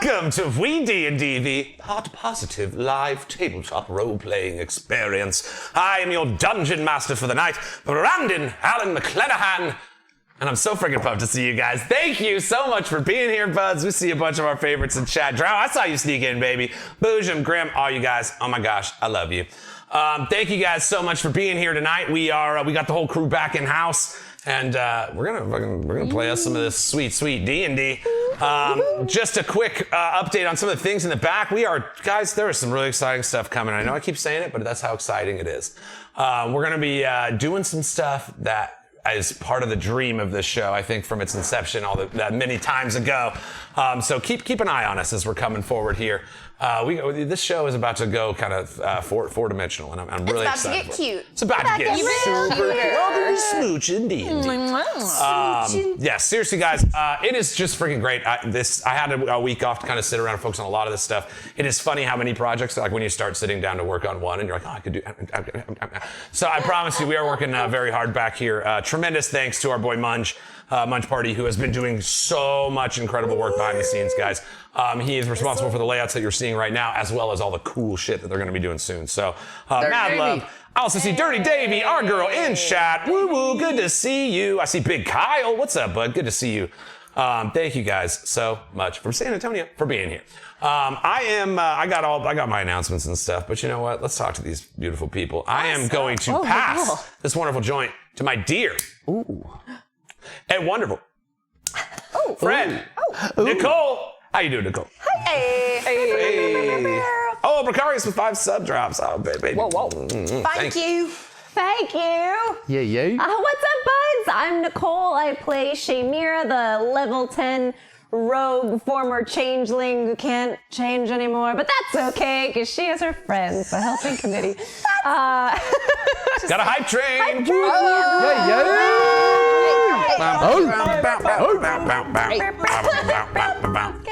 Welcome to Weed&d, the part-positive live tabletop role-playing experience. I am your dungeon master for the night, Brandon Allen McClanahan. And I'm so freaking pumped to see you guys. Thank you so much for being here, buds. We see a bunch of our favorites in chat. Drow, I saw you sneak in, baby. Boojum, Grim, all you guys. Oh my gosh, I love you. Thank you guys so much for being here tonight. We got the whole crew back in house, and we're gonna play us some of this sweet D&D. Just a quick update on some of the things in the back. Guys, there is some really exciting stuff coming. I know I keep saying it, but that's how exciting it is. We're gonna be doing some stuff that is part of the dream of this show, I think, from its inception that many times ago. So keep an eye on us as we're coming forward here. This show is about to go kind of four-dimensional, and I'm really excited. It's about to get cute. It's about to get super cute. Welcome to Smooch and D&D. Yeah, seriously, guys, it is just freaking great. I had a week off to kind of sit around and focus on a lot of this stuff. It is funny how many projects, like when you start sitting down to work on one, and you're like, oh, I could do. So I promise you, we are working very hard back here. Tremendous thanks to our boy Munch Party, who has been doing so much incredible work behind the scenes, guys. He is responsible for the layouts that you're seeing right now, as well as all the cool shit that they're going to be doing soon. So, mad love. I also see Dirty Davy, our girl in chat. Woo woo, good to see you. I see Big Kyle. What's up, bud? Good to see you. Thank you guys so much from San Antonio for being here. I got my announcements and stuff, but you know what? Let's talk to these beautiful people. I am going to pass this wonderful joint to my dear and wonderful friend, Nicole. How you doing, Nicole? Hey. Oh, Precarious with 5 sub drops. Oh, baby. Whoa. Thank you. Thank you. Yeah. What's up, buds? I'm Nicole. I play Shamira, the level 10 rogue former changeling who can't change anymore. But that's okay, because she has her friends, the helping committee. Got a hype train. I'm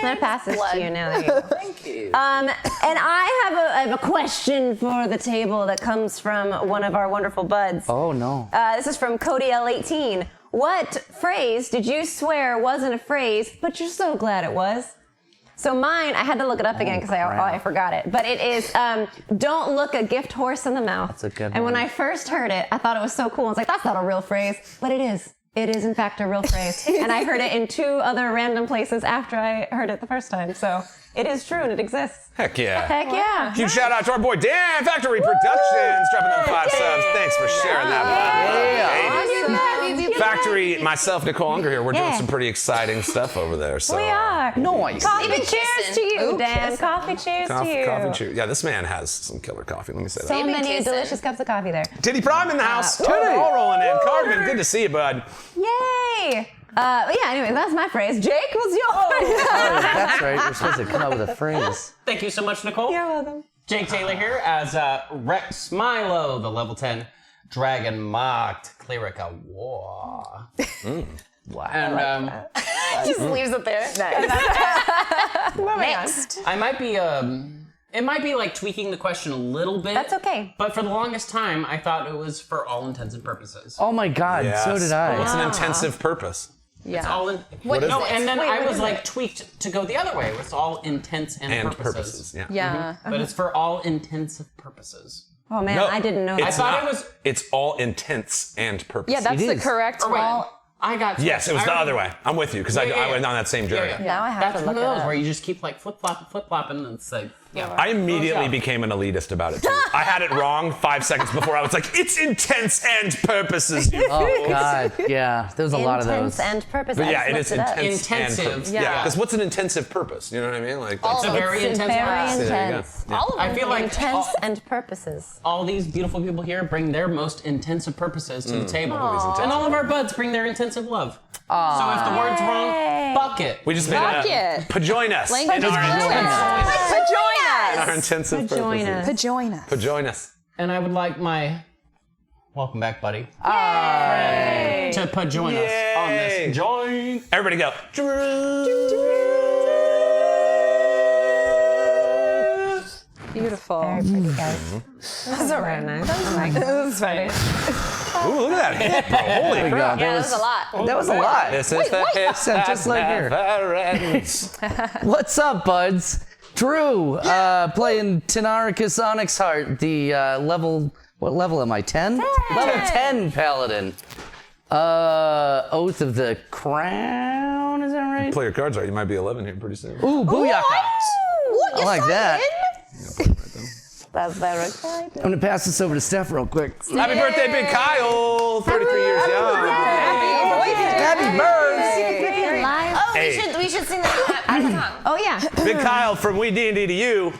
gonna pass this to you now. There you go. Thank you. And I have a question for the table that comes from one of our wonderful buds. Oh no. This is from Cody L18. What phrase did you swear wasn't a phrase, but you're so glad it was? So mine, I had to look it up again because I forgot it. But it is, don't look a gift horse in the mouth. That's a good one. And when I first heard it, I thought it was so cool. I was like, that's not a real phrase. But it is. It is, in fact, a real phrase. And I heard it in 2 other random places after I heard it the first time. So it is true and it exists. Heck yeah. Heck yeah. Huge shout out to our boy Dan Factory Productions, dropping them 5 subs. Thanks for sharing that. Factory, myself, Nicole Unger here. We're doing some pretty exciting stuff over there. So We are. Nice. Coffee cheers to you, Dan. Coffee cheers to you. Coffee cheers. Yeah, this man has some killer coffee. Let me say that. So many delicious cups of coffee there. Titty Prime in the house. Titty. All rolling in. Carmen, good to see you, bud. Yay! But yeah, anyway, that's my phrase. Jake, what's yours? That's right. You're supposed to come up with a phrase. Thank you so much, Nicole. You're welcome. Jake Taylor here as Rex Milo, the level 10 Dragon Mocked Cleric of War. Wow. And Just leaves it there. Next. I might be it might be like tweaking the question a little bit. That's okay. But for the longest time, I thought it was for all intents and purposes. Oh my God, so did I. What's an intensive purpose? It's all in. What is no, it? and then Wait, I what was is like it? tweaked to go the other way. It's all intents and purposes. Yeah. Yeah. But it's for all intensive purposes. Oh man, No, I didn't know it's that. thought not. it was- It's all intents and purposes. Yeah, that's It the is. correct Or wait, one. I got. Yes, it was the other way. I'm with you because I went on that same journey. Now I have That's to one look of it those up. where you just keep like flip flopping, and it's like, I immediately became an elitist about it too. I had it wrong 5 seconds before. I was like, it's intents and purposes. You Oh God, yeah. There was a lot of Intents those. and purpose. But I yeah, it just is looked up. intense and Intensive, purpose. yeah. Because what's an intensive purpose? You know what I mean? Like it's a very It's intense very class. there you go. intense. Yeah. All of them. I feel like Intents and purposes. all these beautiful people here bring their most intensive purposes to the table. intense And all of our buds bring their intensive love. So if the word's wrong, fuck it. We just made Fuck it. it. Pajoin us. Language in our Pajoin us. intensive Join purposes. us. Pajoin us. Pajoin us. And I would like my welcome back, buddy, to pajoin us on Yay. this joint. Everybody go. Beautiful. Very pretty, guys. That's all right. Very nice. That was fine. Ooh, look at that hit, bro. Holy crap. Yeah, that was a lot. That was a lot. This is the hit Sound just like here. never ends. What's up, buds? Drew, playing Tynaricus Onyxheart, the level. What level am I? 10? Level 10 paladin. Oath of the Crown. Is that right? Play your cards right. You might be 11 here pretty soon. Ooh, booyaka. What? I like that. That's very exciting. I'm gonna pass this over to Steph real quick. Happy birthday, Big Kyle. 33 years young. Happy birthday! Oh, Hey. we should sing that at the song. Oh yeah. Big Kyle from WeeDnD to you.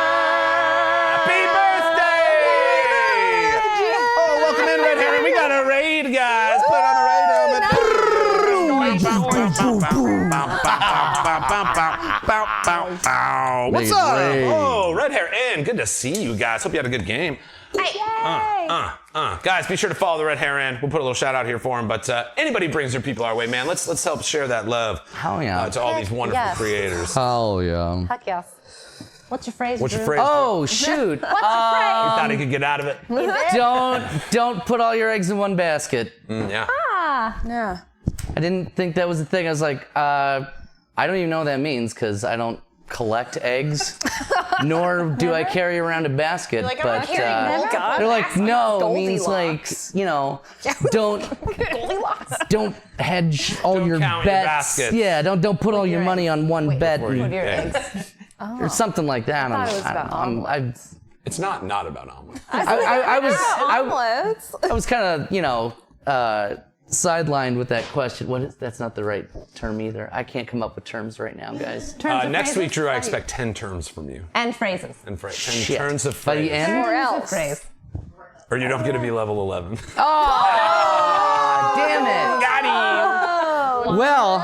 Happy birthday! Oh, welcome in, Red Herring. We got a raid, guys. Put it on the raid helmet. What's up? Oh, Red Hair N. Good to see you guys. Hope you had a good game. Guys, be sure to follow the Red Hair N. We'll put a little shout out here for him. But anybody brings their people our way, man. Let's help share that love Hell yeah. to all these wonderful yes. creators. Oh yeah. Heck yes. What's your phrase? What's your Drew? phrase? Oh shoot. What's your phrase? Thought he could get out of it. Don't put all your eggs in one basket. Yeah. Yeah. I didn't think that was a thing. I was like, I don't even know what that means because I don't collect eggs, nor do I carry around a basket. Like, I'm but not carrying Never? God. they're like, no, it means like, Goldilocks. don't hedge all Don't your count your bets. baskets. Yeah, don't put all your money on one bet Put your eggs. or something like that. thought it was about omelets. It's not about omelet. I Omelets. was kind of sidelined with that question. What is? That's not the right term either. I can't come up with terms right now, guys. Terms of Next phrases? week, Drew, I expect 10 terms from you. And phrases. And 10 Shit. turns of By the phrase. end? Or Terms of else. phrase. Or you don't get to be level 11. Damn it. Got him. Well,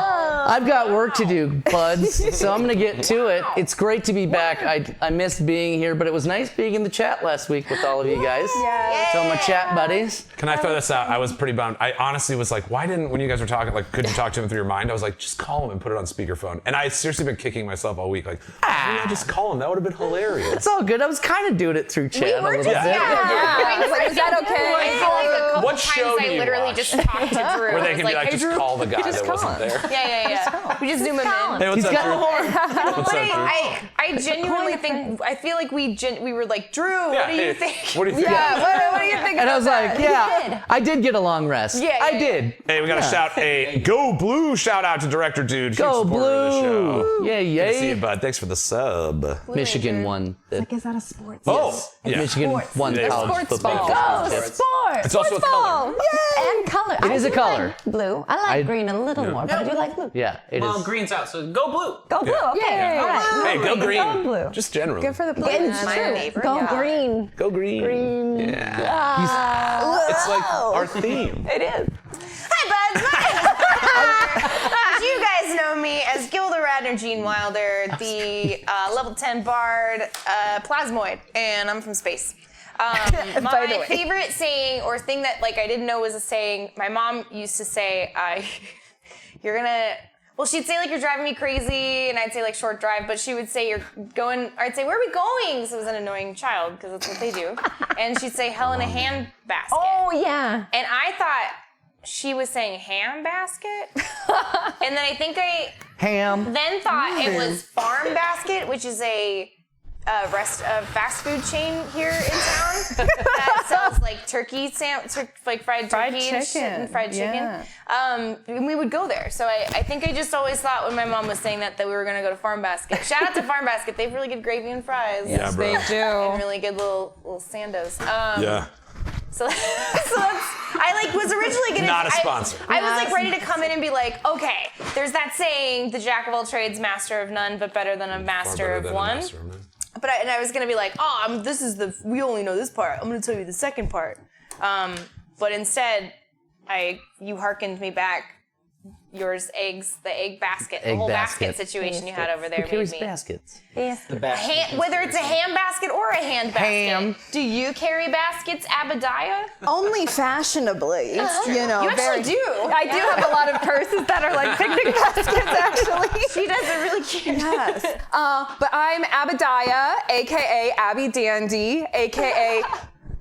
I've got work to do, buds, so I'm gonna get to it. It's great to be back. I missed being here, but it was nice being in the chat last week with all of you guys. Yeah. So my chat buddies. Can I throw this out? I was pretty bummed. I honestly was like, why didn't, when you guys were talking, like, could you talk to him through your mind? I was like, just call him and put it on speakerphone. And I had seriously been kicking myself all week. Like, why didn't I just call him? That would have been hilarious. It's all good. I was kind of doing it through chat a little bit. Is that okay? I feel like a couple What show times do I you literally watch? just talked to Drew. Where they can be like, hey, just Drew. call the guy that wasn't there. Yeah. We just zoom him in. Hey, what's He's up, got Drew? a horn. What's up, Drew? I genuinely think, I feel like we were like, Drew, Yeah, what do you hey, think? What do you think? What do you think And I was about like, that? yeah, I did get a long rest. Yeah, I yeah. did. Hey, we got to shout a Go Blue shout out to Director Dude. Go Huge supporter of the show. Blue. Yeah, Good to see you, yay. bud. Thanks for the sub. Michigan won. Is that a sports? Oh, yeah. Michigan won Yeah. college Sports football. ball. Go sports! It's also a color. And color. It is a color. Like blue. I like green a little more, but I do like blue. Yeah, it Well, is. green's out, so go blue. Go blue. Okay. All right. Hey, go green. Go blue. Just generally. Good for the blue. It's true. Go green. Go green. Yeah. It's like our theme. It is. Hi, buds. As you guys know me as Gilda Radner Jean Wilder, the level 10 bard plasmoid, and I'm from space. My favorite saying or thing that like I didn't know was a saying, my mom used to say, you're gonna, well, she'd say like, you're driving me crazy, and I'd say like short drive, but she would say you're going, or I'd say, where are we going? So it was an annoying child, because that's what they do. And she'd say, hell in a hand basket. Oh, yeah. And I thought she was saying ham basket. And then I think I Ham. then thought it was farm basket, which is a fast food chain here in town that sells like turkey like fried turkey and shit and fried chicken. Yeah. And we would go there. So I think I just always thought when my mom was saying that we were gonna go to Farm Basket. Shout out to Farm Basket. They have really good gravy and fries. Yeah, bro. They do. And really good little sandos. Yeah. So that's, I like was originally gonna Not a sponsor. I was like ready to come in and be like, okay, there's that saying, the jack of all trades, master of none, but better than a master of one. But I was gonna be like, we only know this part. I'm gonna tell you the second part. But instead, you hearkened me back yours eggs, the egg basket, the Egg whole basket. basket situation you had over there Who made carries me. baskets? The basket. Whether it's a ham basket or a hand basket. Ham. Do you carry baskets, Abadiah? Only fashionably, you know. You actually do. I do have a lot of purses that are like picnic baskets, actually. She does it really cute. Yes. But I'm Abadiah, aka WeeDnD, aka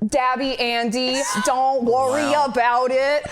Dabby Andy. Don't worry about it.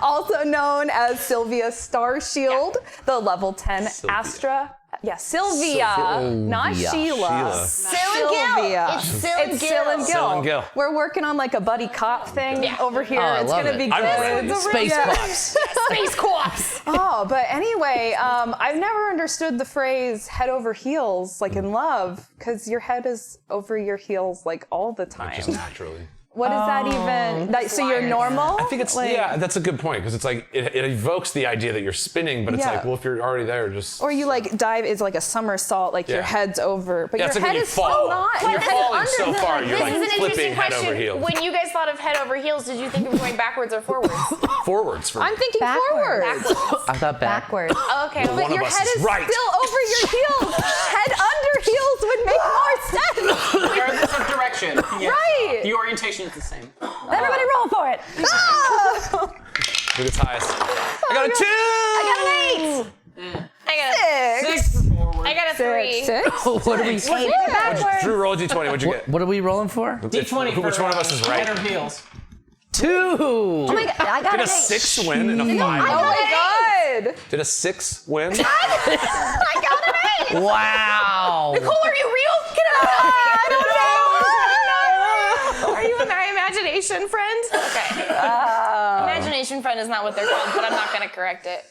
Also known as Sylvia Starshield, the level 10 Astra. Yeah, Sylvia, not Sheila. Syl and Gil. It's Syl and It's Gil. Syl and Gil. Syl and Gil. We're working on like a buddy cop thing over here. Oh, I it's love gonna it. be I'm good. ready. Space Yeah. cops. Space co-ops. Oh, but anyway, I've never understood the phrase head over heels, like in love, because your head is over your heels like all the time. Just naturally. What is that even? So you're normal? I think it's, yeah, that's a good point, because it's like, it evokes the idea that you're spinning, but it's Yeah. like, well, if you're already there, just... Or you like dive is like a somersault, like your Yeah. head's over, but Yeah, your it's like head when you is so fall. not. When you're Your head is falling under so the- far, you're This like is an flipping interesting head over question. heels. When you guys thought of head over heels, did you think of going backwards or forwards? Forwards for me. I'm thinking Backwards. forward. I thought Backwards. Oh, okay. One But of your us head is is right. still over your heels. Head under heels would make more sense. Regardless of direction. Yes. Right. The orientation is the same. Everybody roll for it. Who gets highest? I got a 2! I got a 6 for forward. I got a 3. Six. What are we? Backwards. Drew, roll a D20. What'd you get? What are we rolling for? D20 for Which one of us is right? head or heels. 2. Oh my God, I got Did a an 8. 6 win and a 5? Oh my god. Did a 6 win? I got an 8. Wow. Nicole, are you real? Get out of here. I don't know. Are you my imagination friend? Okay. Imagination friend is not what they're called, but I'm not going to correct it.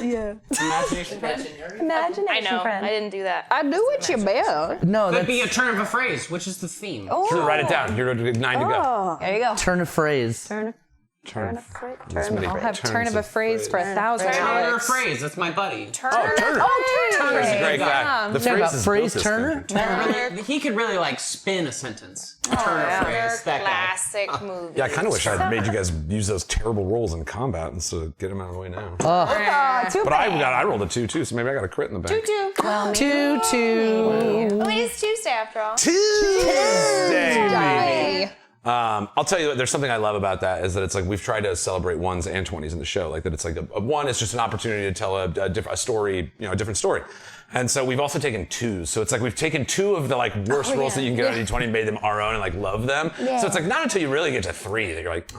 Yeah. Imagination friend. Imagination I know. friend. I didn't do that. I knew what you meant. No, Could that's be a turn of a phrase, which is the theme. Drew, write it down. You're 9 to go. There you go. turn of phrase. Turn. I'll have turn of a phrase for 1,000 Turn or a Alex. phrase. That's my buddy. Oh, Turner. Turner's a great guy. The Talk about phrase is phrase built this Turner. thing. He could really like spin a sentence. Turn or phrase. That guy. Classic movie. Yeah, I kind of wish I'd made you guys use those terrible rolls in combat instead of get them out of the way now. Too But bad. I rolled a 2 too, so maybe I got a crit in the bank. 2. Well, me 2, 2. Oh, it is Tuesday after all. Tuesday, baby. Hey. I'll tell you what, there's something I love about that is that it's like we've tried to celebrate 1s and 20s in the show. Like that it's like a 1 is just an opportunity to tell a story, a different story. And so we've also taken 2s. So it's like we've taken 2 of the like worst rolls that you can get on a D20 and made them our own and like love them. Yeah. So it's like not until you really get to 3 that you're like,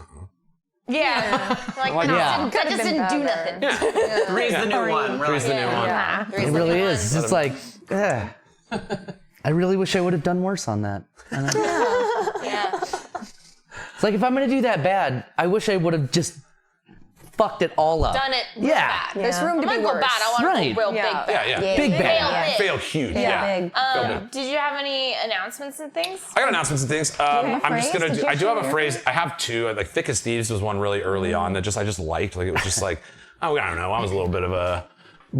Yeah. Like, Yeah. that just didn't do nothing. Yeah. 3 is the new one. Really. 3's the new one. Yeah. It really is. It's like, I really wish I would have done worse on that. Yeah. It's like if I'm gonna do that bad, I wish I would have just fucked it all up. Done it real Yeah. bad. There's room to I'm be not go worse. bad. I want to Right. go real Yeah. big bad. Yeah. Big Fail bad. big. Fail huge. Yeah, big. Fail big. Did you have any announcements and things? I got announcements and things. I'm just phrase? gonna. Did you I do have a share phrase. I have 2. Like "Thick as Thieves" was one really early on that I just liked. Like it was just like, oh, I don't know. I was a little bit of a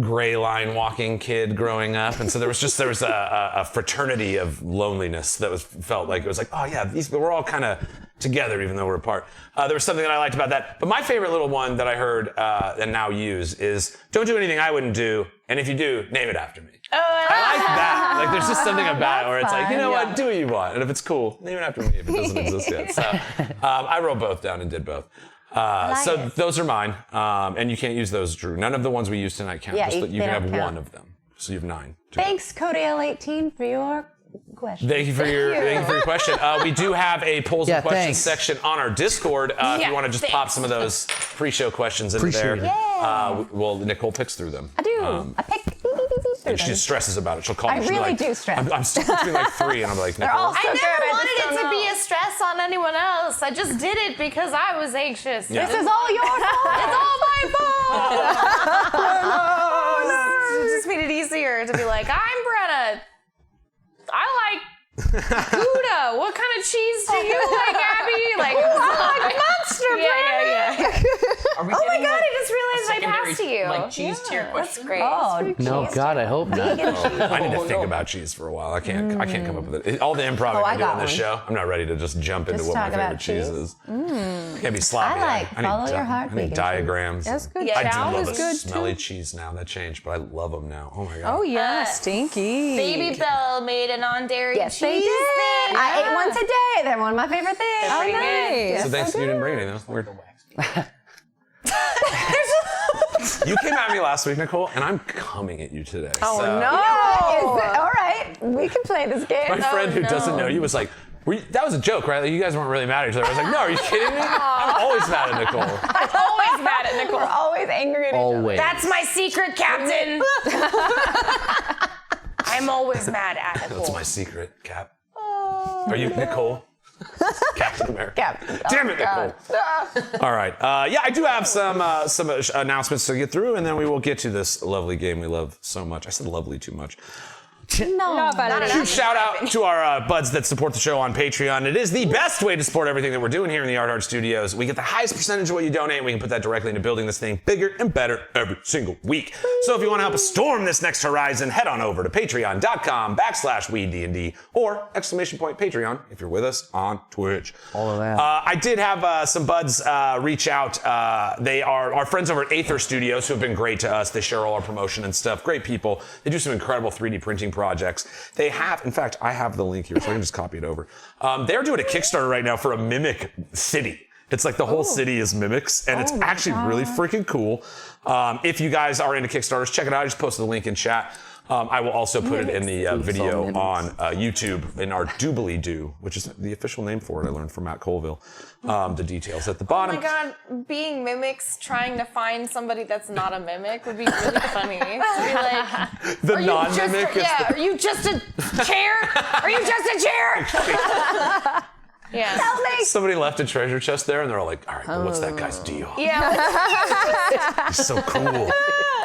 gray line walking kid growing up, and so there was a fraternity of loneliness that felt like it was like, oh yeah, we're all kind of together even though we're apart. There was something that I liked about that. But my favorite little one that I heard and now use is don't do anything I wouldn't do, and if you do, name it after me. Oh, I like that. Like, there's just something about it where it's like, you know fun. what, do what you want. And if it's cool, name it after me if it doesn't exist yet. So I wrote both down and did both. So it. those are mine. And you can't use those, Drew. None of the ones we used tonight count. Yeah, Just that you they can don't have count. one of them. So you have 9. to go. Thanks, Cody L18, for your question. Thank you for your question. We do have a polls Yeah, and questions thanks. section on our Discord. If Yeah, you want to just pop some of those pre-show questions into Appreciate there. it. Well, Nicole picks through them. I do. I pick. And she just stresses about it. She'll call me. I She'll be really like, do stress. I'm stuck between like 3, and I'm like, Nicole. all I so never good, I wanted just it to don't be know. a stress on anyone else. I just did it because I was anxious. Yeah. This is all your fault. It's all my fault. It just made it easier to be like, I'm Brenna. I like Gouda. What kind of cheese do you like, Abby? Like, I like Monster, Are we Oh my getting, god, like, I just realized my secondary to you. Like cheese to your That's question. great. Oh, No, God, I hope not. I need to think about cheese for a while. I can't come up with it. All the improv I I do got on this one. show, I'm not ready to just jump into Just what my talk about favorite cheese cheese? is. Can't be sloppy. I like follow your heart I need vegan cheese. diagrams. That's good. Yeah, I do Chow love is a good smelly too. cheese now. That changed, but I love them now. Oh my god. Oh yeah, stinky. Baby Bell made a non-dairy Yes, cheese they did. thing. I ate one today. They're one of my favorite things. Oh, pretty good. nice. So thanks, you didn't bring anything. That's weird. You came at me last week, Nicole, and I'm coming at you today. Oh So, no. All right, we can play this game. My friend who doesn't know you was like, that was a joke, right? Like, you guys weren't really mad at each other. I was like, no, are you kidding me? I'm always mad at Nicole. Always mad at Nicole. We're always angry at each other. Always. That's my secret, Captain. I'm always mad at Nicole. That's my secret, Cap. Are you Nicole? Captain America. Captain. Damn it, Nicole. All right. Yeah, I do have some announcements to get through, and then we will get to this lovely game we love so much. I said lovely too much. No, Huge shout out to our buds that support the show on Patreon. It is the best way to support everything that we're doing here in the Art Studios. We get the highest percentage of what you donate, and we can put that directly into building this thing bigger and better every single week. So if you want to help us storm this next horizon, head on over to patreon.com/WeeDnD or !Patreon if you're with us on Twitch. All of that. I did have some buds reach out. They are our friends over at Aether Studios who have been great to us. They share all our promotion and stuff. Great people. They do some incredible 3D printing projects. They have, in fact, I have the link here, so I can just copy it over. They're doing a Kickstarter right now for a mimic city. It's like the whole city is mimics, and it's actually really freaking cool. If you guys are into Kickstarters, check it out. I just posted the link in chat. I will also put it in the video on YouTube in our Doobly-Doo, which is the official name for it. I learned from Matt Colville. The details at the Oh bottom. my god, being mimics, trying to find somebody that's not a mimic would be really funny. To be like, The are you non-mimic just a, are you just a chair? Are you just a chair? Yeah. Somebody left a treasure chest there, and they're all like, all right, well, what's that guy's deal? Yeah. He's so cool.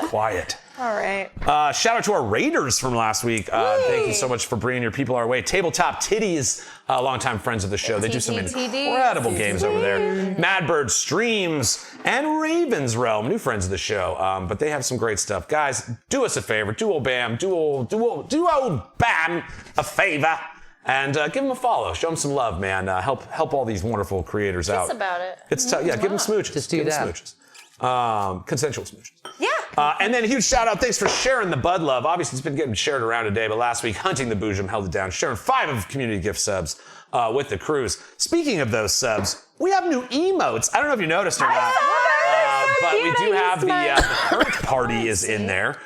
Quiet. All right. Shout out to our raiders from last week. Thank you so much for bringing your people our way. Tabletop Titties, longtime friends of the show. They do some incredible games over there. Madbird Streams and Raven's Realm, new friends of the show. But they have some great stuff. Guys, do us a favor. Do old Bam a favor. And give them a follow. Show them some love, man. Help all these wonderful creators out. It's about it. It's tough. Yeah, give them smooches. Just do give them that. smooches. Consensual smooches. Yeah. And then a huge shout out, thanks for sharing the Bud Love. Obviously, it's been getting shared around today, but last week, Hunting the Boojum held it down, sharing 5 of community gift subs with the cruise. Speaking of those subs, we have new emotes. I don't know if you noticed or not, but we do have the current party is in there.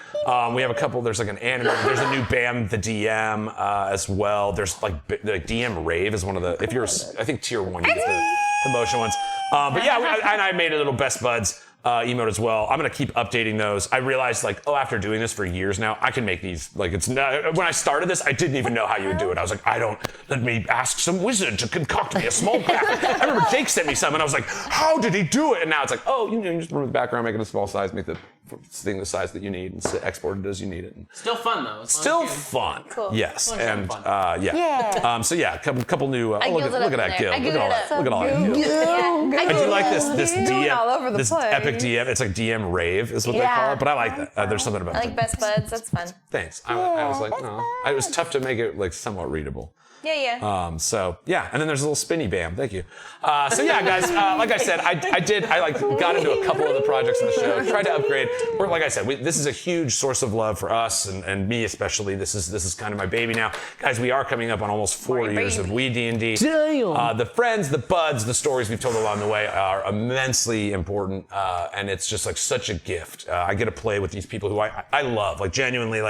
We have a couple, there's like an anime, there's a new Bam the DM as well. There's like the DM Rave is one of the, if you're, I think tier 1, you get the motion ones. But yeah, and I made a little Best Buds emote as well. I'm gonna keep updating those. I realized after doing this for years now, I can make these, it's not, when I started this, I didn't even know how you would do it. I was like, let me ask some wizard to concoct me a small graphic. I remember Jake sent me some and I was like, how did he do it? And now it's like, you just remove the background, make it a small size, make the thing the size that you need and export it as you need it. Still fun though. Still fun. Cool. Yes. Fun, And fun. yeah. So yeah, couple new look at that guild. Look at all that. Look at all that guild. Yeah. I do like this Going all over DM, the this place. epic DM. It's like DM Rave is what they call it, but I like that. There's something about I it. like Best Buds. That's fun. Thanks. I was like, no. It was tough to make it somewhat readable. Yeah. So yeah, and then there's a little spinny Bam. Thank you. So yeah, guys, like I said, I got into a couple of the projects in the show, tried to upgrade. Like I said, this is a huge source of love for us and me especially. This is kind of my baby now, guys. We are coming up on almost 4 years of Weed&d. Damn. The friends, the buds, the stories we've told along the way are immensely important, and it's just such a gift. I get to play with these people who I love, genuinely.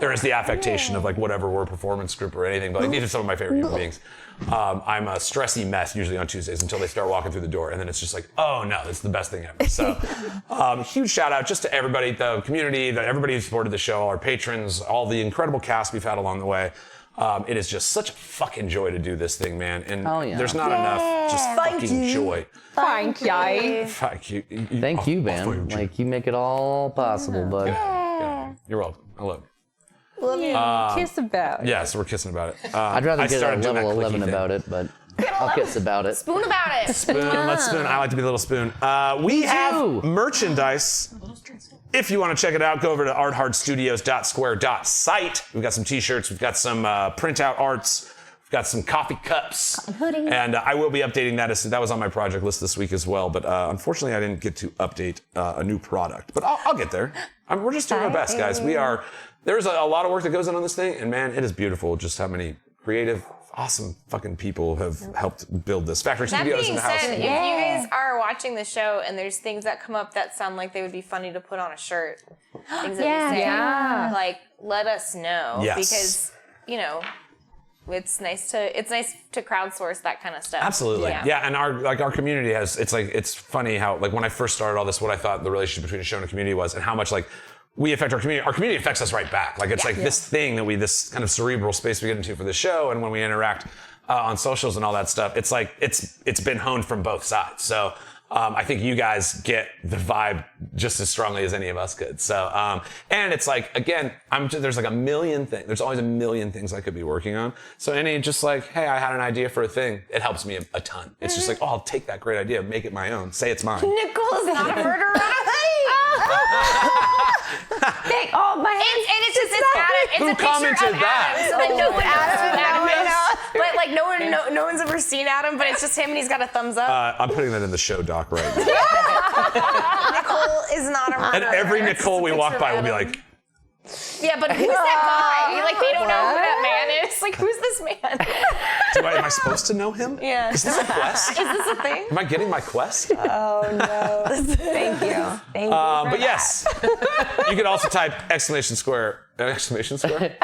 There is the affectation of whatever we're a performance group or anything, but these are some of my favorite human beings. I'm a stressy mess usually on Tuesdays until they start walking through the door, and then it's just oh no, it's the best thing ever. So huge shout out just to everybody, the community, everybody who supported the show, our patrons, all the incredible cast we've had along the way. It is just such a fucking joy to do this thing, man. And there's not enough just fucking joy. Thank you. Thank you. Thank you, man. You make it all possible, bud. Yeah. You're welcome. I love you. Love you. Kiss about it. Yeah, so we're kissing about it. I'd rather get a started doing level that clicky 11 thing. about it, but I'll kiss about it. Spoon about it. Spoon, let's spoon. I like to be a little spoon. We have merchandise If you want to check it out, go over to arthardstudios.square.site. We've got some t-shirts. We've got some printout arts. We've got some coffee cups. Hoodies. And I will be updating that. That was on my project list this week as well. But unfortunately, I didn't get to update a new product. But I'll get there. We're just doing our best, guys. There's a lot of work that goes on this thing. And man, it is beautiful just how many creative, awesome fucking people have helped build this. Factory That Studios in being the house. said, if you guys are watching the show and there's things that come up that sound like they would be funny to put on a shirt, things that we say, like, let us know. Yes. Because, you know, it's nice to crowdsource that kind of stuff. Absolutely. Yeah, and our community it's funny how, like, when I first started all this, what I thought the relationship between a show and a community was, and how much, like, we affect our community. Our community affects us right back. Like, it's this thing that this kind of cerebral space we get into for the show, and when we interact on socials and all that stuff, it's like it's been honed from both sides. So I think you guys get the vibe just as strongly as any of us could. So and it's like, again, there's like a million things. There's always a million things I could be working on. So any just like, hey, I had an idea for a thing. It helps me a ton. It's just like, oh, I'll take that great idea, make it my own, say it's mine. Nicole's not a murderer. And it's a picture commented of that? Adam, so that no one knows who Adam is. But like no one's ever seen Adam, but it's just him and he's got a thumbs up. I'm putting that in the show doc right now. Nicole is not a murderer. And every Nicole we walk by will be like, yeah, but who's that guy? Like, they don't know who that man is. Like, who's this man? am I supposed to know him? Yeah. Is this a quest? Is this a thing? Am I getting my quest? Oh no. Thank you. But yes, you can also type exclamation square. I got squares on the mind.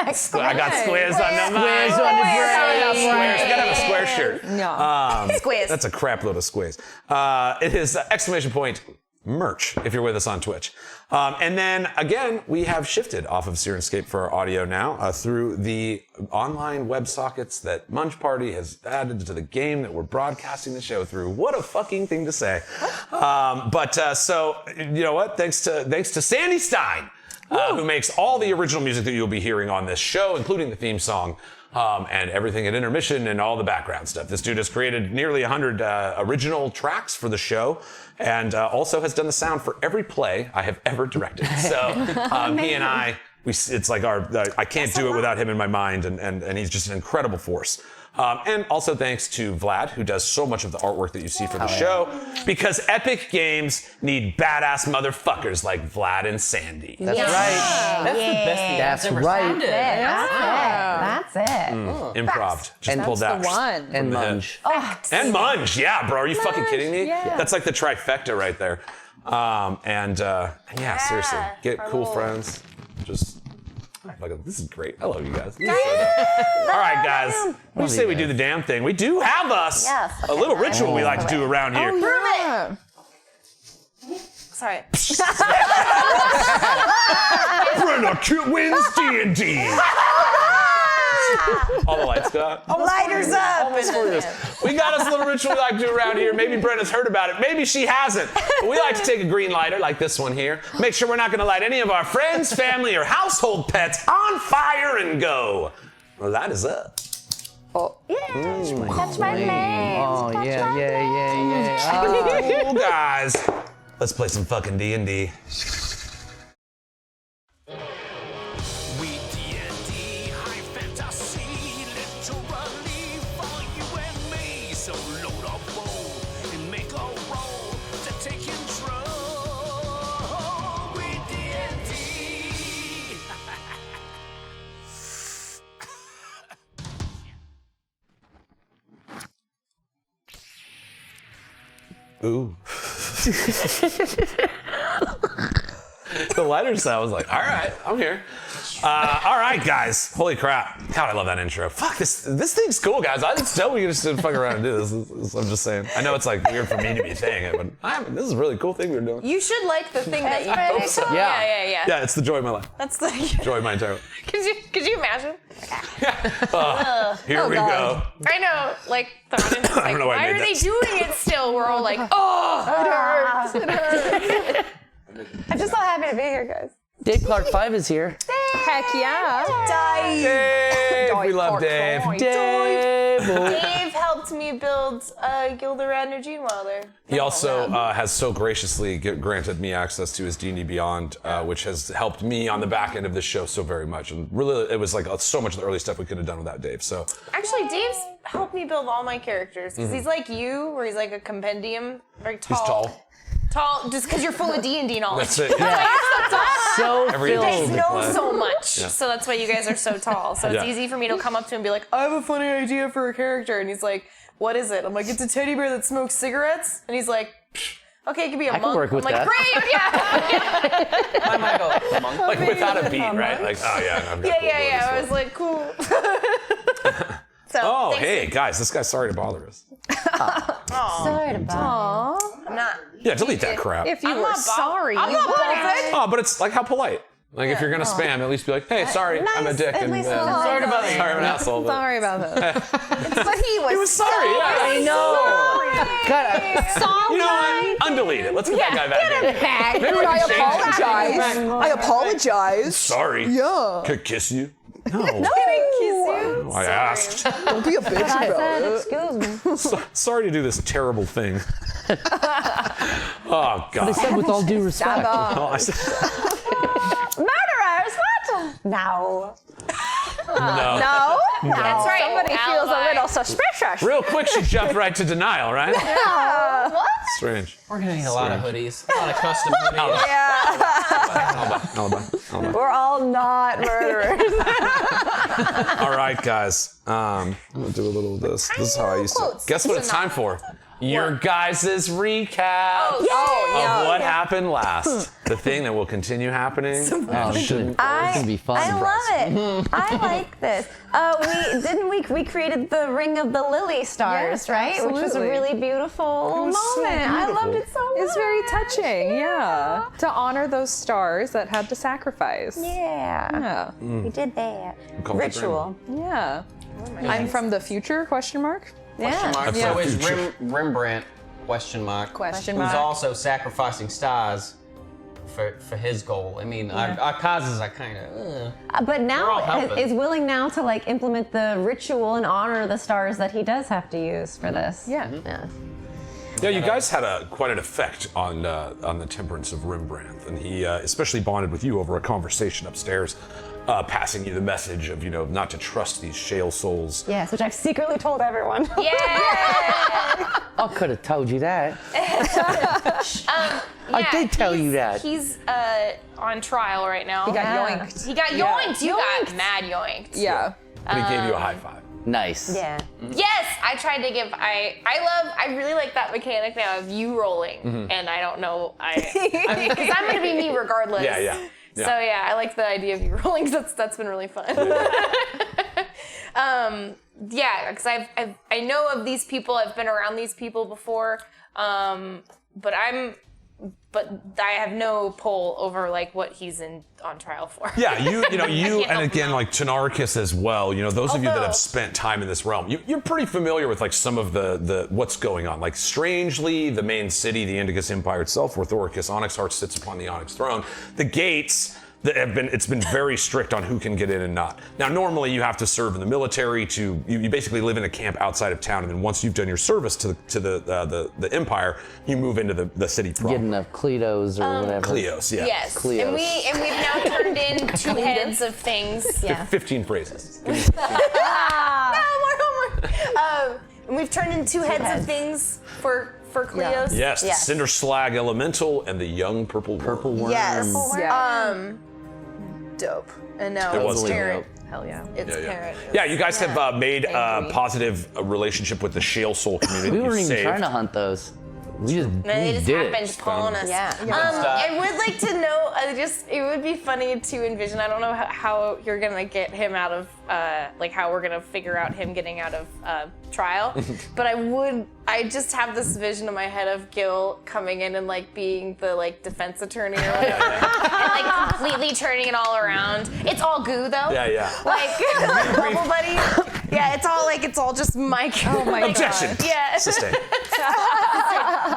Squares on the brain. Squares. You gotta have a square shirt. No. Squiz. That's a crap load of squares. It is exclamation point merch if you're with us on Twitch. And then again, we have shifted off of Sirenscape for our audio now through the online WebSockets that Munch Party has added to the game that we're broadcasting the show through. What a fucking thing to say. So you know what? Thanks to Sandy Stein, who makes all the original music that you'll be hearing on this show, including the theme song. And everything at intermission and all the background stuff. This dude has created nearly 100 original tracks for the show, and also has done the sound for every play I have ever directed. So he and I, it's like I can't do it without him in my mind, and he's just an incredible force. And also thanks to Vlad, who does so much of the artwork that you see for the show, because epic games need badass motherfuckers like Vlad and Sandy. That's right. That's the best thing That's ever right. sounded. That's it. Improv. Just pulled that. The one. And the head. Munch. And Munch, yeah, bro. Are you fucking kidding me? Yeah. That's like the trifecta right there. Yeah, seriously, get cool friends. Just, this is great. I love you guys. This is so dope. All right, guys. When you say we do the damn thing, we do have us a little ritual we like to do around here. Yeah. Sorry. Brenna wins D&D. All the lights go out. Lighters up. We got us a little ritual we like to do around here. Maybe Brenna's heard about it. Maybe she hasn't. But we like to take a green lighter like this one here. Make sure we're not going to light any of our friends, family, or household pets on fire and go. Well, that is up. Touch my legs. Oh, yeah. Cool, guys. Let's play some fucking D&D. WeeDnD, high fantasy, literally for you and me. So load up bowl and make a roll to take control. WeeDnD. Ooh. The lighter sound was like, all right, I'm here. All right, guys. Holy crap. God, I love that intro. Fuck, this thing's cool, guys. I just know we just didn't fuck around and do this. I'm just saying. I know it's like weird for me to be saying it, but this is a really cool thing we're doing. You should like the thing that you pretty posted. cool. Yeah. Yeah, it's the joy of my life. That's the Joy of my entire life. Could you imagine? Here we go. I know, like the audience is I like, don't know why I why made are they that. doing it still? We're all like, oh, it hurts. I'm just so happy to be here, guys. Dave Clark 5 is here. Heck yeah. Dave, we love Dave. Dave. Dave helped me build Gilda Radner Gene Wilder. He also has so graciously granted me access to his D&D Beyond, which has helped me on the back end of this show so very much. And really, it was like so much of the early stuff we could have done without Dave. So Actually, Dave's helped me build all my characters because he's like you, where he's like a compendium, very tall. he's tall. Tall, just because you're full of D&D knowledge. That's it. Yeah. So Every You guys day. know so much, so that's why you guys are so tall. So it's Yeah. easy for me to come up to him and be like, I have a funny idea for a character. And he's like, what is it? I'm like, it's a teddy bear that smokes cigarettes. And he's like, okay, it could be a I can monk. work with I'm like, that. great, yeah. I might go monk. Like without a beat, right? Like, oh yeah. I've got Yeah. I was like, cool. So, Oh, thanks. hey guys, this guy's sorry to bother us. Sorry to bother. I'm not. Yeah, delete that crap. If you I'm were not sorry, I'm you not would. bothered. Oh, but it's like how polite. Like if you're gonna spam, at least be like, hey, sorry, I'm a nice, dick, at and least sorry it's about nice. sorry, I'm an asshole. But Sorry about that. But he was, he was sorry. Yeah. I know. God, You know what? Undelete it. Let's get that guy back in. Maybe we I can change it. apologize. I apologize. Sorry. Yeah. Could kiss you? No. Can I kiss you? I asked. Don't be a bitch I about said, it. excuse me. Sorry to do this terrible thing. Oh they God. said with all due respect. Oh, I said, Murderers, what? No. no. No? That's right. Somebody feels a little suspicious. Real quick, she jumped right to denial, right? What? Strange. We're gonna need a lot of hoodies, a lot of custom hoodies. Alibi. We're all not murderers. All right, guys. I'm gonna do a little of this. This is how I used to. Quotes. Guess what it's time for? Your guys' recap of what happened last. The thing that will continue happening. Oh, shouldn't. It's gonna be fun. I love it. I like this. We created the Ring of the Lily Stars, Yes, right? Which was a absolutely. really beautiful moment. so I loved it so much. It's very touching, yeah. To honor those stars that had to sacrifice. Yeah. Yeah. We did that. Call me Ritual. Yeah. I'm from the future, question mark? Yeah. Mark. That's So our is future. Rembrandt, question mark, Question who's mark. also sacrificing stars for his goal. I mean, our causes are kind of. But We're now all helping. is willing now to like implement the ritual and honor the stars that he does have to use for this. Yeah. Yeah. Yeah, you guys had quite an effect on the temperance of Rembrandt, and he especially bonded with you over a conversation upstairs, passing you the message of not to trust these shale souls. Yes, which I've secretly told everyone. Yeah. I could have told you that. I Yeah, did tell you that. He's on trial right now. He got Yeah. yoinked. He got yoinked. You got mad yoinked. Yeah. But he gave you a high five. Nice. Yeah. Yes, I tried to give. I really like that mechanic now of you rolling, and I don't know. Because I'm gonna be me regardless. Yeah. So yeah, I like the idea of you rolling. That's been really fun. Yeah, because I know of these people. I've been around these people before, but I have no pull over like what he's on trial for. Yeah, you can't and help again him out. like Tynaricus as well. Those of you that Although- have spent time in this realm, you're pretty familiar with like some of the what's going on. Like strangely, the main city, the Indicus Empire itself, where Tynaricus Onyxheart sits upon the Onyx throne, the gates that it's been very strict on who can get in and not. Now, normally you have to serve in the military you basically live in a camp outside of town, and then once you've done your service to the empire, you move into the city proper. Getting enough Cletos or whatever. Cleos, yeah. Yes, Cleos. and we've now turned in two heads of things. Yeah. 15 phrases. No, more. And we've turned in two heads of things for Cleos. Yes, the Yes. Cinder Slag Elemental and the Young Purple Worm. Yes. Yeah. Dope. And now It it's was Parrot. Hell yeah. It's Yeah. Parrot. Yeah, you guys have made a positive relationship with the Shalesoul community. We weren't You've even saved. trying to hunt those. We just, They just did happened upon us. Yeah. I would like to know. It would be funny to envision. I don't know how you're gonna get him out of, like how we're gonna figure out him getting out of trial. But I just have this vision in my head of Gil coming in and like being the like defense attorney or whatever, and like completely turning it all around. It's all goo though. Yeah. Like Bubble Buddy. Yeah, it's all just Mike. Oh my Objection. Yeah. Sustained.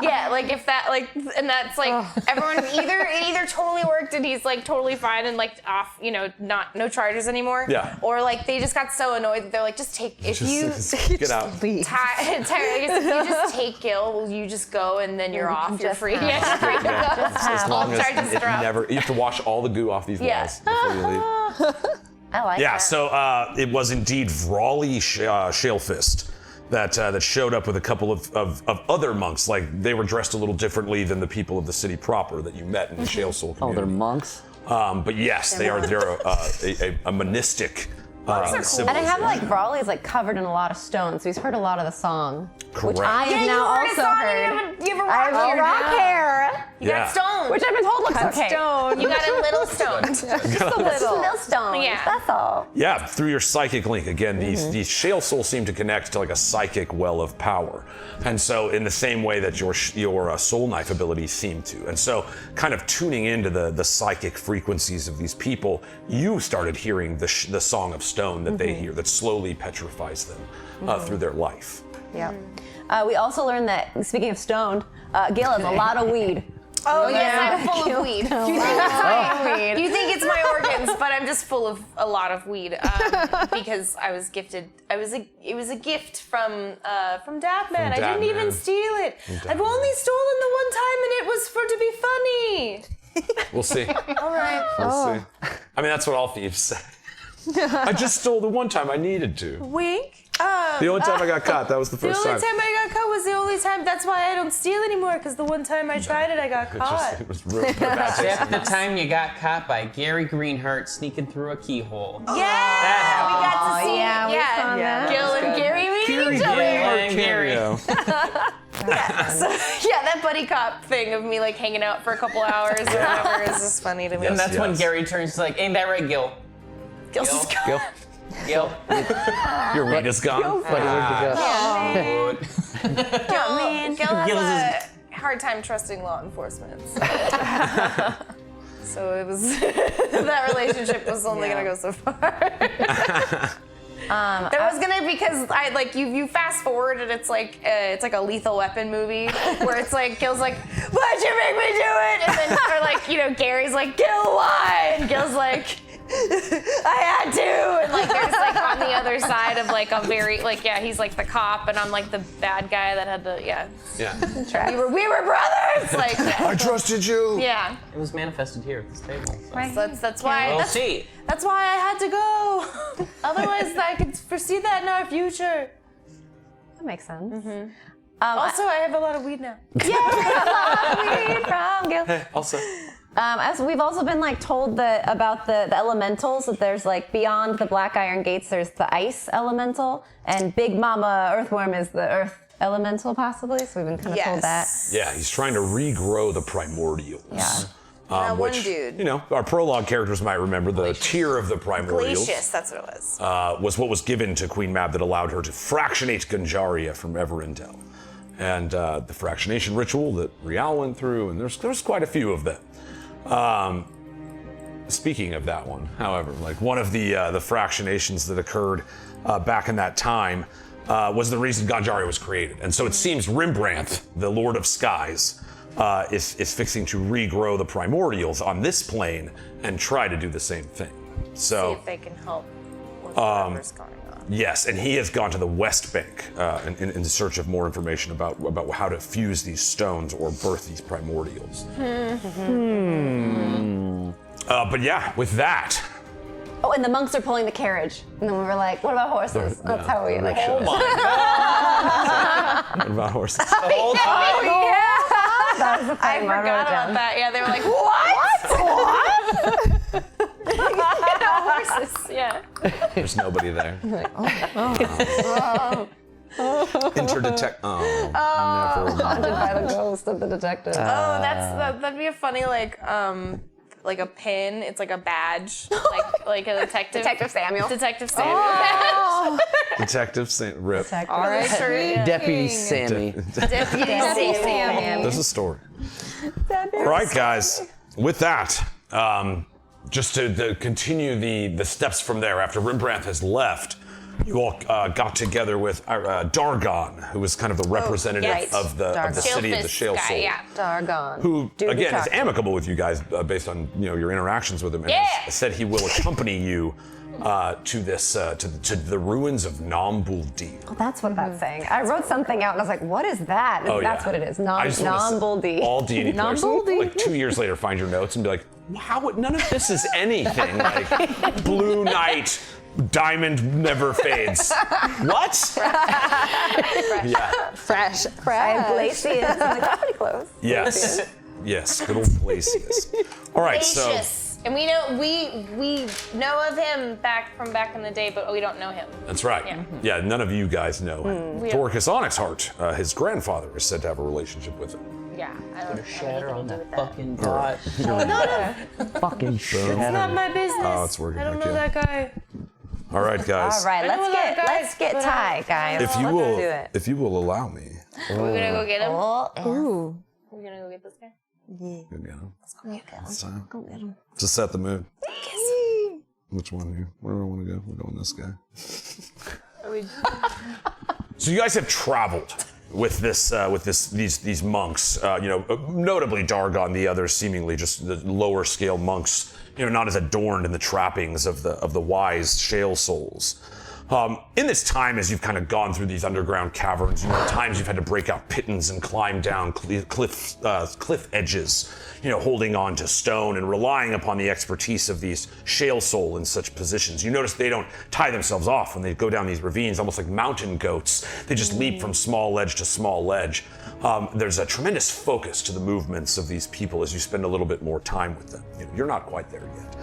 Yeah, like if that and that's like everyone it either totally worked and he's like totally fine and like off, no charges anymore. Yeah. Or like they just got so annoyed that they're like, just take Get out. I guess if you just take Gil, you just go and then you're off. You're free. Yeah, you're free to go. As long as charges it drop. never, you have to wash all the goo off these walls before you leave. I like Yeah, that. so it was indeed Vrolly Shalefist that showed up with a couple of other monks. Like, they were dressed a little differently than the people of the city proper that you met in the Shalesoul community. Oh, they're monks? But yes, they're a monistic civilization. And I have like Vrolly's like covered in a lot of stones. So he's heard a lot of the song, which Correct. I have now also heard. You have a I have a rock hair, You got stoned. which I've been told looks okay. You got a little stoned. Just a little stones. Yeah. That's all. Yeah, through your psychic link. Again, these Shalesoul seem to connect to like a psychic well of power. And so in the same way that your soul knife abilities seem to. And so kind of tuning into the psychic frequencies of these people, you started hearing the song of stone that they hear that slowly petrifies them through their life. Yeah. We also learned that, speaking of stoned, Gil has a lot of weed. Oh, yes, I'm full of weed. You think it's my organs, but I'm just full of a lot of weed because I was gifted. It was a gift from Dadman. I didn't even steal it. I've only stolen the one time, and it was to be funny. We'll see. All right. We'll see. I mean, that's what all thieves say. I just stole the one time I needed to. Wink. The only time I got caught, that was the first time. The only time I got caught was the only time. That's why I don't steal anymore, because the one time I tried it, I got caught. It was ruined for a bad taste. Except the time you got caught by Gary Greenheart sneaking through a keyhole. Yeah, we got to see. yeah, we saw that. Gil and Gary meeting each other. and Gary. That buddy cop thing of me like hanging out for a couple hours or whatever is just funny to me. And that's when Gary turns to like, ain't that right, Gil? Gil's just Gil? Gil. Your weed is gone. Buddy, where'd you go? Gil has a hard time trusting law enforcement. So it was that relationship was only gonna go so far. There was gonna because I like you fast forward and it's like a Lethal Weapon movie where it's like Gil's like, why'd you make me do it? And then or like Gary's like, Gil, why? And Gil's like, I had to, and like there's like on the other side of like a very like he's like the cop and I'm like the bad guy that had the we were brothers like I trusted you. yeah. It was manifested here at this table. So. So that's why We'll see. that's why I had to go. Otherwise I could foresee that in our future. That makes sense. Also I have a lot of weed now. Weed from Gil. Also. We've also been like told about the elementals, that there's like beyond the black iron gates, there's the ice elemental, and Big Mama Earthworm is the earth elemental possibly. So we've been kind of told that. Yeah, he's trying to regrow the primordials. Yeah. That one which, dude. Our prologue characters might remember the tier of the primordials. Glacius, that's what it was. Was what was given to Queen Mab that allowed her to fractionate Ganjaria from Everindel. And the fractionation ritual that Rial went through, and there's quite a few of them. Speaking of that one, however, like one of the fractionations that occurred back in that time was the reason Ganjaria was created. And so it seems Rembrandt, the Lord of Skies, is fixing to regrow the primordials on this plane and try to do the same thing. So See if they can help with whatever's going on. yes, and he has gone to the West Bank in search of more information about how to fuse these stones or birth these primordials. But yeah, with that. Oh, and the monks are pulling the carriage. And then we were like, what about horses? That's how we like. Oh my God. What about horses? I forgot about that. Yeah, they were like, what? Horses, yeah. There's nobody there. Interdetect. Never mind. By the ghost of the detective. That'd be a funny like a pin. It's like a badge, like a detective. Detective Samuel. Detective Samuel badge. Detective Rip. All right, Deputy Sammy. Deputy Samuel. There's a story. All right, guys. With that, just to continue the steps from there, after Rembrandt has left, you all got together with Dargon, who was kind of the representative yes. of the city of the Shalefist guy, Shalesoul. yeah. Dargon. Who, Do the again, is talking. amicable with you guys based on your interactions with him, and has said he will accompany you to the ruins of Nombul-D. Oh, that's what that's saying. I wrote something out and I was like, what is that? Oh, That's yeah. what it is. I just wanna Non-Buldy. All D&D players, Non-Buldy. like 2 years later, find your notes and be like, how? None of this is anything. Like Blue Knight, Diamond never fades. What? Yeah. Fresh. I have Glacius. I'm like, that's pretty close. Yes. Yes. Good old Glacius. All right. So. Gracious. And we know of him from back in the day, but we don't know him. That's right. Yeah. Yeah, none of you guys know him. Tynaricus Onyxheart, his grandfather, is said to have a relationship with him. Yeah, I don't know. Shatter on that fucking dot. Fucking shit. It's not my business. Oh, it's working I don't like know that. that guy. All right, guys. All right, I know that guy, let's get but, Ty, guys. If you Let's will, do it. if you will allow me, We're gonna go get him. Oh, We're gonna go get this guy. let's go get him. Go get him. to set the mood. Which one here? Where do I want to go? We're going this guy. So you guys have traveled with these monks. Notably Dargon, the others seemingly just the lower scale monks. Not as adorned in the trappings of the wise Shalesouls. In this time, as you've kind of gone through these underground caverns, at times you've had to break out pittons and climb down cliff edges, holding on to stone and relying upon the expertise of these Shalesoul in such positions. You notice they don't tie themselves off when they go down these ravines, almost like mountain goats. They just leap from small ledge to small ledge. There's a tremendous focus to the movements of these people as you spend a little bit more time with them. You're not quite there yet.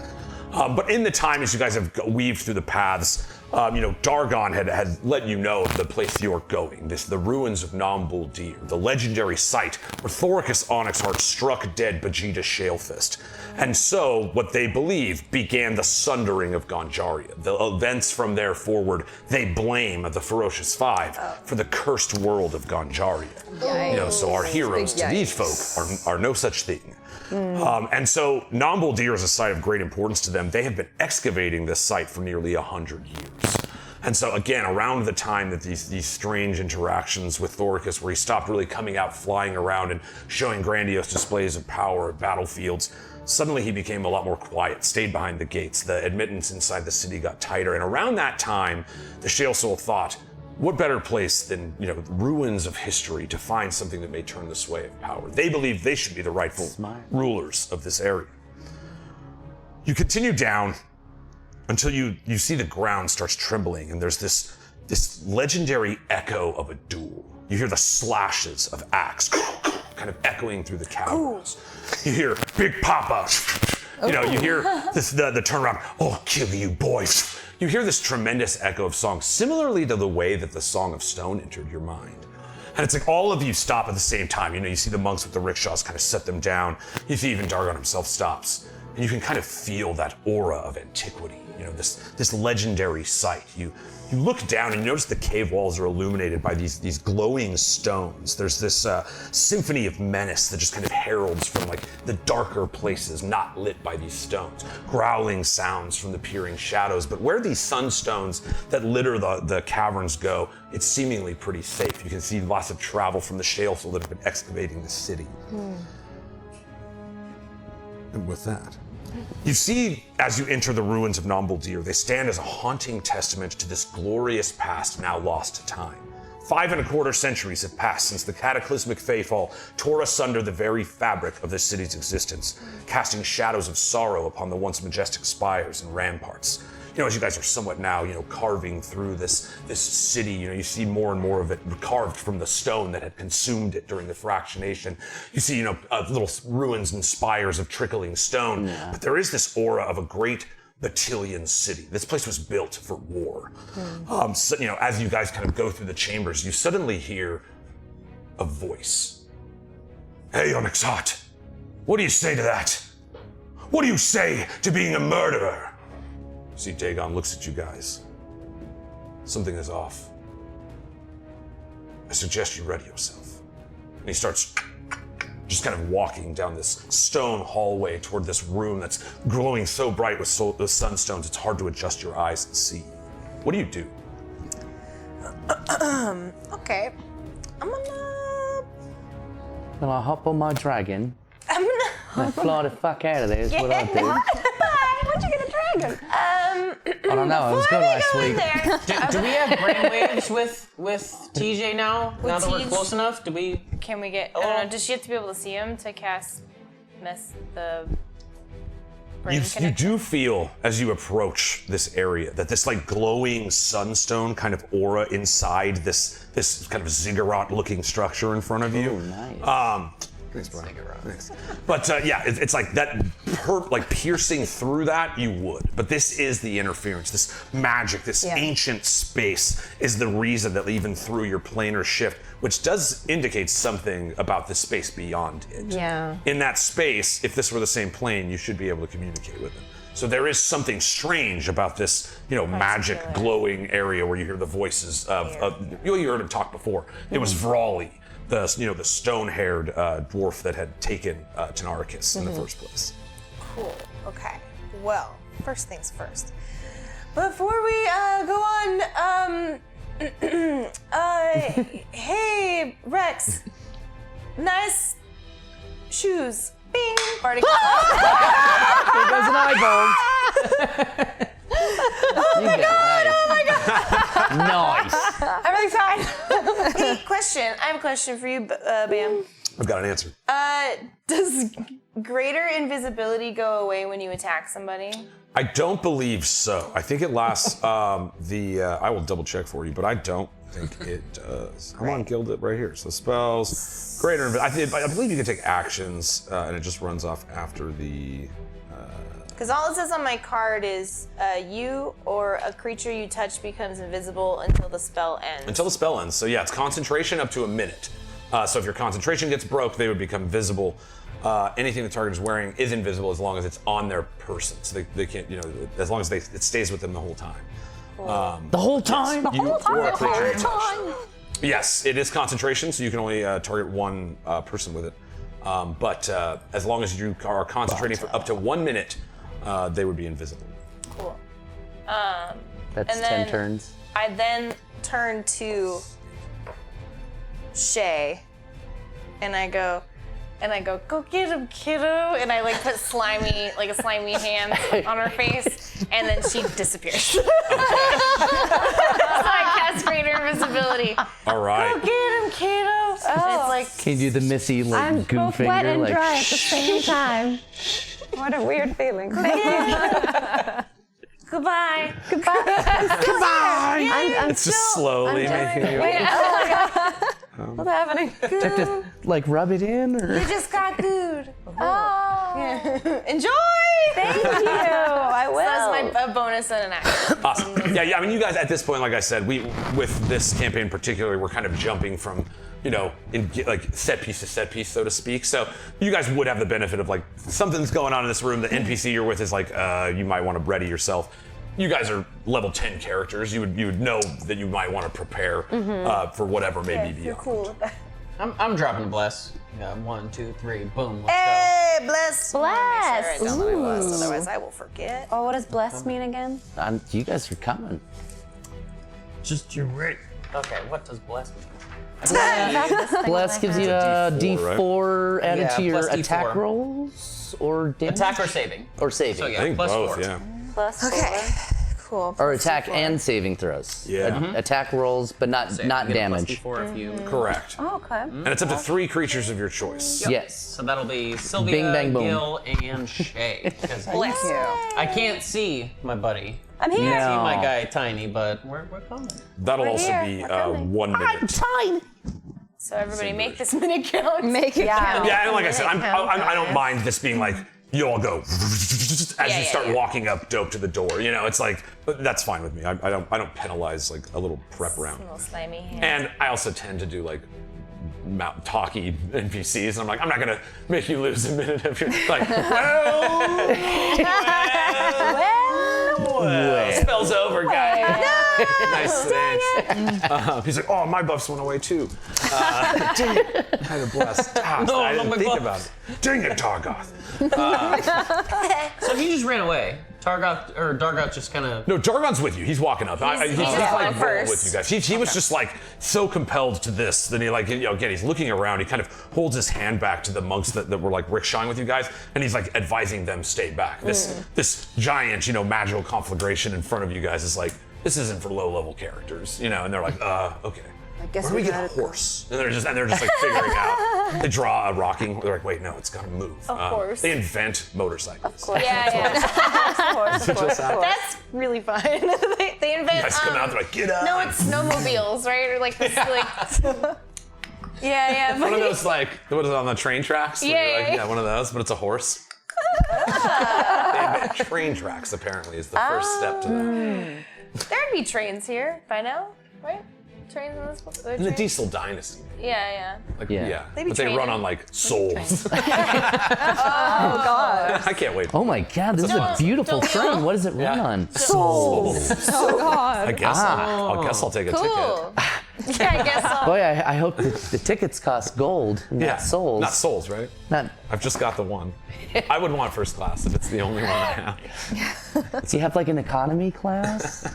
But in the time as you guys have weaved through the paths, Dargon had let you know of the place you're going. The ruins of Nombul-D, the legendary site where Tynaricus Onyxheart struck dead Vegeta Shalefist. And so, what they believe began the sundering of Ganjaria. The events from there forward, they blame the Ferocious Five for the cursed world of Ganjaria. So our heroes to these folk are no such thing. And so Nombul-D is a site of great importance to them. They have been excavating this site for nearly 100 years. And so again, around the time that these strange interactions with Tynaricus, where he stopped really coming out flying around and showing grandiose displays of power at battlefields, suddenly he became a lot more quiet, stayed behind the gates. The admittance inside the city got tighter. And around that time, the Shalesoul thought, what better place than, ruins of history to find something that may turn the sway of power? They believe they should be the rightful rulers of this area. You continue down until you see the ground starts trembling, and there's this legendary echo of a duel. You hear the slashes of axe kind of echoing through the caverns. You hear Big Papa. You hear the turnaround. I'll kill you, boys. You hear this tremendous echo of song, similarly to the way that the Song of Stone entered your mind. And it's like all of you stop at the same time. You see the monks with the rickshaws kind of set them down. You see even Dargon himself stops. And you can kind of feel that aura of antiquity, this legendary site. You look down and you notice the cave walls are illuminated by these glowing stones. There's this symphony of menace that just kind of heralds from like the darker places not lit by these stones. Growling sounds from the peering shadows. But where these sunstones that litter the caverns go, it's seemingly pretty safe. You can see lots of travel from the Shalesoul that have been excavating the city. And with that, you see, as you enter the ruins of Nombul-D, they stand as a haunting testament to this glorious past now lost to time. 5.25 centuries have passed since the cataclysmic Feywild tore asunder the very fabric of the city's existence, casting shadows of sorrow upon the once majestic spires and ramparts. As you guys are somewhat now, carving through this city, you see more and more of it carved from the stone that had consumed it during the fractionation. You see, little ruins and spires of trickling stone. Yeah. But there is this aura of a great Battalion city. This place was built for war. As you guys kind of go through the chambers, you suddenly hear a voice. Hey, Onyxheart, what do you say to that? What do you say to being a murderer? See, Dagon looks at you guys. Something is off. I suggest you ready yourself. And he starts just kind of walking down this stone hallway toward this room that's glowing so bright with the sunstones, it's hard to adjust your eyes and see. What do you do? Okay. I'm Gonna hop on my dragon gonna. and fly the fuck out of there is what I do. Why'd you get a dragon? I don't know, I was good last week. Do we have brainwaves with TJ now? Now that we're TJ? close enough? Do we? Can we get? I don't know. Does she have to be able to see him to cast the brain You connection? do feel as you approach this area that this like glowing sunstone kind of aura inside this kind of ziggurat-looking structure in front of you. Nice. Thanks, Brian. Thanks. But yeah, it's like that, like piercing through that, you would. But this is the interference, this magic, this ancient space is the reason that even through your planar shift, which does indicate something about the space beyond it. Yeah. In that space, if this were the same plane, you should be able to communicate with them. So there is something strange about this, magic glowing area where you hear the voices of you heard him talk before. It was Vrolly, the stone-haired dwarf that had taken Tynaricus in the first place. Cool. Okay. Well, first things first. Before we go on, hey Rex, nice shoes. Bing. Already There goes an eyeball. Oh my god! Nice. Everything's fine. Hey, question. I have a question for you, Bam. I've got an answer. Does greater invisibility go away when you attack somebody? I don't believe so. I think it lasts I will double check for you, but I don't think it does. I'm on Guild It right here. So spells, greater. I believe you can take actions, and it just runs off after the. Because all it says on my card is you or a creature you touch becomes invisible until the spell ends. Until the spell ends. So yeah, it's concentration up to a minute. So if your concentration gets broke, they would become visible. Anything the target is wearing is invisible as long as it's on their person. So they can't, as long as it stays with them the whole time. The whole time? Yes, you or a creature you touch. Yes, it is concentration, so you can only target one person with it. But as long as you are concentrating for up to 1 minute, they would be invisible. Cool. That's and 10 then turns. I then turn to Shay, and I go, go get him, kiddo. And I put a slimy hand on her face, and then she disappears. So I cast greater invisibility. All right. Go get him, kiddo. And it's Can you do the Missy I'm goo both finger? wet and dry at the same time. What a weird feeling. goodbye. Goodbye. I'm It's just slowly making you. Wait, oh my god. What's happening? Do you have to rub it in or? You just got good. Oh. Enjoy. Thank you. I will. That's my bonus and an action. Awesome. Yeah. I mean, you guys at this point, like I said, with this campaign particularly, we're kind of jumping from, in set piece to set piece, so to speak. So you guys would have the benefit of something's going on in this room. The NPC you're with is you might want to ready yourself. You guys are level 10 characters. You would know that you might want to prepare for whatever may be beyond. You're cool with that. I'm dropping a bless. Yeah, 1, 2, 3, boom. Let's Hey, bless. Bless. I don't want to bless, Ooh. otherwise I will forget. Oh, what does blessed mean again? You guys are coming. go. Just you wait. Okay, what does bless mean? Bless gives you a D4 added Yeah, to your plus D4. attack rolls or damage? Attack or saving? Or saving. So I yeah, think plus both. 4. Yeah. Plus Okay. Cool. Or attack and saving throws. Yeah. Attack rolls, but not You get a plus damage. D4 if you. Correct. Oh, okay. And it's up to 3 creatures of your choice. Yes. So that'll be Sylvia, Bing, bang, boom. Gil, and Shay. Because Thank you. I can't see my buddy. I'm here. I see No. my guy Tiny, but we're coming. That'll We're also here. be We're coming. 1 minute. So everybody make this minute count. Make it count. Yeah, and like I said, I don't mind this being you all go as you start walking up dope to the door. It's that's fine with me. I don't penalize a little prep round. Little slimy hand. And I also tend to do talky NPCs, and I'm not gonna make you lose a minute of your well, spell's over, guys. Nice, thanks. He's like, oh, my buffs went away too. Dang it. Kind of blessed. I didn't think about it. Dang it, Targoth. So he just ran away. Dargoth just kind of. No, Dargon's with you. He's walking up. He's like rolling with you guys. He was just like so compelled to this. Then he again, he's looking around. He kind of holds his hand back to the monks that were like rickshawing with you guys, and he's like advising them stay back. This giant, magical conflagration in front of you guys is like, this isn't for low-level characters, and they're like, okay. I guess Where do we get a horse? And they're just like figuring out. They draw a rocking. They're like, wait, no, it's got to move. Of course. They invent motorcycles. Of course. Yeah. Of course. That's really fun. they invent. You guys come out. They're like, get up. No, it's snowmobiles, right? Or like this, Yeah. One of those what is it on the train tracks? Yeah. One of those, but it's a horse. They invent train tracks. Apparently, is the first step to that. There'd be trains here by now, right? Trains in this book? In the Diesel Dynasty. Yeah. But They they run on souls. Oh God. I can't wait. Oh my God, this is a beautiful train. What does it run on? Souls. Oh God. I guess I'll take a ticket. Cool. Yeah, I guess so. Boy, I hope the tickets cost gold, not souls. Not souls, right? I've just got the one. I would want first class if it's the only one I have. Do you have like an economy class?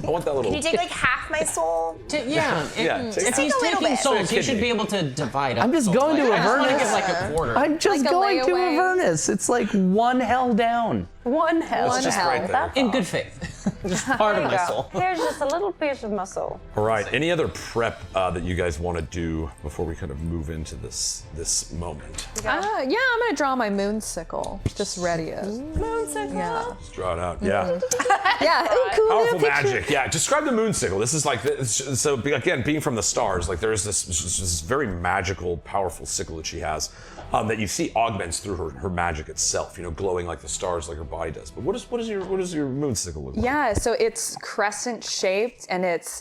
I want that little. Can you take like half my soul? If he's taking souls, he should be able to divide up. I'm just going to I just want to Avernus. give like a quarter. I'm just Like a going to layaway. Avernus. It's like one hell down. One hell. It's just right there. In good faith. Just part of my soul. Here's just a little piece of my soul. All right. Any other prep that you guys want to do before we kind of move into this moment? I'm gonna draw my moon sickle. Just ready it. Moon sickle. Yeah. Let's draw it out. Yeah. Yeah. Cool. Powerful magic. Yeah. Describe the moon sickle. This is like so. Again, being from the stars, like there's this very magical, powerful sickle that she has that you see augments through her magic itself. Glowing like the stars, like her body does. But what does your moon sickle look like? Yeah. So it's crescent shaped and it's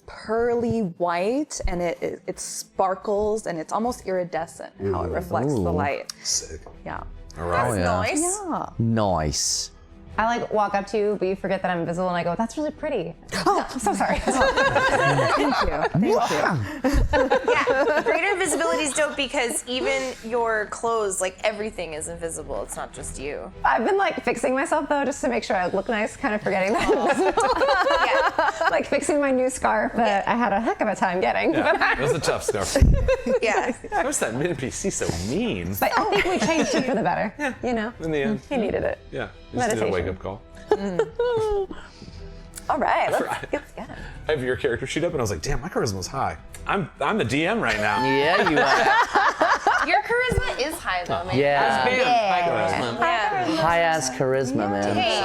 pearly white and it sparkles and it's almost iridescent how it reflects the light. Sick. Yeah. All right. Nice. Yeah. Nice. I walk up to you, but you forget that I'm invisible, and I go, "That's really pretty." Oh, I'm so sorry. Thank you. Yeah. Greater invisibility is dope because even your clothes, like everything is invisible. It's not just you. I've been fixing myself though, just to make sure I look nice, kind of forgetting that I'm invisible. Yeah. Fixing my new scarf that I had a heck of a time getting. Yeah. It was a tough scarf. Yeah. How is that mid NPC so mean? But I think we changed it for the better. Yeah. In the end. He needed it. Yeah. You just did a wake-up call. All right, let's get it. I have your character sheet up, and I was like, "Damn, my charisma's high." I'm the DM right now. Yeah, you are. Your charisma is high though, man. Yeah. Yeah. High ass charisma, man. Hey,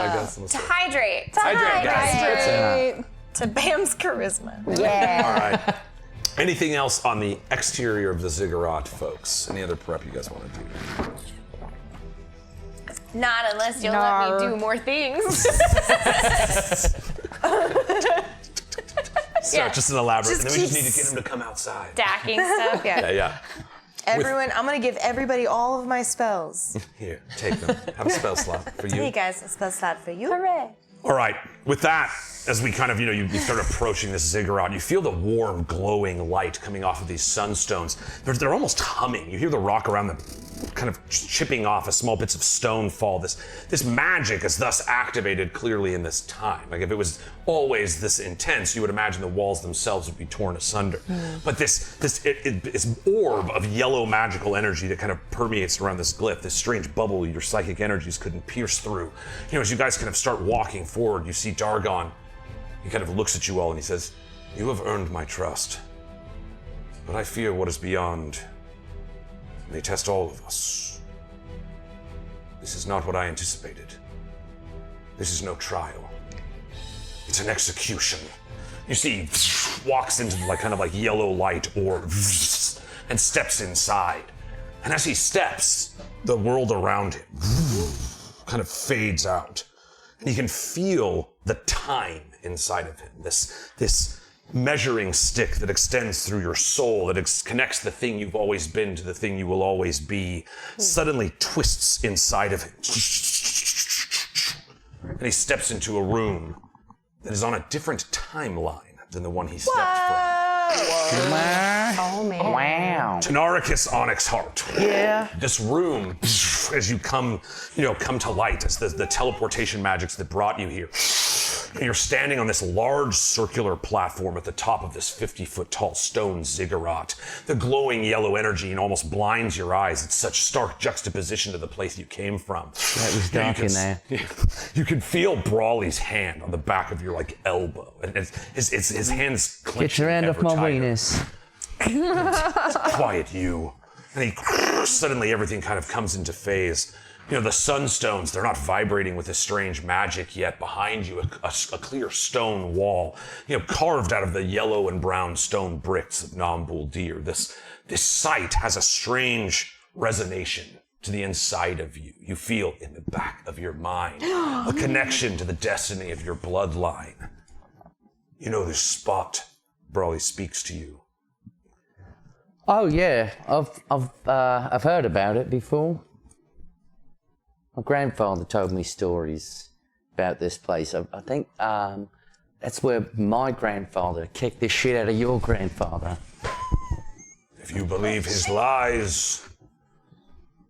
to hydrate. Hydrate, guys. To Bam's charisma. All right. Anything else on the exterior of the ziggurat, folks? Any other prep you guys want to do? Not unless you'll let me do more things. Start just an elaborate, Just and then we just keep need to get him to come outside. Stacking stuff. Yeah. Everyone, I'm gonna give everybody all of my spells. Here, take them. Have a spell slot for you. Hey guys, a spell slot for you. Hooray. All right. With that, as we kind of, you start approaching this ziggurat, you feel the warm, glowing light coming off of these sunstones. They're almost humming. You hear the rock around them kind of chipping off as small bits of stone fall. This magic is thus activated clearly in this time. Like if it was always this intense, you would imagine the walls themselves would be torn asunder. But this orb of yellow magical energy that kind of permeates around this glyph, this strange bubble your psychic energies couldn't pierce through. As you guys kind of start walking forward, you see Dargon. He kind of looks at you all and he says, "You have earned my trust, but I fear what is beyond may test all of us. This is not what I anticipated. This is no trial. It's an execution." You see, walks into kind of yellow light orb and steps inside. And as he steps, the world around him kind of fades out. And you can feel the time inside of him, this measuring stick that extends through your soul, that connects the thing you've always been to the thing you will always be, suddenly twists inside of him. And he steps into a room that is on a different timeline than the one he stepped from. Oh man. Wow. Tynaricus Onyxheart. Yeah. This room, as you come to light, as the teleportation magics that brought you here. And you're standing on this large circular platform at the top of this 50-foot tall stone ziggurat. The glowing yellow energy almost blinds your eyes. It's such stark juxtaposition to the place you came from. It was dark in there. You can feel Brawley's hand on the back of your elbow, and his hands clenching. Get your hand off my tighter. Venus. Quiet, you. And suddenly everything kind of comes into phase. The sunstones, they're not vibrating with this strange magic yet. Behind you, a clear stone wall, carved out of the yellow and brown stone bricks of Nambul Deer. This site has a strange resonation to the inside of you. You feel in the back of your mind a connection to the destiny of your bloodline. This spot, Vrolly speaks to you. Oh yeah, I've heard about it before. My grandfather told me stories about this place. I think that's where my grandfather kicked the shit out of your grandfather. If you believe his lies,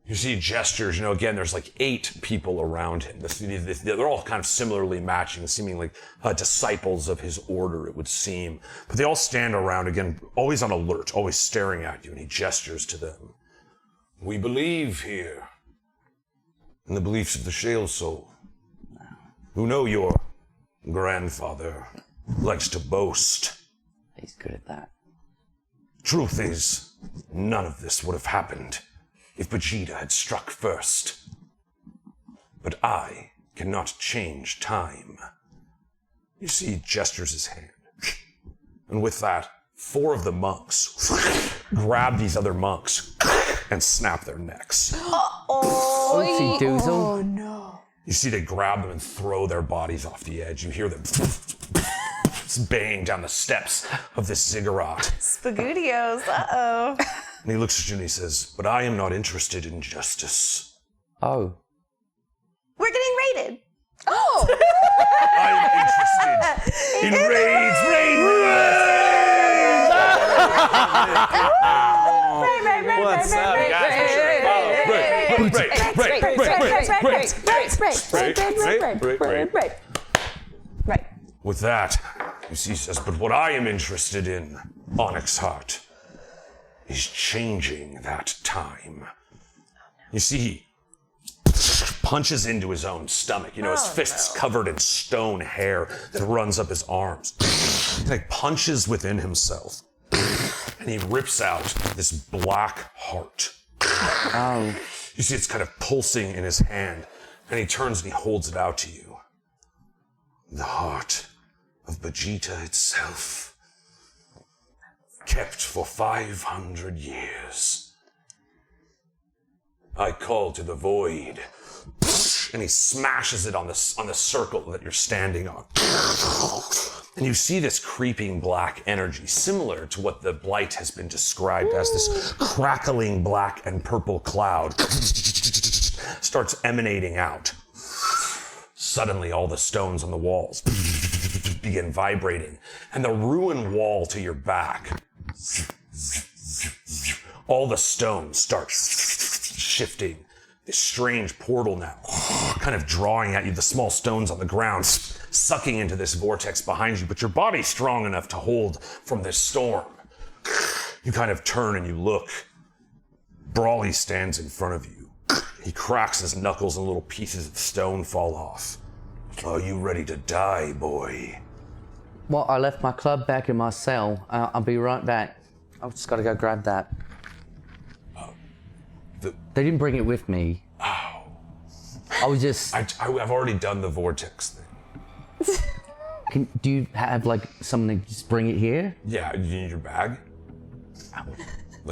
you see gestures. Again, there's 8 people around him. They're all kind of similarly matching, seeming like disciples of his order, it would seem. But they all stand around, again, always on alert, always staring at you, and he gestures to them. We believe here in the beliefs of the Shalesoul, who know your grandfather likes to boast. He's good at that. Truth is, none of this would have happened if Vegeta had struck first. But I cannot change time. You see, he gestures his hand. And with that, 4 of the monks grab these other monks and snap their necks. Oopsie doozle. Oh no. You see they grab them and throw their bodies off the edge. You hear them banging down the steps of this ziggurat. Spagootios, uh-oh. And he looks at you and he says, but I am not interested in justice. Oh. We're getting raided. Oh! I am interested in raids. What's up, guys? Make sure to follow. Right. With that, you see, he says, but what I am interested in, Onyxheart, is changing that time. You see, he punches into his own stomach. His fists covered in stone hair that runs up his arms. He punches within himself. And he rips out this black heart. Oh. You see it's kind of pulsing in his hand. And he turns and he holds it out to you. The heart of Vegeta itself. Kept for 500 years. I call to the void. And he smashes it on the circle that you're standing on. And you see this creeping black energy, similar to what the blight has been described as, this crackling black and purple cloud starts emanating out. Suddenly, all the stones on the walls begin vibrating, and the ruined wall to your back, all the stones start shifting. This strange portal now, kind of drawing at you, the small stones on the ground, sucking into this vortex behind you, but your body's strong enough to hold from this storm. You kind of turn and you look. Vrolly stands in front of you. He cracks his knuckles and little pieces of stone fall off. Are you ready to die, boy? Well, I left my club back in my cell. I'll be right back. I've just got to go grab that. They didn't bring it with me. Oh. I was just... I've already done the vortex thing. Do you have, someone to just bring it here? Yeah, you need your bag?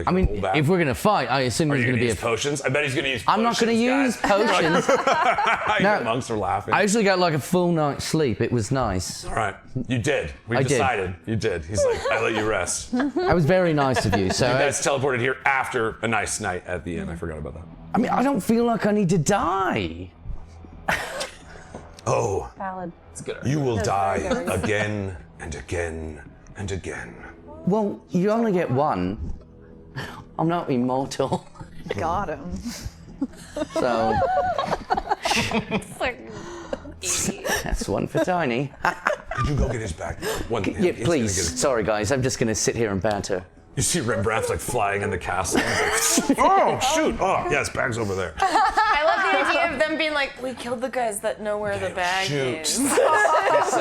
I mean, if we're going to fight, I assume there's going to be use potions? I bet he's going to use potions. I'm not going to use potions. No. Monks are laughing. I actually got a full night's sleep. It was nice. All right. You did. We decided. You did. He's like, I let you rest. That was very nice of you. So you guys teleported here after a nice night at the inn. I forgot about that. I mean, I don't feel like I need to die. Oh, Valid. It's good. you will die again and again and again. Well, you only get one. I'm not immortal, Got him. so that's one for Tiny. Could you go get his bag? Yeah, He's gonna please. get it. Sorry, guys. I'm just gonna sit here and banter. You see Rembrandt like flying in the castle. He's like, oh, shoot. Oh, yeah, his bag's over there. I love the idea of them being like, we killed the guys that know where the bag Shoot. is. That's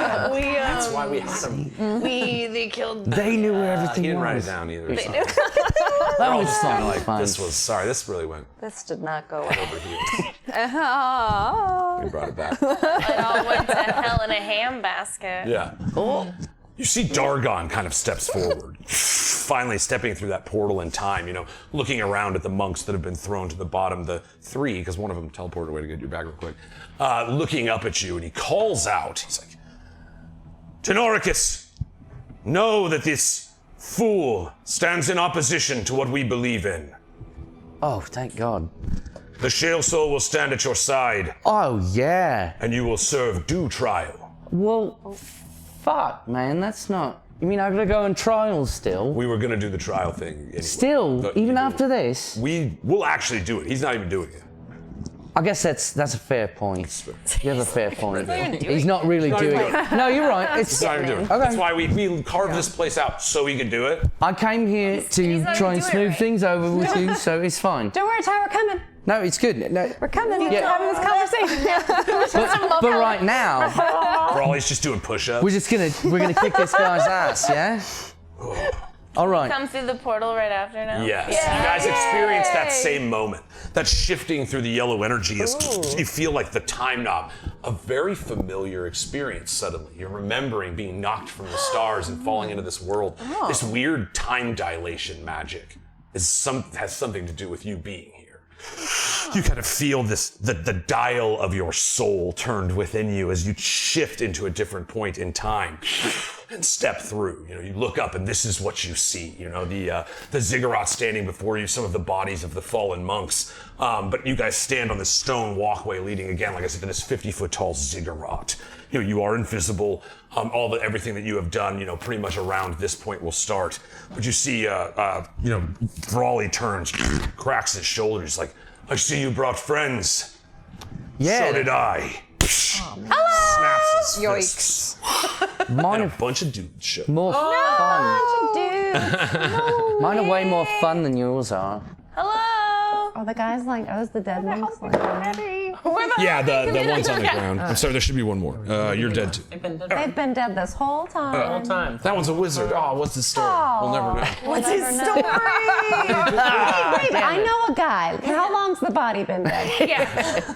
why we had them. They killed. They knew where He everything didn't write it was. down either. They so. knew. That was Kind of like like, this was, sorry, this really went This did not go well. over here. Oh. We brought it back. It all went to hell in a ham basket. Yeah. Oh, You see Dargon kind of steps forward, finally stepping through that portal in time, looking around at the monks that have been thrown to the bottom, the three, because one of them teleported away to get you back real quick, looking up at you, and he calls out, he's like, Tynaricus, know that this fool stands in opposition to what we believe in. oh, thank God. The Shalesoul will stand at your side, Oh yeah. and you will serve due trial. Well, fuck, man. That's not. You mean I gotta go on trial still? We were gonna do the trial thing anyway. Still, But even you- after this? We'll actually do it. He's not even doing it. I guess that's a fair point. You have a fair point. even doing He's not really doing it. No, you're right. It's He's not even doing it. Okay. That's why we carved this place out so he could do it. I came here to not try even and doing it smooth right. things over with you, so it's fine. Don't worry, Ty, we're coming. No, it's good. No, We're coming. Yeah. We're having this conversation. but right now, Brawley's just doing push-ups. we're gonna kick this guy's ass, yeah? All right. Come through the portal right after now. Yes. You guys experience that same moment. That shifting through the yellow energy is you feel like the time knob. A very familiar experience suddenly. You're remembering being knocked from the stars and falling into this world. This weird time dilation magic has something to do with you being here. You kind of feel the dial of your soul turned within you as you shift into a different point in time and step through. You look up and this is what you see. The ziggurat standing before you, some of the bodies of the fallen monks. But you guys stand on this stone walkway leading again, like I said, to this 50-foot tall ziggurat. You are invisible. Everything that you have done, pretty much around this point will start. But you see, Vrolly turns, cracks his shoulders, he's like, I see you brought friends. Yeah. So did I. Snaps his fists. Mine And a are bunch of dudes show. more fun. Dude. Mine are way more fun than yours are. Hello. Oh, the guys like, oh, it's the dead monks. Yeah, the one's on the ground. I'm sorry, there should be one more. You're dead too. They've been dead this whole time. Time. That one's a wizard. Oh, what's the story? We'll never know. What's his story? Wait, I know a guy. How long's the body been dead? Yeah.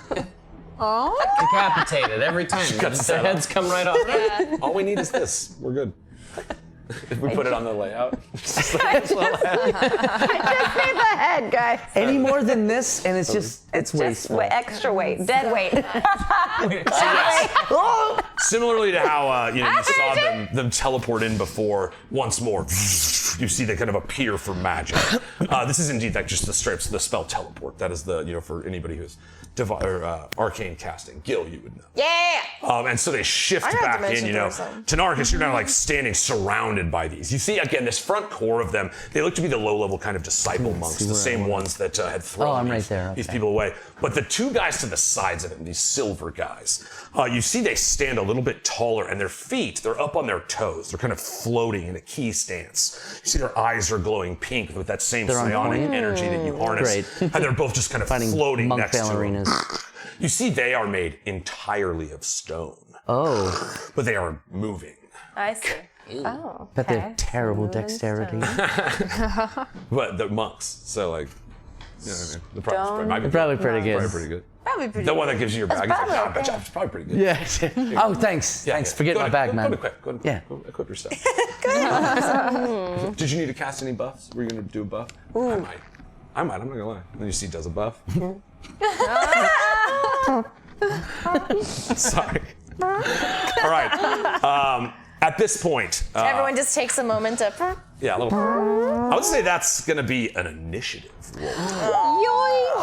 Decapitated every time. cuts The that heads come right off. All we need is this. We're good. If we put it on the layout. Just need the head, guys. Any more than this, and it's just Just wasteful. extra weight, dead weight. Similarly to how you saw them teleport in before, once more, you see they kind of appear for magic. This is indeed like just the spell teleport. That is the for anybody who's arcane casting. Gil, you would know. Yeah. And so they shift I got back in, dimension doors. Tynaricus, you're now like standing surrounded by these. You see, again, this front core of them, they look to be the low-level kind of disciple monks, the same ones that had thrown I'm right these, there, these okay. people away. But the two guys to the sides of them, these silver guys, you see they stand a little bit taller, and their feet, they're up on their toes. They're kind of floating in a key stance. You see their eyes are glowing pink with that same They're on psionic point? energy that you harness. Great. And they're both just kind of Fighting floating monk next to them. ballerinas. You see they are made entirely of stone. Oh, But they are moving. I see. Oh, but they're okay. terrible dexterity. But they're monks, so like, you know what I mean? The price might be They're probably pretty good. probably pretty good. Probably pretty The one that gives you your bag, he's like, probably "Nah, I bet okay. you it's probably pretty good. Yeah. Oh, thanks. Yeah, Thanks. yeah. Forget Go my ahead, bag, go, man. Go to equip. Go to Yeah. go equip your stuff. Did you need to cast any buffs? Were you going to do a buff? I might. I'm not going to lie. Then you see he does a buff. Sorry. All right. At this point, Everyone just takes a moment to. yeah, a little. I would say that's going to be an initiative roll.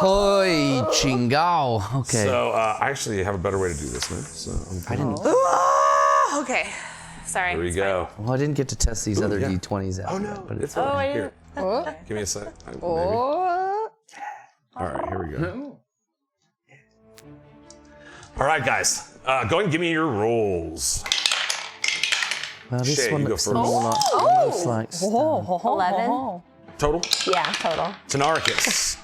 Hoi Chingao. Okay. So I actually have a better way to do this, man. So I didn't. Okay. Sorry. Here we it's go. Well, I didn't get to test these other yeah. D20s out. Oh yet, no, but it's fine. Here, Oh. give me a sec. Maybe. Oh. All right, here we go. All right, guys, go ahead and give me your rolls. Well, this Shay, one you go looks first. almost like stone. 11. Total. Yeah, total. Tynaricus.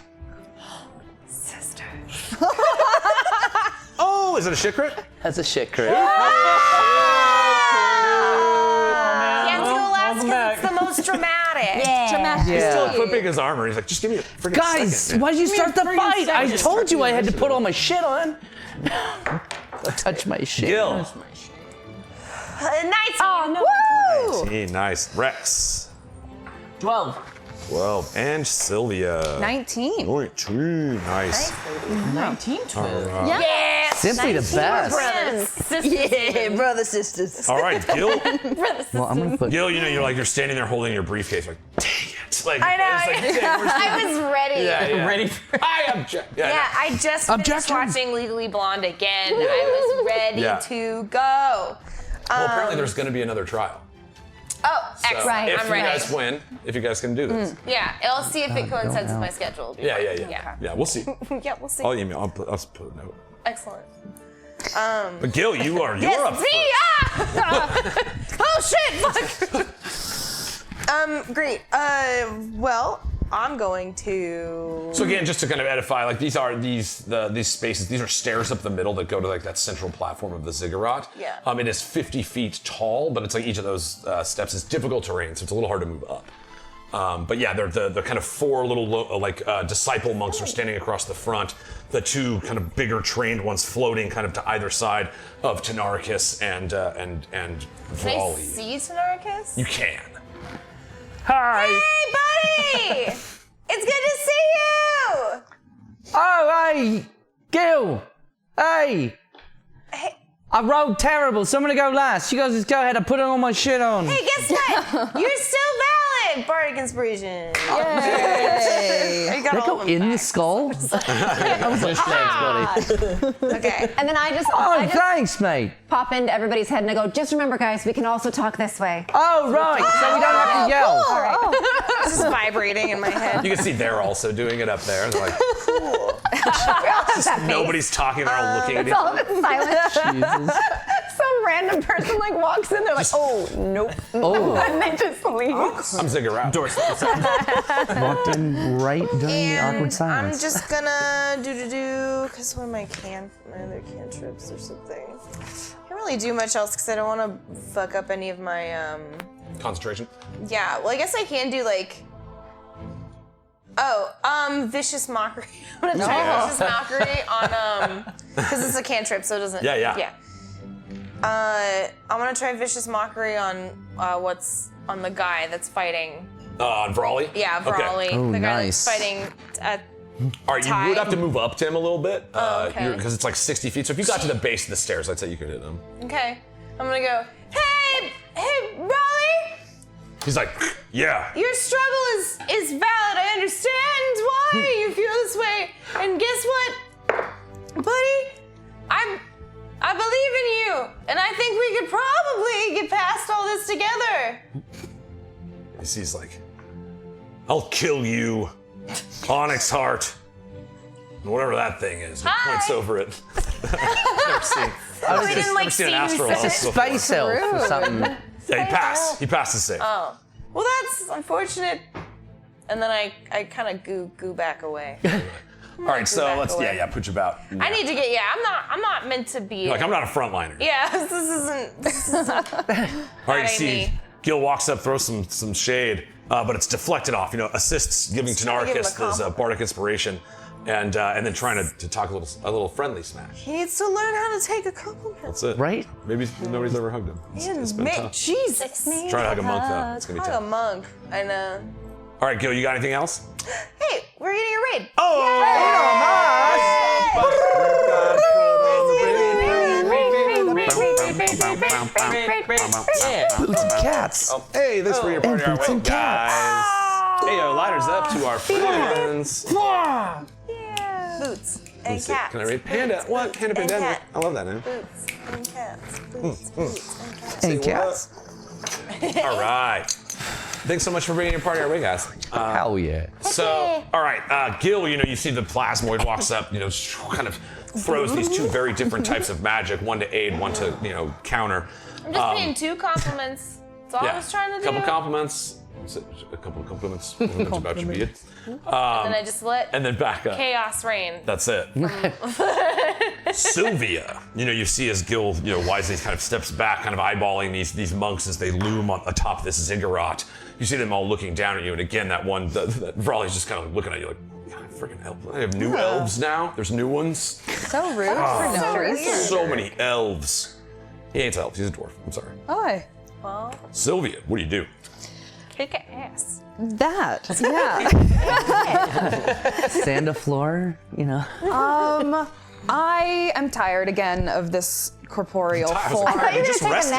Oh, is it a shit crit? That's a shit crit. Can't go last welcome because it's the most dramatic. Dramatic. He's still equipping his armor. He's like, just give me a freaking Guys, second. why did you start the fight? I Just told you start I had to the put all my shit on. Touch my shit. Gil. 19. Oh, no. Woo! 19, nice. Rex. 12. 12. And Sylvia. 19. 19, nice. 19. Yes. Simply the best. Yeah, brother sisters. All right, Gil. Well, I'm gonna put. Gil, you know, you're standing there holding your briefcase, like, dang it. Like, I know. it's like, dang, where's the- I was ready. yeah. Ready for I object. Yeah, I just finished Objection. watching Legally Blonde again. I was ready Yeah. to go. Well, apparently there's going to be another trial. Oh, So excellent. Right. If I'm you ready. guys win, if you guys can do this. Yeah, I'll see if it coincides with my schedule. Yeah. Yeah, we'll see. Yeah, we'll see. I'll email. I'll put a note. Excellent. But Gil, you're up. Yes, me! Ah! Oh shit! Fuck. Great. Well, I'm going to. So again, just to kind of edify, like these spaces. These are stairs up the middle that go to like that central platform of the ziggurat. Yeah. It is 50 feet tall, but it's like each of those steps is difficult terrain, so it's a little hard to move up. But yeah, they're the kind of four little disciple monks are standing across the front. The two kind of bigger trained ones floating kind of to either side of Tynaricus and Can I Vrolly. see Tynaricus? You can. Hi. Hey, buddy! It's good to see you! Oh, hey, Gil. Hey. Hey. I rolled terrible, so I'm gonna go last. You guys just go ahead. I put all my shit on. Hey, guess what? You're still valid! Bardic Inspiration. Yay. You got They all go of them in the back. skull. Thanks, buddy. Okay. And then I Oh, just thanks, mate. pop into everybody's head and I go, just remember, guys, we can also talk this way. Oh, right. So we don't have to yell. All right. This is vibrating in my head. You can see they're also doing it up there. They're like, That nobody's talking. They're all looking at each It's all other. of it silent. Jesus. Some random person like walks in, they're like, oh, nope. Oh, And they just leave. I'm ziggurat. walked in right during the awkward And silence. I'm just gonna because one of my other cantrips or something. I can't really do much else because I don't want to fuck up any of my Concentration. Yeah, well, I guess I can do like. Vicious Mockery. I'm gonna try Vicious Mockery on because it's a cantrip, so it doesn't. Yeah. Yeah. I'm gonna try Vicious Mockery on what's on the guy that's fighting. On Vrolly? Yeah, Vrolly. Okay. Oh, the guy nice. that's fighting. All right, you would have to move up to him a little bit. okay. Because it's like 60 feet. So if you got to the base of the stairs, I'd say you could hit him. Okay, I'm gonna go. Hey, Vrolly! He's like, yeah. Your struggle is valid. I understand why you feel this way. And guess what, buddy? I believe in you, and I think we could probably get past all this together. He's like, I'll kill you, Onyxheart. Whatever that thing is. He points over it. Never seen. We didn't like seen see an who astral said elf it. before. Space elf or something. Yeah, he passed. He passed the save. Oh, well, that's unfortunate. And then I kind of goo back away. All right, so back let's away. push about. I need to get. Yeah, I'm not meant to be. Like, I'm not a frontliner. Yeah, this isn't. All right, you ain't see, me. Gil walks up, throws some shade, but it's deflected off. You know, assists giving trying to give him a Tynaricus his compliment. bardic inspiration, and then trying to talk a little friendly smash. He needs to learn how to take a compliment. That's it. Right? Maybe nobody's ever hugged him. It's been tough. Jesus. Try to hug a monk though. It's gonna be Hug a tough. monk. I know. All right, Gil, you got anything else? Hey, we're getting a raid. Boots and cats. Hey, this for your party, boots our and guys. Hey, lighters up to our friends. Yeah. Boots Let me and see. cats. Can I read Panda? Boots, What? boots, Panda and Pandemic. cat. I love that name. Boots and cats. Boots and cats. And cats. All right. Thanks so much for being a part of our way, guys. Hell yeah. So, all right, Gil, you see the plasmoid walks up, kind of throws these two very different types of magic, one to aid, one to, counter. I'm just paying 2 compliments. That's all I was trying to do. A couple compliments. A couple of compliments. Compliments about your beard. And then I just let And then back up. chaos reign. That's it. Sylvia, you see as Gil, wisely kind of steps back, kind of eyeballing these monks as they loom on atop this ziggurat. You see them all looking down at you, and again, that Vrolly's just kind of looking at you like, God, freaking elves. I have new elves now. There's new ones. So rude for no reason. So many elves. He ain't elves. He's a dwarf. I'm sorry. Oh, Well, Sylvia, what do you do? kick ass. That. yeah. Sand a floor, I am tired again of this corporeal form. You just rested.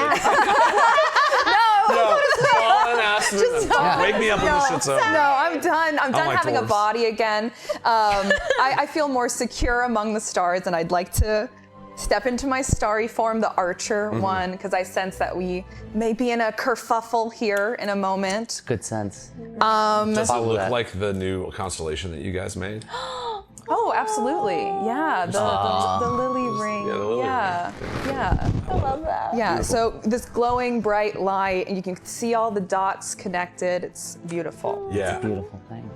Wake me up when this shit's over. No, I'm done. I'm done like having a dwarves. body again. I feel more secure among the stars, and I'd like to step into my starry form, the archer one, because I sense that we may be in a kerfuffle here in a moment. Good sense. Does it Follow look that. like the new constellation that you guys made? Oh, absolutely. Yeah, the lily ring. Yeah, the lily ring. Yeah. I love that. Yeah, so this glowing bright light, and you can see all the dots connected. It's beautiful. Yeah. Beautiful thing.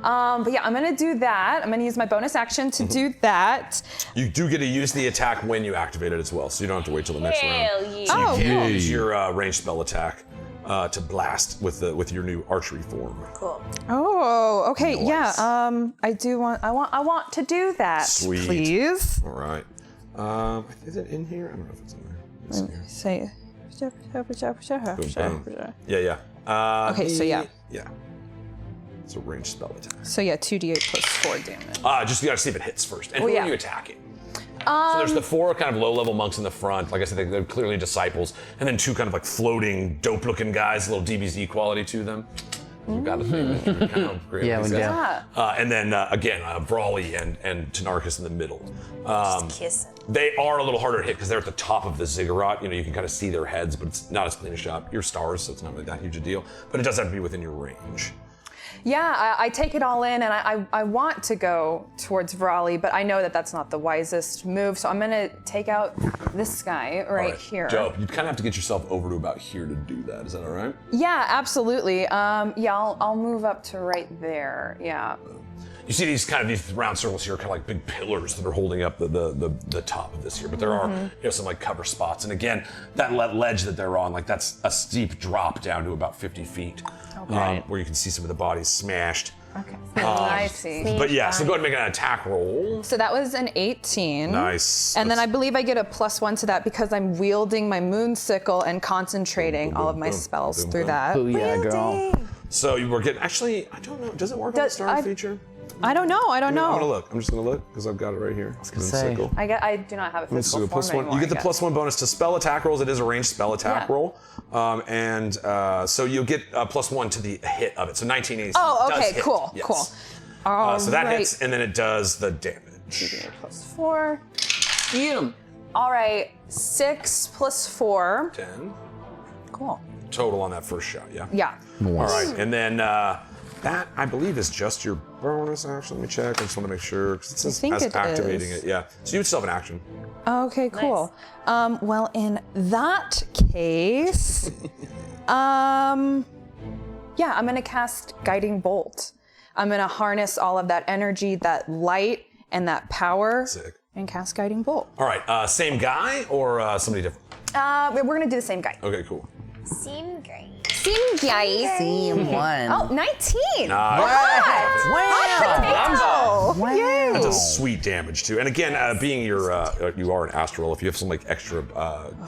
But yeah, I'm gonna do that. I'm gonna use my bonus action to do that. You do get to use the attack when you activate it as well, so you don't have to wait till the next round. Hell yeah. So you can use your ranged spell attack to blast with your new archery form. Cool. Oh, okay, Nice. yeah. I want to do that. Sweet. Please. All right. Is it in here? I don't know if it's in there. Let's see. Say. Boom, boom. Yeah. Okay, so yeah. Yeah. It's a ranged spell attack. So yeah, 2d8 plus 4 damage. Just you gotta see if it hits first. And Well, who yeah. are you attacking? So there's the 4 kind of low-level monks in the front. Like I said, they're clearly disciples. And then 2 kind of like floating, dope-looking guys, a little DBZ quality to them. You've got a thing that you're kind of great Yeah, with we these do. guys. And then again, Vrolly and Tynaricus in the middle. Kissing. They are a little harder to hit because they're at the top of the ziggurat. You can kind of see their heads, but it's not as clean a shot. You're stars, so it's not really that huge a deal. But it does have to be within your range. Yeah, I take it all in, and I want to go towards Vrolly, but I know that that's not the wisest move, so I'm gonna take out this guy right All right, here. Dope. You kind of have to get yourself over to about here to do that. Is that all right? Yeah, absolutely. Yeah, I'll move up to right there. Yeah. You see these round circles here, kind of like big pillars that are holding up the top of this here. But there are some like cover spots, and again, that ledge that they're on, like that's a steep drop down to about 50 feet, where you can see some of the bodies smashed. Okay. I see. But yeah, so go ahead and make an attack roll. So that was an 18. Nice. And then I believe I get a +1 to that because I'm wielding my moon sickle and concentrating all of my spells through that. Booyah, girl. So you were getting. Actually, I don't know. Does it work on the Does- star feature? I don't know. I don't know. I'm gonna look. I'm just gonna look because I've got it right here. I was gonna say. I do not have a Let's physical do a plus form one. anymore, You get the I guess. +1 bonus to spell attack rolls. It is a ranged spell attack Yeah. roll, so you'll get a +1 to the hit of it. So 19 AC. Oh, does okay, hit, cool, yes. cool. So that Alright. hits, and then it does the damage. 4. Get him. All right, 6 + 4. 10 Cool. total on that first shot. Yeah. Yeah. All right, and then that I believe is just your bonus action. Let me check. I just want to make sure because it says think as it activating is. it. Yeah. So you still have an action. Okay, cool. Well, in that case, yeah, I'm gonna cast Guiding Bolt. I'm gonna harness all of that energy, that light, and that power, Sick. and cast Guiding Bolt. All right, same guy or somebody different? We're gonna do the same guy. Okay, cool. Seem great. Same guy. Team one. Oh, 19. Nice. Oh, yay. That does sweet damage too. And again, being you are an astral. If you have some like extra,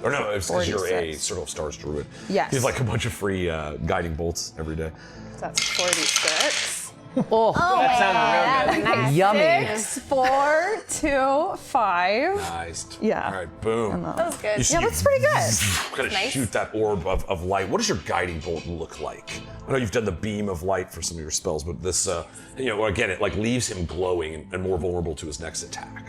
or no, it's because you're a 46. Circle of Stars druid. Yes. You have like a bunch of free guiding bolts every day. So that's 46. Oh, That sounds real good. Nice. yummy. 6, 4, 2, 5. Nice. Yeah. All right, boom. That was good. You see Yeah, that's pretty good. kind of shoot that orb of light. What does your guiding bolt look like? I know you've done the beam of light for some of your spells, but this, again, it like leaves him glowing and more vulnerable to his next attack.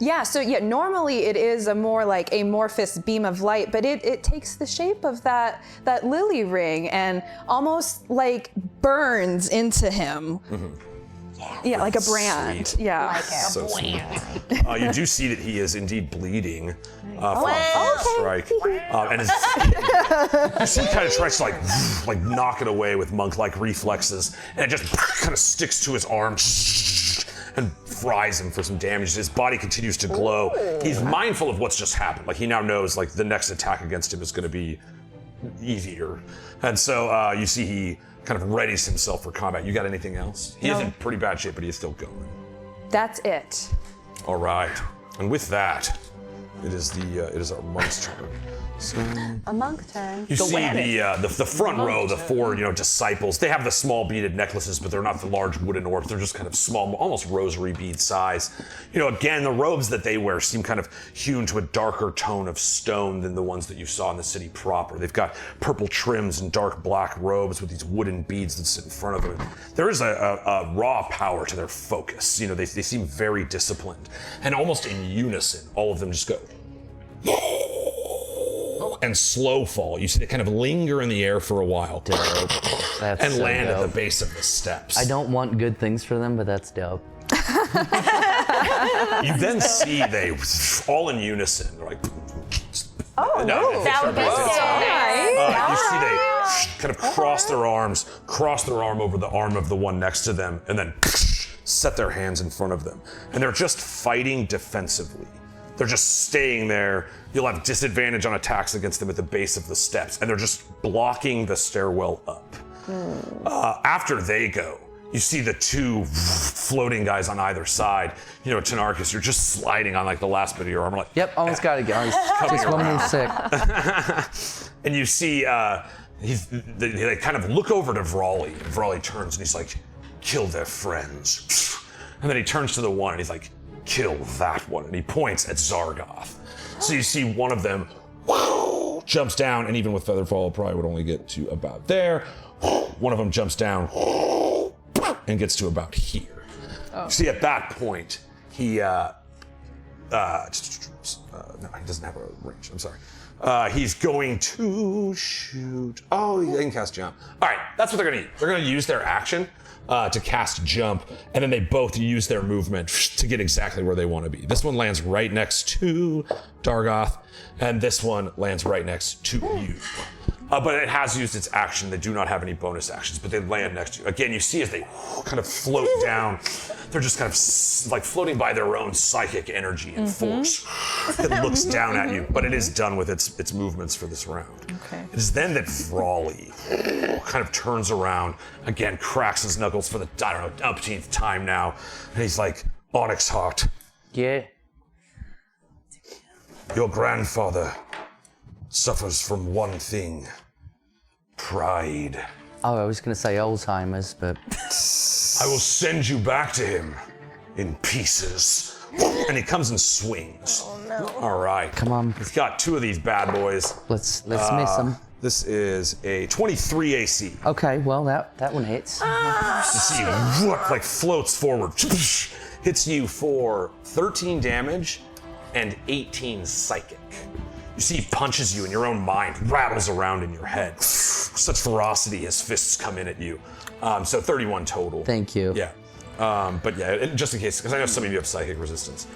Yeah, so normally it is a more like amorphous beam of light, but it takes the shape of that lily ring and almost like burns into him. Yeah, like a brand. Sweet. Yeah. Like it. So sweet. You do see that he is indeed bleeding from Wow. a strike, and you see he kind of tries to like knock it away with monk-like reflexes, and it just kind of sticks to his arm and fries him for some damage. His body continues to glow. He's mindful of what's just happened. Like he now knows like the next attack against him is going to be easier, and so you see he kind of readies himself for combat. You got anything else? He is in pretty bad shape, but he is still going. That's it. All right, and with that, it is our monk's turn. So A monk turn. you see the front row, the four disciples. They have the small beaded necklaces, but they're not the large wooden orbs. They're just kind of small, almost rosary bead size. Again, the robes that they wear seem kind of hewn to a darker tone of stone than the ones that you saw in the city proper. They've got purple trims and dark black robes with these wooden beads that sit in front of them. There is a raw power to their focus. They seem very disciplined, and almost in unison, all of them just go and slow fall. You see they kind of linger in the air for a while That's and so land at dope. the base of the steps. I don't want good things for them, but that's dope. You then see they all in unison. They're like, That would be so nice. you see they kind of cross their arm over the arm of the one next to them, and then set their hands in front of them. And they're just fighting defensively. They're just staying there. You'll have disadvantage on attacks against them at the base of the steps, and they're just blocking the stairwell up. After they go, you see the two floating guys on either side. Tynaricus, you're just sliding on like the last bit of your armor. Like, Yep, almost got it, guys. coming Just one around. more sick. And you see they kind of look over to Vrolly, and Vrolly turns and he's like, kill their friends. And then he turns to the one and he's like, kill that one. And he points at Zargoth. So you see one of them jumps down, and even with Featherfall, probably would only get to about there. One of them jumps down and gets to about here. See, at that point, he no, he doesn't have a range. I'm sorry. He's going to shoot. Oh, he can cast jump. All right, that's what they're gonna use. They're gonna use their action to cast jump, and then they both use their movement to get exactly where they want to be. This one lands right next to Dargoth, and this one lands right next to you. But it has used its action. They do not have any bonus actions, but they land next to you. Again, you see as they kind of float down, they're just kind of like floating by their own psychic energy and force. It looks down at you, but it is done with its movements for this round. Okay. It is then that Vrolly kind of turns around, again, cracks his knuckles for the, umpteenth time now, and he's like, Onyxheart, Yeah. your grandfather suffers from one thing, pride. Oh, I was going to say Alzheimer's, but I will send you back to him in pieces. And he comes and swings. Oh no. All right. come on, He's got two of these bad boys. let's miss them. This is a 23 AC. Okay, well that one hits. You see, like floats forward, hits you for 13 damage and 18 psychic. You see, he punches you, and your own mind rattles around in your head. Such ferocity, his fists come in at you. So 31 total. Thank you. Yeah. But yeah, just in case, because I know some of you have psychic resistance.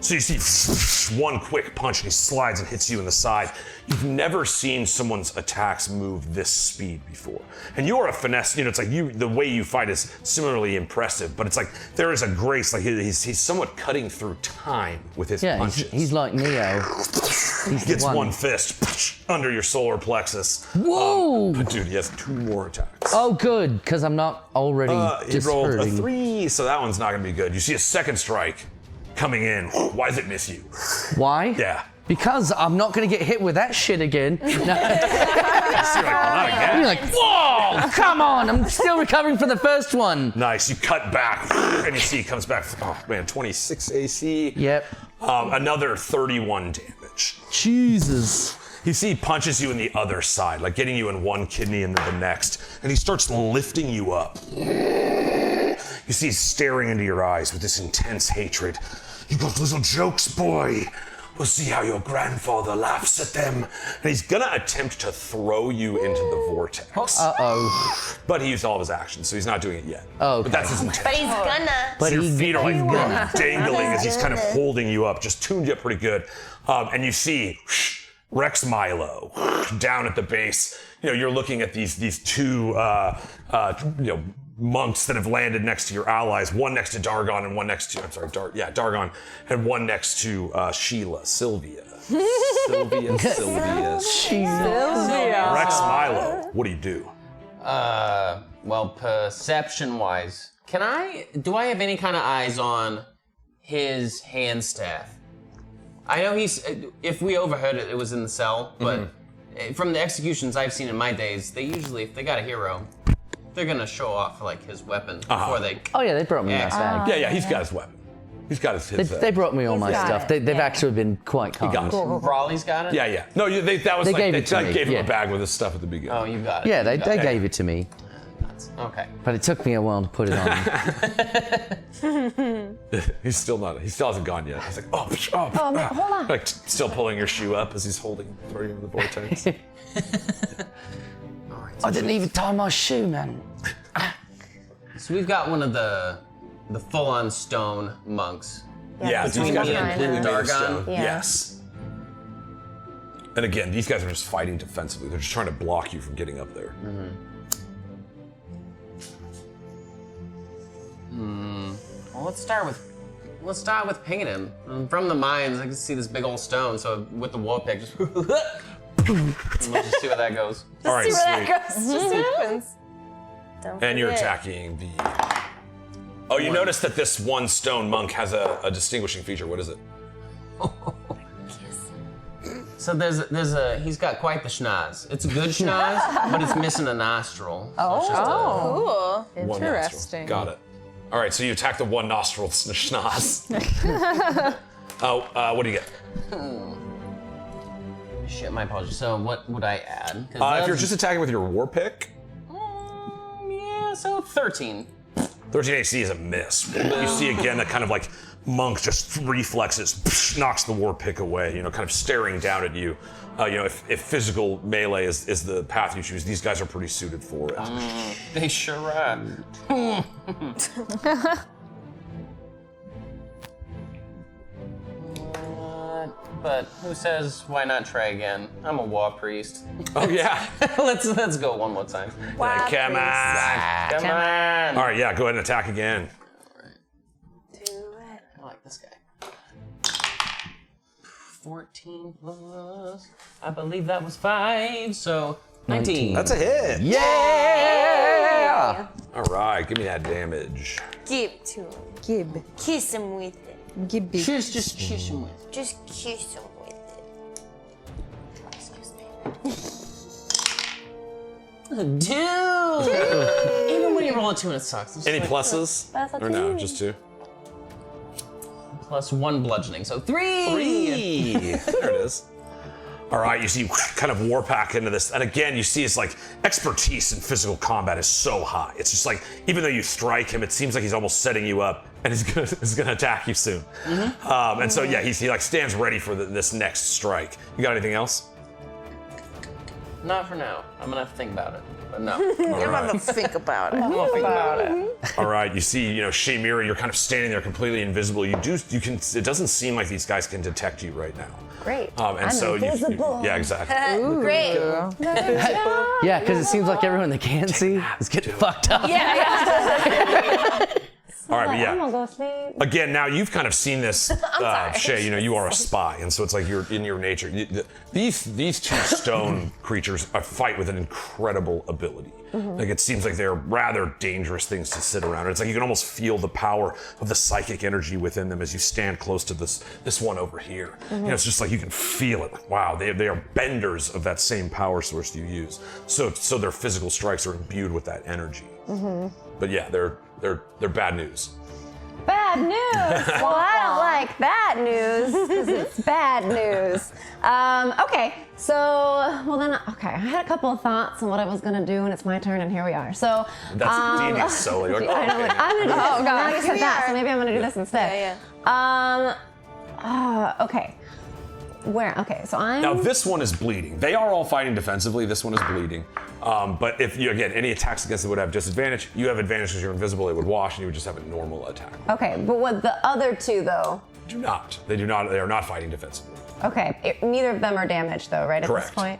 So you see one quick punch, and he slides and hits you in the side. You've never seen someone's attacks move this speed before. And you are a finesse, it's like the way you fight is similarly impressive, but it's like there is a grace, like he's somewhat cutting through time with his Yeah, punches. he's like Neo. He's Gets the one fist under your solar plexus. Whoa! But dude, he has 2 more attacks. Oh, good, because I'm not already He just rolled hurting. a 3, so that one's not gonna be good. You see a second strike coming in. Why does it miss you? Why? Yeah. Because I'm not going to get hit with that shit again. No. You're like, Whoa, come on, I'm still recovering from the first one. nice. You cut back, and you see he comes back. Oh man, 26 AC. Yep. Another 31 damage. Jesus. You see he punches you in the other side, like getting you in one kidney and then the next, and he starts lifting you up. You see he's staring into your eyes with this intense hatred. You got little jokes, boy. We'll see how your grandfather laughs at them. And he's gonna attempt to throw you into the vortex. Uh-oh. But he used all of his actions, so he's not doing it yet. Oh, okay. But that's his intent. But he's gonna. But Your feet are like gonna. dangling as he's kind of holding you up, just tuned you up pretty good. And you see Rex Milo down at the base. You're looking at these two monks that have landed next to your allies, one next to Dargon and one next to, Dargon, and one next to Sylvia. Sylvia. Rex Milo, what do you do? Well, perception-wise, do I have any kind of eyes on his hand staff? I know if we overheard it, it was in the cell, but from the executions I've seen in my days, they usually, if they got a hero, they're gonna show off like his weapon before they. Oh yeah, they brought me my bag. Yeah, he's got his weapon. He's got his. They brought me all my stuff. They've actually been quite kind. Vrolly's got it. Yeah. No, they gave him a bag with his stuff at the beginning. Oh, you got it. Yeah, they gave it to me. Okay. But it took me a while to put it on. He still hasn't gone yet. He's like, hold on. Like still pulling your shoe up as he's throwing you in the vortex. I didn't even tie my shoe, man. So we've got one of the full-on stone monks. Yeah, these guys are completely made of Dargon. stone. Yeah. Yes. And again, these guys are just fighting defensively. They're just trying to block you from getting up there. Well, let's start with pinging him. From the mines, I can see this big old stone. So with the war pick, just we'll just see where that goes. All right, See where sweet. that goes. Just happens. Don't And you're forget. attacking the. Oh, you notice that this one stone monk has a distinguishing feature. What is it? So he's got quite the schnoz. It's a good schnoz, but it's missing a nostril. So it's just Cool. One nostril. Interesting. Got it. All right, so you attack the one nostril schnoz. What do you get? shit, my apologies. So what would I add? If you're just attacking with your war pick, yeah, so 13. 13 AC is a miss. You see again that kind of like monk just reflexes, knocks the war pick away, kind of staring down at you. If physical melee is the path you choose, these guys are pretty suited for it. They sure are. But who says why not try again? I'm a war priest. Oh yeah. let's go one more time. Yeah, come on. Come on. All right, yeah, go ahead and attack again. I like this guy. 14 plus, I believe that was 5, so 19. That's a hit. Yeah! All right, give me that damage. Give it to him. Gib. Kiss him with it. Gibby. Just kiss him with. Just kiss him with it. Excuse me. Dude! Even when you roll a 2 and it sucks. It's Any like, pluses? That's a Or no, two. just 2? Plus 1 bludgeoning, so 3! 3. There it is. All right, you see kind of warpack into this. And again, you see his like expertise in physical combat is so high. It's just like, even though you strike him, it seems like he's almost setting you up and he's gonna attack you soon. And so yeah, he like stands ready for this next strike. You got anything else? Not for now. I'm gonna have to think about it. But no. I'm gonna think about it. I'm gonna think about it. All right, you see, Shamira, you're kind of standing there completely invisible. It doesn't seem like these guys can detect you right now. Great. And I'm so invisible. yeah, exactly. Great. Yeah, because it seems like everyone that can see is getting fucked up. Yeah. All right, but I'm yeah. gonna go sleep. Again, now you've kind of seen this, Shay. You know, you are a spy, and so it's like you're in your nature. These two stone creatures fight with an incredible ability. Like it seems like they're rather dangerous things to sit around. It's like you can almost feel the power of the psychic energy within them as you stand close to this one over here. You know, it's just like you can feel it. Like, wow, they are benders of that same power source you use. So their physical strikes are imbued with that energy. But yeah, they're bad news. Bad news. Well, I don't like that news because it's bad news. Okay, so I had a couple of thoughts on what I was gonna do, and it's my turn, and here we are. So That's D&D solo. You're like, I know, okay. I'm gonna do this. God, Now you here said we that, are. so maybe I'm gonna do this instead. Okay. Where? Okay, so I'm. Now this one is bleeding. They are all fighting defensively. This one is bleeding. But if you, again, any attacks against it would have disadvantage. You have advantage because you're invisible. It would wash, and you would just have a normal attack. Okay, but what the other two though? Do not. They do not. They are not fighting defensively. Okay, neither of them are damaged though, right? At Correct. this point.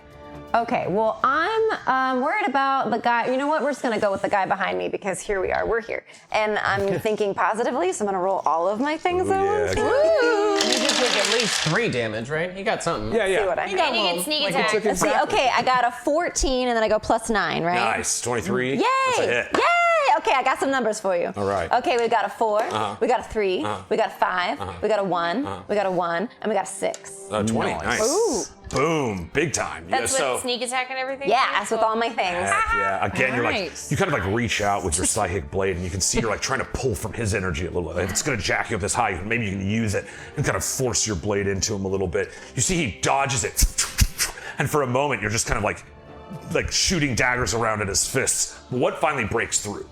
Okay, well, I'm worried about the guy. You know what? We're just gonna go with the guy behind me because here we are. We're here, and I'm thinking positively, so I'm gonna roll all of my things at once. You did take at least 3 damage, right? You got something. Yeah, See yeah. what I And got. you get sneak Like attack. it took Let's see. Okay, I got a 14, and then I go +9, right? Nice. 23. Yay! That's a hit. Yay! Okay, I got some numbers for you. All right. Okay, we got a 4, we got a 3, we got a 5, we got a 1, we got a 1, and we got a 6. 20. Nice. Ooh. Boom. Big time. That's yeah, with sneak attack and everything? Yeah, that's with all my things. Yeah. Again, you're like, Nice. you kind of like reach out with your psychic blade, and you can see you're like trying to pull from his energy a little bit. Like, it's going to jack you up this high. Maybe you can use it and kind of force your blade into him a little bit. You see he dodges it, and for a moment you're just kind of like shooting daggers around at his fists. What finally breaks through?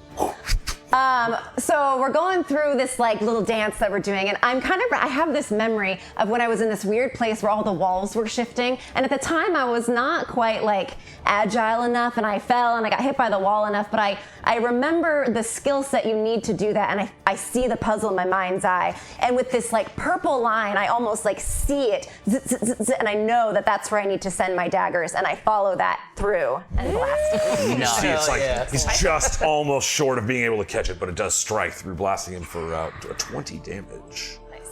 So we're going through this like little dance that we're doing, and I have this memory of when I was in this weird place where all the walls were shifting, and at the time I was not quite like agile enough, and I fell and I got hit by the wall enough, but I remember the skill set you need to do that, and I see the puzzle in my mind's eye, and with this like purple line, I almost like see it, and I know that that's where I need to send my daggers, and I follow that through and blast. You see, it's Hell like yeah. he's just almost short of being able to catch it, but it does strike through, blasting him for 20 damage. Nice.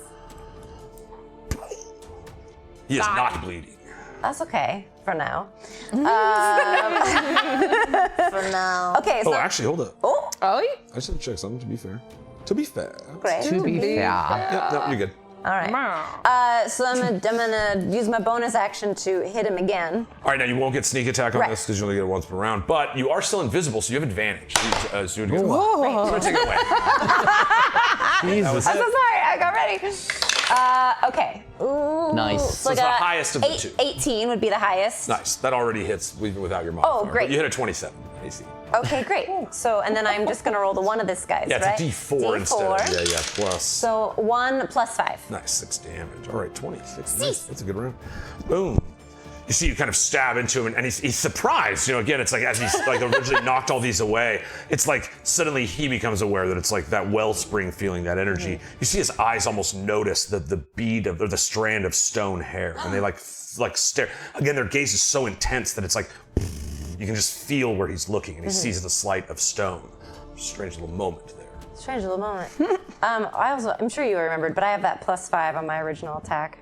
He is not bleeding. That's okay for now. For now. Okay, so Oh, actually, hold up. oh, Oh, I just had to check something. To be fair. great. To be fair. Yeah, no, you're good. All right. So I'm gonna use my bonus action to hit him again. All right, now you won't get sneak attack on Right. this because you only get it once per round, but you are still invisible, so you have advantage. So you're good. Whoa. I'm gonna take it away. Jesus. I'm so sorry. I got ready. Okay. Ooh. Nice. So it's the highest of the two. 18 would be the highest. Nice. That already hits even without your modifier. Oh, great. But you hit a 27 AC. Okay, great. So, and then I'm just gonna roll the one of this guy's, Yeah, right? it's a D4 instead. Of, yeah, plus. So 1 plus 5. Nice, 6 damage. All right, 26. Nice. That's a good round. Boom. You see, you kind of stab into him, and he's surprised. You know, again, it's like as he's like originally knocked all these away, it's like suddenly he becomes aware that it's like that wellspring feeling, that energy. You see his eyes almost notice the bead of, or the strand of stone hair, and they like stare. Again, their gaze is so intense that it's like you can just feel where he's looking, and he sees the slight of stone. Strange little moment there. Strange little moment. I'm sure you remembered, but I have that plus 5 on my original attack.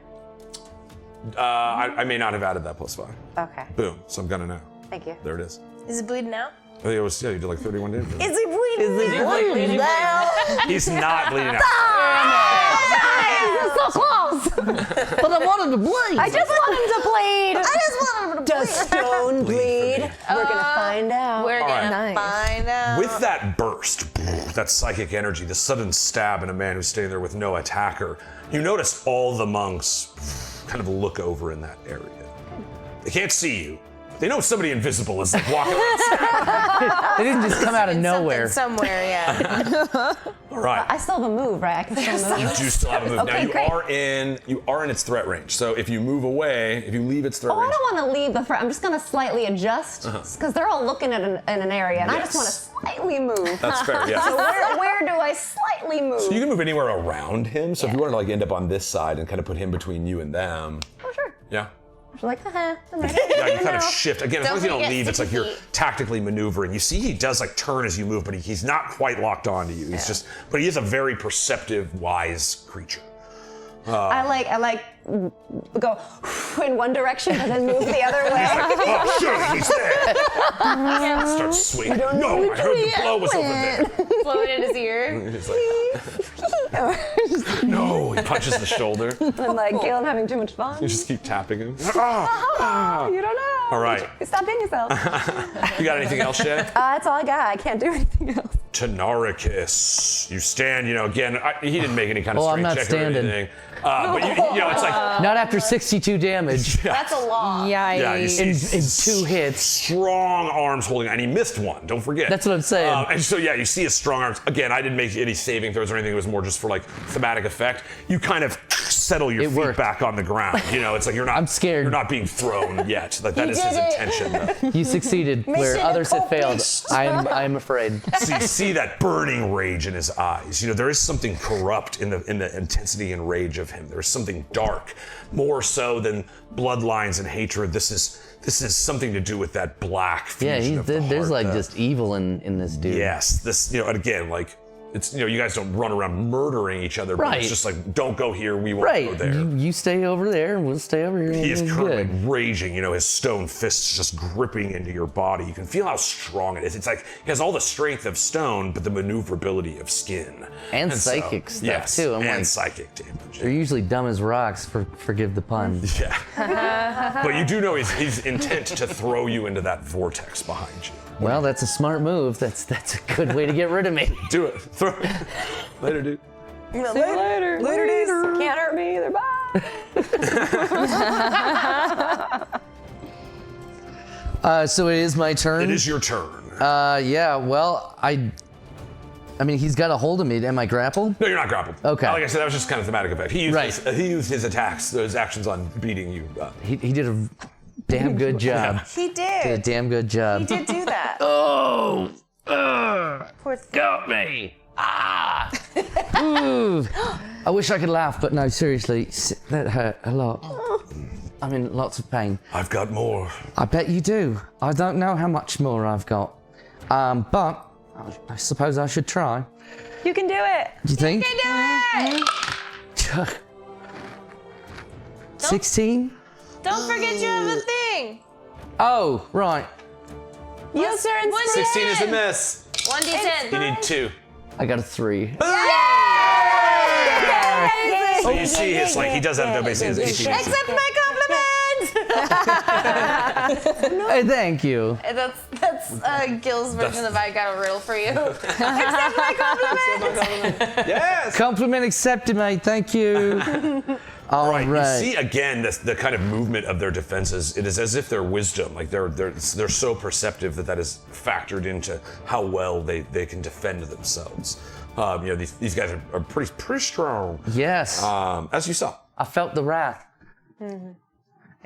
I may not have added that plus 5. Okay. Boom. So I'm gonna now. Thank you. There it is. Is it bleeding out? I think it was, yeah, you did like 31 damage. Is he bleeding? He's not bleeding out. It's so close. But I wanted to bleed. I just want him to bleed. I just want him to bleed. Does stone bleed? We're gonna find out. We're gonna Nice. find out. With that burst, that psychic energy, the sudden stab in a man who's standing there with no attacker, you notice all the monks kind of look over in that area. They can't see you. They know somebody invisible is like walking around. It didn't just come out of nowhere. Somewhere, yeah. All right. I still have a move, right? I can still You move. do still have a move. Okay, now you great. are in its threat range. So if you move away, if you leave its threat Oh, I range. don't want to leave the front. I'm just going to slightly adjust because they're all looking at in an area, and I just want to Yes. slightly move. That's fair, yeah. So where do I slightly move? You can move anywhere around him. So if you want to like end up on this side and kind of put him between you and them. Oh, sure. Yeah. She's like, haha, I'm ready. Yeah, you kind of shift. Again, as long as you don't forget leave, it's like you're sticky feet. tactically maneuvering. You see he does like turn as you move, but he's not quite locked onto you. He's just, but he is a very perceptive, wise creature. I like go in one direction and then move the other way. Oh, sure, he's there. Starts swinging. No, I heard the blow was over there. Blowing in his ear. He's like, no, he punches the shoulder. I'm like, Galen having too much fun. You just keep tapping him. You don't know. All right. Stop being yourself. You got anything else, Shay? That's all I got. I can't do anything else. Tynaricus. You stand, again, he didn't make any kind of Well, I'm strength not check standing. or anything. But it's like, Not after 62 damage That's a lot. yeah, you see in 2 hits. strong arms holding, and he missed one, don't forget. That's what I'm saying. And so, yeah, you see his strong arms. Again, I didn't make any saving throws or anything. It was more just for like thematic effect. You kind of settle your It feet worked. back on the ground. It's like you're not. I'm scared. You're not being thrown yet. Like that is his did it. intention. Though. You succeeded where others have failed. I'm afraid. So you see that burning rage in his eyes. There is something corrupt in the intensity and rage of him. There is something dark, more so than bloodlines and hatred. This is something to do with that black Yeah, fusion of the there's heart, like that- just evil in this dude. Yes, this and again, like it's you guys don't run around murdering each other, but Right. it's just like don't go here, we won't Right. go there. You stay over there and we'll stay over here. He is It's currently good. raging, his stone fists just gripping into your body. You can feel how strong it is. It's like he has all the strength of stone, but the maneuverability of skin. And so- psychic stuff, yes, too. I'm and like- psychic damage. They're usually dumb as rocks, forgive the pun. Yeah. But you do know he's intent to throw you into that vortex behind you. Well, that's a smart move. That's a good way to get rid of me. Do it. Throw it. Later, dude. Later. Later. Can't hurt me either. Bye. So it is my turn. It is your turn. Yeah. Well, I mean, he's got a hold of me. Am I grappled? No, you're not grappled. Okay. Like I said, that was just kind of thematic effect. He used, Right. he used his attacks, those actions on beating you up. He did a damn good job. He Did a did. damn good job. He did do that. Oh, Poor thing. got me. Ah. Ooh. I wish I could laugh, but no, seriously, that hurt a lot. I'm in lots of pain. I've got more. I bet you do. I don't know how much more I've got. But I suppose I should try. You can do it. Do you think? Do it! 16? Don't forget you have a thing. Oh, right. Use your 16 is a miss. 1d10. You need 2. I got a 3. So you see, it's like he does have no basically his AC. Accept my compliments. Hey, thank you. That's Gil's version of I got a riddle for you. Accept my compliments. Yes. Compliment accepted, mate. Thank you. All right. You see again the kind of movement of their defenses. It is as if their wisdom, like they're so perceptive that is factored into how well they can defend themselves. These guys are pretty strong. Yes. As you saw. I felt the wrath.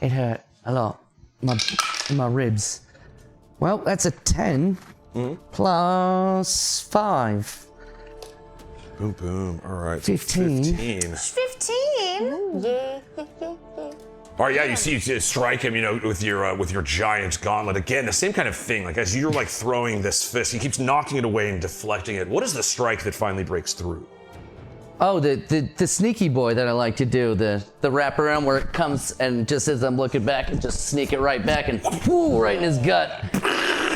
It hurt a lot. My ribs. Well, that's a 10 plus 5. Boom, boom. All right. 15. 15. 15. Yeah. All right, yeah, you see you strike him, with your giant gauntlet. Again, the same kind of thing. Like as you're like throwing this fist, he keeps knocking it away and deflecting it. What is the strike that finally breaks through? Oh, the sneaky boy that I like to do, the wraparound where it comes and just as I'm looking back, and just sneak it right back and whoo, right in his gut.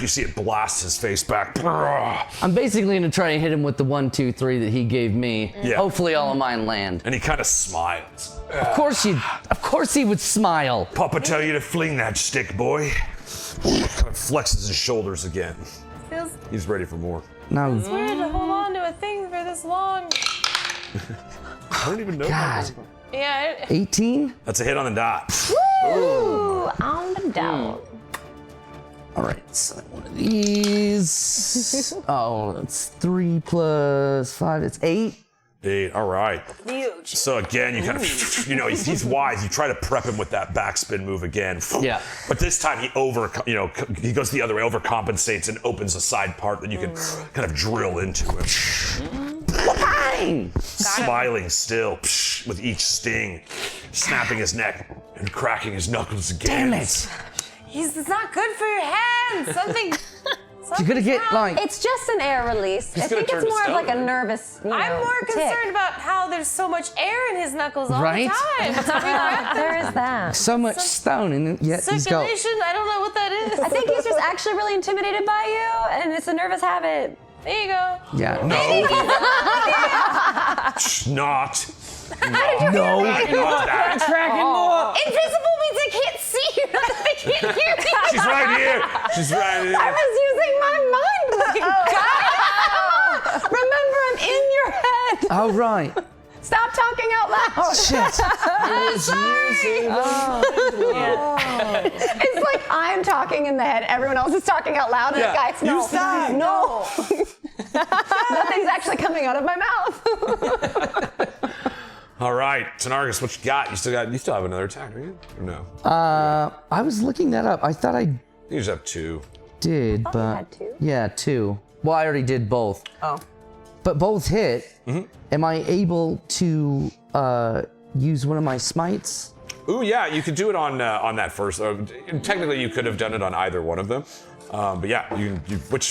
You see it blast his face back. I'm basically gonna try and hit him with the 1, 2, 3 that he gave me. Yeah. Hopefully all of mine land. And he kind of smiles. Of course he would smile. Papa tell you to fling that stick, boy. Kind of flexes his shoulders again. Feels He's ready for more. No. weird to hold on to a thing for this long. I don't even know. God. Yeah. 18? That's a hit on the dot. Ooh, on the down. All right, so one of these. Oh, that's 3 plus 5. It's 8. 8. All right. Huge. So again, you kind of, he's wise. You try to prep him with that backspin move again. Yeah. But this time he he goes the other way, overcompensates and opens a side part that you can kind of drill into him. Bang! Smiling still with each sting, snapping his neck. and cracking his knuckles again. Damn it! It's not good for your hands. Something. You're gonna get like. It's just an air release. I think it's more of like a nervous. I'm more tick. concerned about how there's so much air in his knuckles all Right? the time. There is that. So much stone, and yet he's got. Circulation. I don't know what that is. I think he's just actually really intimidated by you, and it's a nervous habit. There you go. Yeah. No. Not. No. Not that. Tracking more. Invisible means I can't see you, not that I can't hear you. She's right here. She's right here. I was using my mind blowing. Remember, I'm in your head. Oh right. Stop talking out loud. Shit. It's like I'm talking in the head, everyone else is talking out loud, and the guy's no. Nothing's actually coming out of my mouth. All right, Tynaricus, what you got? You still have another attack, right? Or no? I was looking that up. I thought I You just have 2. did, but had 2? yeah, 2. Well, I already did both. Oh. But both hit. Am I able to use one of my smites? Ooh, yeah, you could do it on that first. Technically, you could have done it on either one of them. But yeah,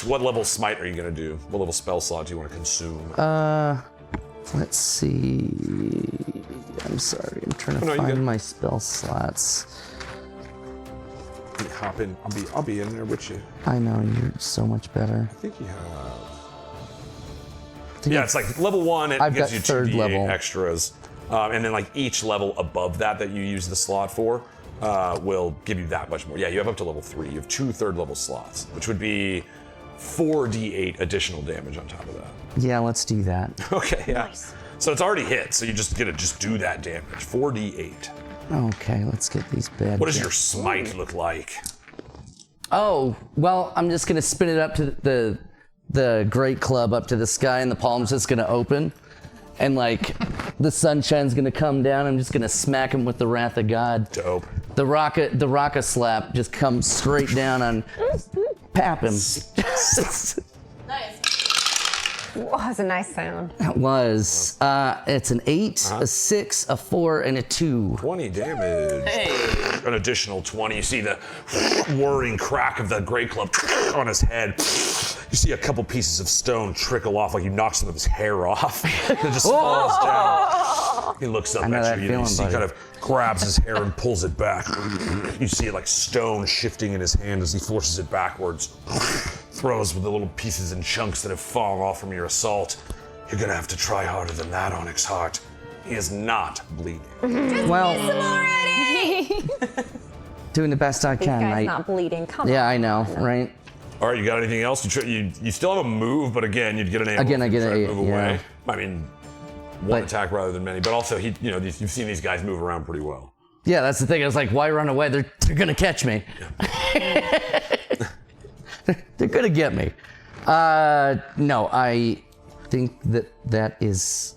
what level smite are you gonna do? What level spell slot do you want to consume? Let's see. I'm sorry, I'm trying to you good. find my spell slots. Let me hop in. I'll be in there with you. I know, you're so much better. I think you have. Yeah, it's like level 1. It I've gives got you 3rd 2d8 level. extras, and then like each level above that you use the slot for will give you that much more. Yeah, you have up to level 3. You have 2 3rd level slots, which would be 4d8 additional damage on top of that. Yeah, let's do that. Okay, yeah. Nice. So it's already hit, so you just get to just do that damage. 4d8. Okay, let's get these bad. What does your smite look like? Oh, well, I'm just gonna spin it up to the great club up to the sky, and the palm's just gonna open, and like the sunshine's gonna come down. I'm just gonna smack him with the wrath of God. Dope. The rocket slap just comes straight down on Pap him. Whoa, that's a nice sound. That was. It's an 8, a 6, a 4, and a 2. 20 damage. Hey. An additional 20. You see the whirring crack of the great club on his head. You see a couple pieces of stone trickle off, like you knocked some of his hair off. It just falls down. He looks up at you. You see, kind of grabs his hair and pulls it back. You see like stone shifting in his hand as he forces it backwards. Throws with the little pieces and chunks that have fallen off from your assault. You're gonna have to try harder than that, Onyxheart. He is not bleeding. Well, Already! doing the best I This can, guy's mate. not bleeding. Come Yeah, on. I know, right? All right, you got anything else? You still have a move, but again, you'd get an able Again, I to get try to a- move yeah. away. I mean, one But- attack rather than many, but also you've seen these guys move around pretty well. Yeah, that's the thing. I was like, why run away? They're gonna catch me. They're gonna get me. No, I think that is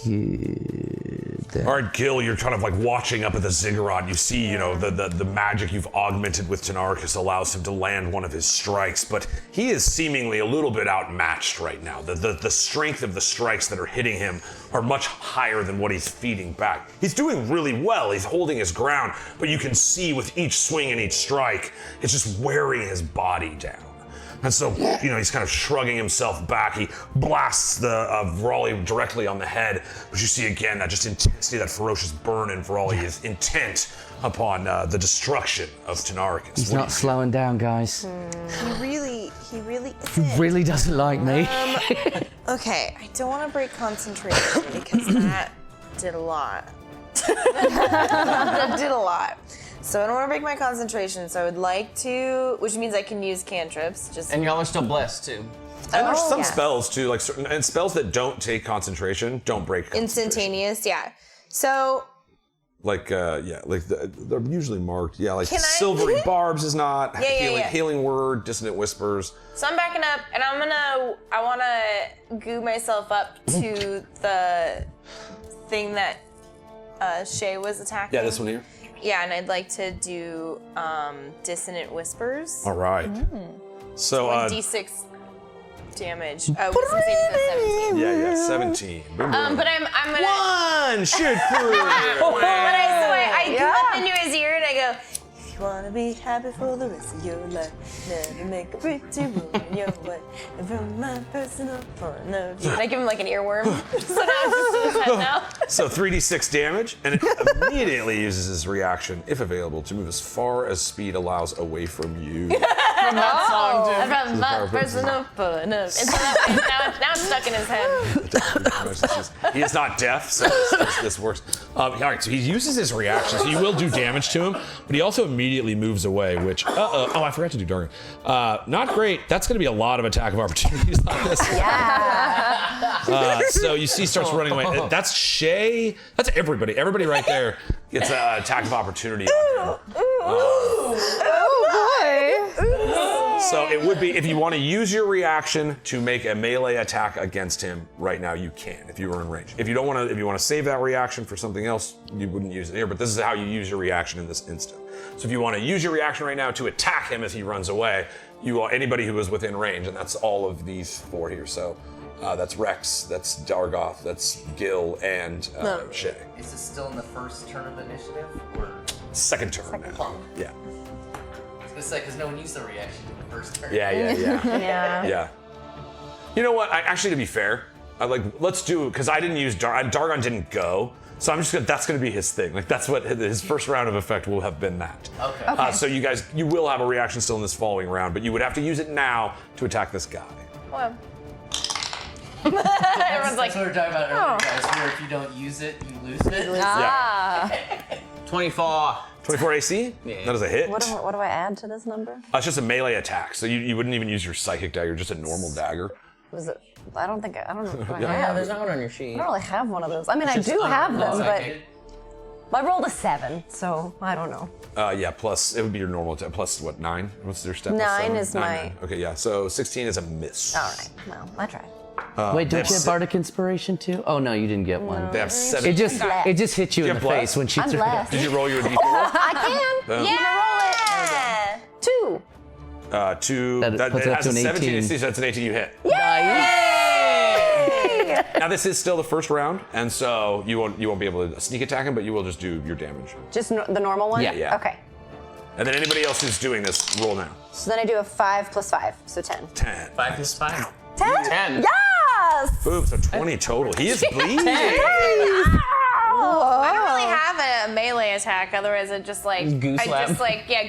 good. All right, Gil, you're kind of like watching up at the ziggurat. You see, the magic you've augmented with Tynaricus allows him to land one of his strikes, but he is seemingly a little bit outmatched right now. The strength of the strikes that are hitting him are much higher than what he's feeding back. He's doing really well. He's holding his ground, but you can see with each swing and each strike, it's just wearing his body down. And so, he's kind of shrugging himself back. He blasts the Vrolly directly on the head. But you see again that just intensity, that ferocious burn in Vrolly is intent upon the destruction of Tynaricus. He's not slowing down, guys. He really He isn't. really doesn't like me. Okay, I don't want to break concentration because that did a lot. That did a lot. So I don't want to break my concentration, so I would like to, which means I can use cantrips. And y'all are still blessed too. And there's some yes. spells too, like certain and spells that don't take concentration don't break concentration. Instantaneous, yeah. So Like they're usually marked. Yeah, like Can I- silvery barbs is not. Yeah. Healing word, dissonant whispers. So I'm backing up, and I want to goo myself up to the thing that Shay was attacking. Yeah, this one here. Yeah, and I'd like to do dissonant whispers. All right. So 1d6 damage. Wisdom saving throw 17. yeah, 17. Boom, boom. But I'm gonna. One shoot through. I goo up you wanna be happy for the rest of your life, never make a pretty woman your way. And from my personal point of view. Did I give him like an earworm? So now it's just in his head now. So 3d6 damage, and it immediately uses his reaction, if available, to move as far as speed allows away from you. From that song, dude. From my personal point of view. And so that way, now it's stuck in his head. He is not deaf, so this works. All right, so he uses his reaction, so you will do damage to him, but he also immediately moves away, which, oh, I forgot to do Dargan. Not great. That's going to be a lot of attack of opportunities on this. Yeah. So you see he starts running away. That's Shay. That's everybody. Everybody right there gets an attack of opportunity on him. So it would be, if you want to use your reaction to make a melee attack against him right now, you can, if you were in range. If you don't want to, if you want to save that reaction for something else, you wouldn't use it here, but this is how you use your reaction in this instant. So if you want to use your reaction right now to attack him as he runs away, you are anybody who is within range, and that's all of these four here. So that's Rex, that's Dargoth, that's Gil, and Shay. Is this still in the first turn of initiative? Or? Second turn now. Yeah. I was gonna say, because no one used the reaction in the first turn. Yeah. You know what? Actually, to be fair, let's do, because I didn't use Dargon didn't go, so I'm just gonna. That's gonna be his thing. Like that's what his first round of effect will have been. That. Okay. So you guys, you will have a reaction still in this following round, but you would have to use it now to attack this guy. Well. Everyone's like, that's what we were talking about earlier, guys. Where if you don't use it, you lose it. Ah. Yeah. 24. 24 AC? Yeah. That is a hit. What do I add to this number? It's just a melee attack, so you wouldn't even use your psychic dagger, just a normal dagger. Was it? I don't know. What I Yeah, have. there's not one on your sheet. I don't really have one of those. I mean, I do have them, but I rolled a 7, so I don't know. Yeah, plus, it would be your normal attack. Plus, what, 9? What's their step? 9 is 9, my... 9. Okay, yeah, so 16 is a miss. All right, well, I tried. Wait, don't you have Bardic Inspiration too? Oh no, you didn't get one. They have 7. It just hit you in the face when she I'm threw blessed. Did you roll your D4? I can. Boom. Yeah. 2. 2. That puts it up has to a an 17 18. AC, so that's an 18 you hit. Yay! Now this is still the first round, and so you won't be able to sneak attack him, but you will just do your damage. Just the normal one? Yeah. Okay. And then anybody else who's doing this, roll now. So then I do a 5 plus 5, so 10. 10. 5 plus 5. 10? 10. Yes! Boom, so 20 total. He is bleeding. I don't really have a melee attack, otherwise I'd just like Goose slap him.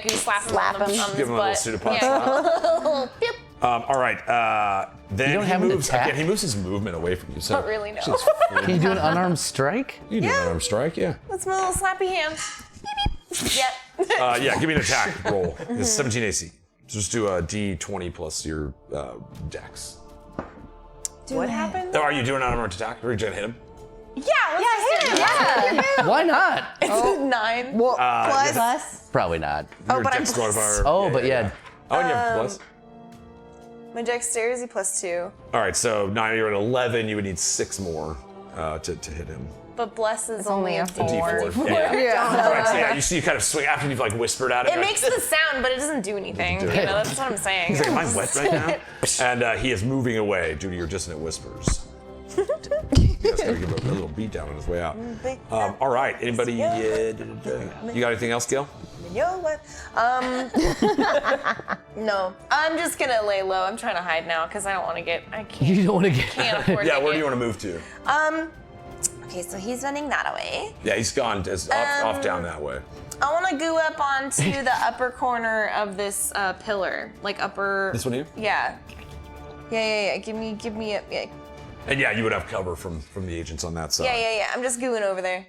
goose slap him Slap on him. his Give him a little butt. pseudopod Yeah. Yep. All right, then You don't he have an moves attack? again. He moves his movement away from you. So Don't really know. Can you do an unarmed strike? You do an unarmed strike, yeah. That's my little slappy hand. Beep, beep. Yep. Yeah, give me an attack roll. It's 17 AC. So just do a D20 plus your dex. What happened? Oh, are you doing an unarmed attack? Or are you gonna hit him? Yeah, let's just do it. Yeah. Why not? It's 9. Plus. Plus. Probably not. Your but I'm dex modifier. Oh, but yeah. Oh, and you have plus. My dexterity plus 2. All right, so now you're at 11. You would need 6 more to hit him. But bless is only a D4. D4. Yeah. Right, so yeah, you see you kind of swing after you've like whispered at him. It makes the sound, but it doesn't do anything. do You it. know, that's what I'm saying. He's like, am I wet right now? And he is moving away due to your dissonant whispers. You guys gotta give him a little beat down on his way out. All right, anybody? You got anything else, Gil? No. I'm just gonna lay low. I'm trying to hide now because I don't want to get. I can't. You don't want to get. Can't afford Yeah, to where do get- you want to move to? Okay, so he's running that way. Yeah, he's gone off down that way. I want to go up onto the upper corner of this pillar, like upper. This one here? Yeah. Yeah. Give me a. Yeah. And yeah, you would have cover from the agents on that side. Yeah. I'm just gooing over there.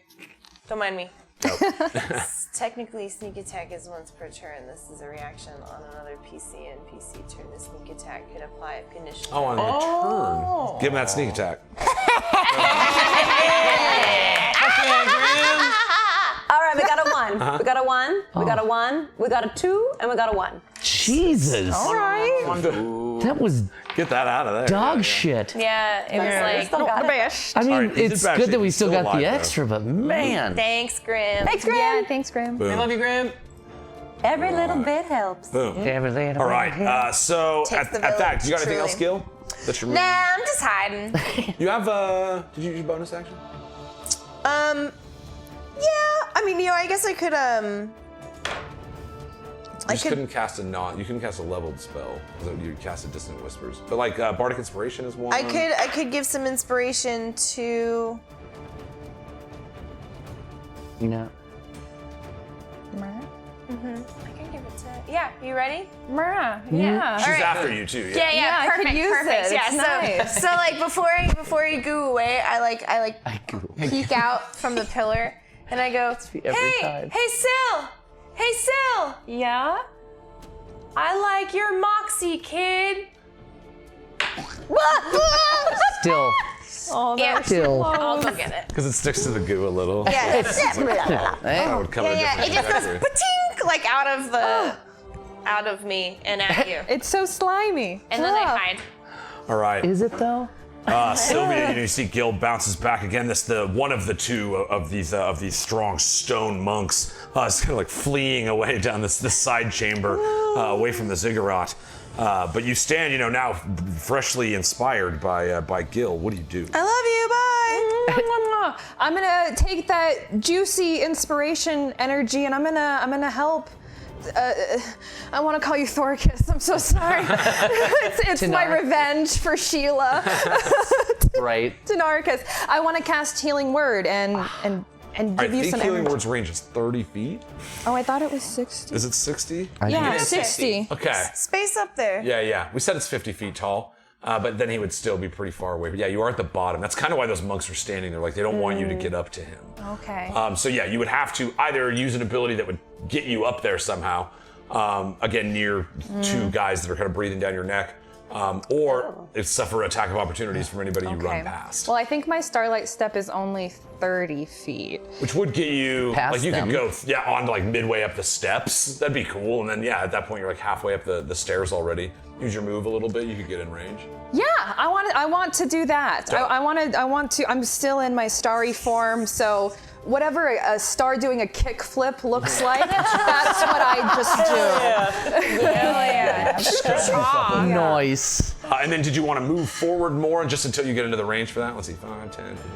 Don't mind me. Oh. Technically, sneak attack is once per turn. This is a reaction on another PC and PC turn. The sneak attack could apply if conditioned. Oh, on your turn. Give him that sneak attack. All right, we got a 1. We got a 1. We got a 1. We got a 2, and we got a 1. Jesus. All right. That was Get that out of there. dog shit. Yeah, it was like. Still got it. I mean, All right, he's it's in bad good shape. that we He's still still got alive, the though. extra, but man. Thanks, Grim. Thanks, Grim. Yeah, thanks, Grim. Boom. I love you, Grim. Every little bit helps. Boom. Every little All right. So Takes at the that, village, do you got anything else, truly. Gil? That's your Nah, I'm just hiding. You have did you use bonus action? Yeah. I mean, I guess I could couldn't cast you couldn't cast a leveled spell. So you casted Dissonant Whispers. But like Bardic Inspiration is one. I could give some inspiration to. You know. I can give it to. Yeah, you ready? Yeah. She's after you too. Yeah. Yeah, I could perfect, use perfect. it. Yeah, It's nice. so like before you go away, I peek out from the pillar and I go, time. Hey Syl, Yeah? I like your moxie, kid. Still. Oh, Yeah, Still. I'll go get it. Because it sticks to the goo a little. Yeah, That would cover yeah, it just goes different patink like out of me and at you, It's so slimy. and then I hide. All right. Is it though? Sylvia, you see Gil bounces back again. One of the two of these strong stone monks is kind of like fleeing away down this side chamber, away from the ziggurat. But you stand, now freshly inspired by Gil. What do you do? I love you. Bye. I'm gonna take that juicy inspiration energy and I'm gonna help. I want to call you Thoricus. I'm so sorry. it's my revenge for Sheila. Right. Tynaricus. I want to cast Healing Word and give you some Healing energy. Word's range is 30 feet. Oh, I thought it was 60. Is it 60? Yeah, it is 60. Okay. Space up there. Yeah. We said it's 50 feet tall. But then he would still be pretty far away. But yeah, you are at the bottom. That's kind of why those monks are standing there. Like, they don't want you to get up to him. Okay. So yeah, you would have to either use an ability that would get you up there somehow, again, near two guys that are kind of breathing down your neck, or suffer attack of opportunities from anybody you run past. Well, I think my Starlight Step is only 30 feet. Which would get you, Past like you them. could go, on to like midway up the steps. That'd be cool. And then yeah, at that point you're like halfway up the stairs already. Use your move a little bit, you could get in range. Yeah, I want to do that. I want to. I'm still in my starry form, so whatever a star doing a kick flip looks like, that's what I just do. Nice. And then did you want to move forward more just until you get into the range for that? Let's see, 5, 10, 15.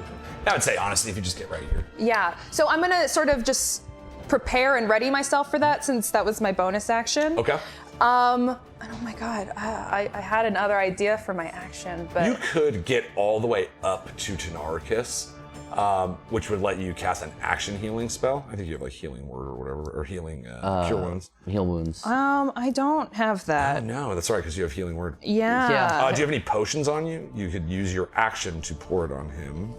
I would say, honestly, if you just get right here. Yeah, so I'm gonna sort of just prepare and ready myself for that since that was my bonus action. Okay. Oh my god, I had another idea for my action, but You could get all the way up to Tynaricus, which would let you cast an action healing spell. I think you have like Healing Word or whatever, or Healing Cure Wounds. Heal wounds. I don't have that. No, that's right, because you have Healing Word. Yeah. Yeah. Do you have any potions on you? You could use your action to pour it on him.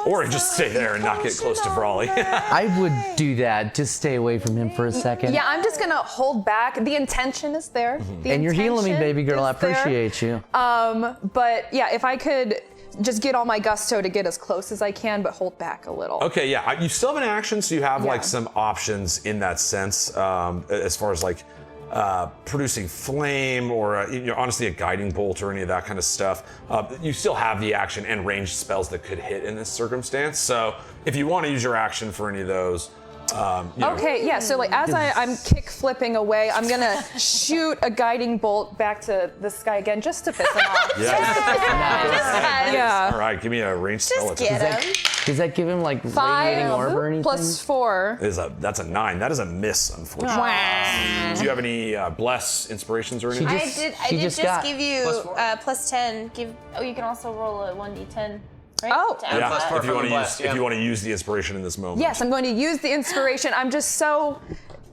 Or just stay there and not get close to Vrolly. I would do that. Just stay away from him for a second. Yeah, I'm just gonna hold back. The intention is there. The And you're healing me, intention baby girl. I is there. appreciate you. But yeah, if I could just get all my gusto to get as close as I can, but hold back a little. Okay, yeah, you still have an action, so you have like Yeah. some options in that sense, as far as like producing flame or honestly a guiding bolt or any of that kind of stuff. You still have the action and ranged spells that could hit in this circumstance. So if you want to use your action for any of those, Okay, yeah, so like as I'm kick flipping away, I'm gonna shoot a guiding bolt back to this guy again just to piss him off. Yeah. All right, give me a ranged spell. Just get him. Does that give him like radiating orb or anything? 5 plus 4. That's a 9. That is a miss, unfortunately. Do you have any bless inspirations or anything? I did she just got give you +4. plus 10. You can also roll a 1d10. Right? Oh. To add Yeah, to that. if you want to bless, use if you want to use the inspiration in this moment. Yes, I'm going to use the inspiration. I'm just so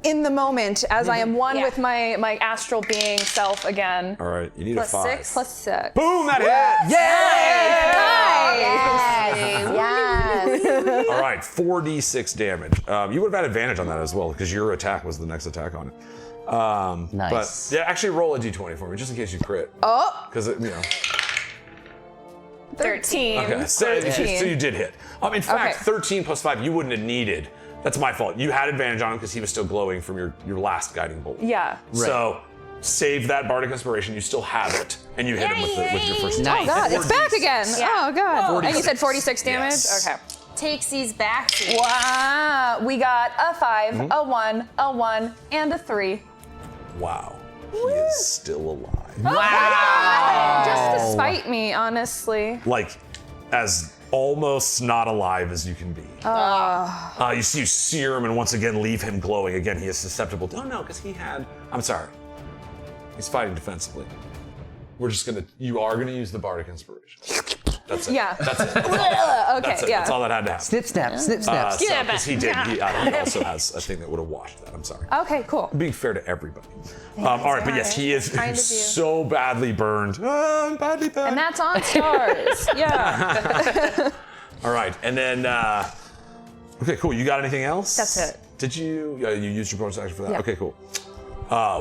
in the moment as I am one Yeah. with my astral being self again. All right, you need Plus a 5. 6. Plus 6. Boom, that hits! Yes. All right, 4d6 damage. You would have had advantage on that as well because your attack was the next attack on it. Nice. But yeah, actually roll a d20 for me just in case you crit. Oh, Because 13. Okay, so you did hit. In fact, 13 plus 5 you wouldn't have needed. That's my fault. You had advantage on him because he was still glowing from your last guiding bolt. Yeah. So save that bardic inspiration. You still have it, and you hit him with your first attack. Nice. God, it's back again. Yeah. Oh, God. 46. And you said 46 damage? Yes. Okay. Takes these back to you. Wow. We got a 5, a 1, a 1, and a 3. Wow, he is still alive. Just to spite me, honestly. Like, as almost not alive as you can be. You see you sear him and once again leave him glowing. Again, he is susceptible. No, because I'm sorry. He's fighting defensively. You are gonna use the Bardic Inspiration. That's it. Yeah. That's it. Okay, That's it. yeah. That's all that had to happen. Snip, snap, snip, snap. Because he did. He also has a thing that would have washed that. I'm sorry. Okay, cool. I'm being fair to everybody. All right, but yes, he is Kind of you. so badly burned. I'm badly burned. And that's on stars. Yeah. All right, and then, okay, cool. You got anything else? That's it. Did you? You used your bonus action for that? Yeah. Okay, cool.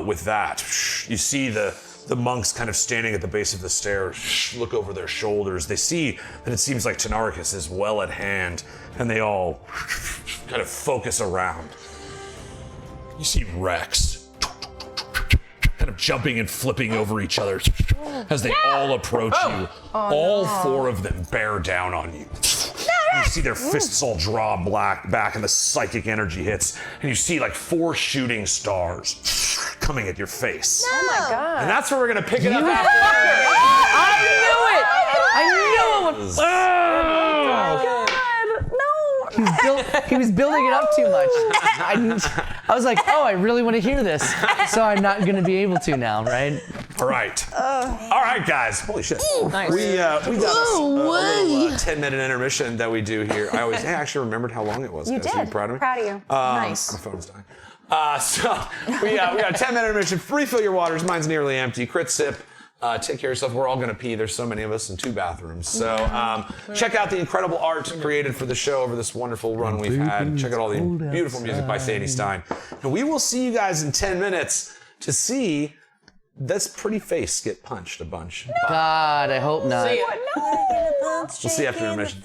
With that, you see the monks kind of standing at the base of the stairs, look over their shoulders. They see that it seems like Tynaricus is well at hand, and they all kind of focus around. You see Rex kind of jumping and flipping over each other as they all approach you. All four of them bear down on you. You see their fists all draw back and the psychic energy hits, and you see like 4 shooting stars coming at your face. Oh my god. And that's where we're gonna pick it up after. I knew it! He was building it up too much. I was like, oh, I really want to hear this, so I'm not going to be able to now, right? All right. All right, guys. Holy shit. Nice. We got a little 10-minute intermission that we do here. I actually remembered how long it was. You guys. did. Are you proud of me? Proud of you. Nice. My phone's dying. So we got a 10-minute intermission. Refill your waters. Mine's nearly empty. Crit sip. Take care of yourself. We're all gonna pee. There's so many of us in 2 bathrooms. So check out the incredible art created for the show over this wonderful run we've had. Check out all the beautiful music by Sadie Stein. And we will see you guys in 10 minutes to see this pretty face get punched a bunch. God, I hope not. See ya. We'll see you after intermission.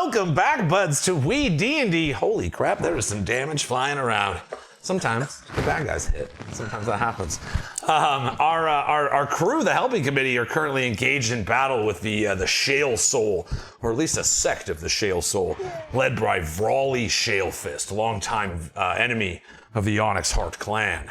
Welcome back, buds, to Weed&d. Holy crap, there is some damage flying around. Sometimes the bad guys hit. Sometimes that happens. Our crew, the helping committee, are currently engaged in battle with the Shalesoul, or at least a sect of the Shalesoul, led by Vrolly Shalefist, longtime enemy of the Onyxheart clan.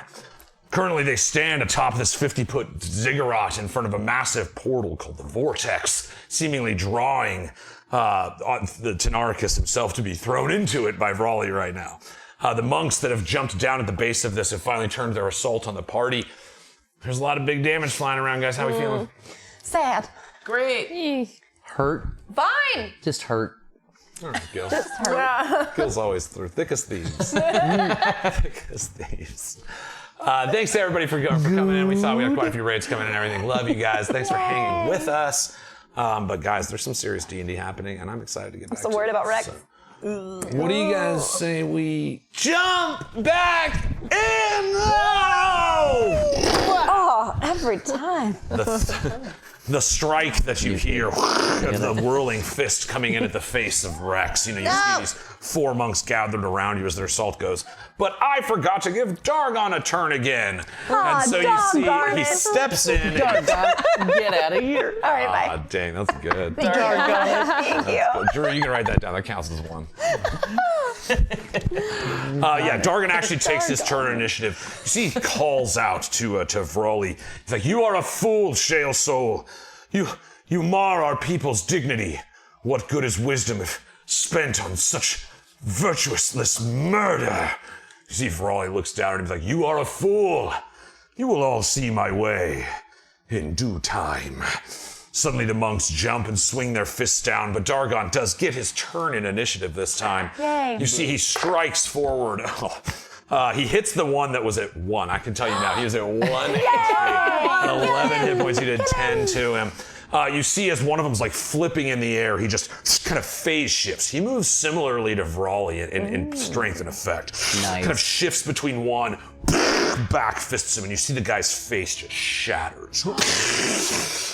Currently, they stand atop this 50-foot ziggurat in front of a massive portal called the Vortex, seemingly drawing on the Tynaricus himself to be thrown into it by Vrolly right now. The monks that have jumped down at the base of this have finally turned their assault on the party. There's a lot of big damage flying around, guys. How are we feeling? Sad. Great. Hurt. Fine. Just hurt. All right, Gil. Gil's always through. Thick as thieves. Thick as thieves. Thanks to everybody for coming in. We thought we had quite a few raids coming in and everything. Love you guys. Thanks for hanging with us. But guys, there's some serious D&D happening, and I'm excited to get back to it. I'm so worried about Rex. So, what do you guys say we jump back in? Oh, every time. The strike that you hear, the whirling fist coming in at the face of Rex. You know, you see these 4 monks gathered around you as their assault goes. But I forgot to give Dargon a turn again. And so you see he steps in. Get out of here. All right, bye. Ah, dang, that's good. Thank you. Drew, you can write that down. That counts as 1. Dargon actually takes his turn on initiative. You see, he calls out to Vrolly. He's like, "You are a fool, Shalesoul. You mar our people's dignity. What good is wisdom if spent on such virtuousness murder?" You see, Vrolly looks down and he's like, "You are a fool. You will all see my way in due time." Suddenly the monks jump and swing their fists down, but Dargon does get his turn in initiative this time. Yay. You see, he strikes forward. He hits the one that was at 1. I can tell you now, he was at 1 HP. 11 hit points, he did 10 to him. You see as one of them's like flipping in the air, he just kind of phase shifts. He moves similarly to Vrolly in strength and effect. Nice. Kind of shifts between one, back fists him, and you see the guy's face just shatters.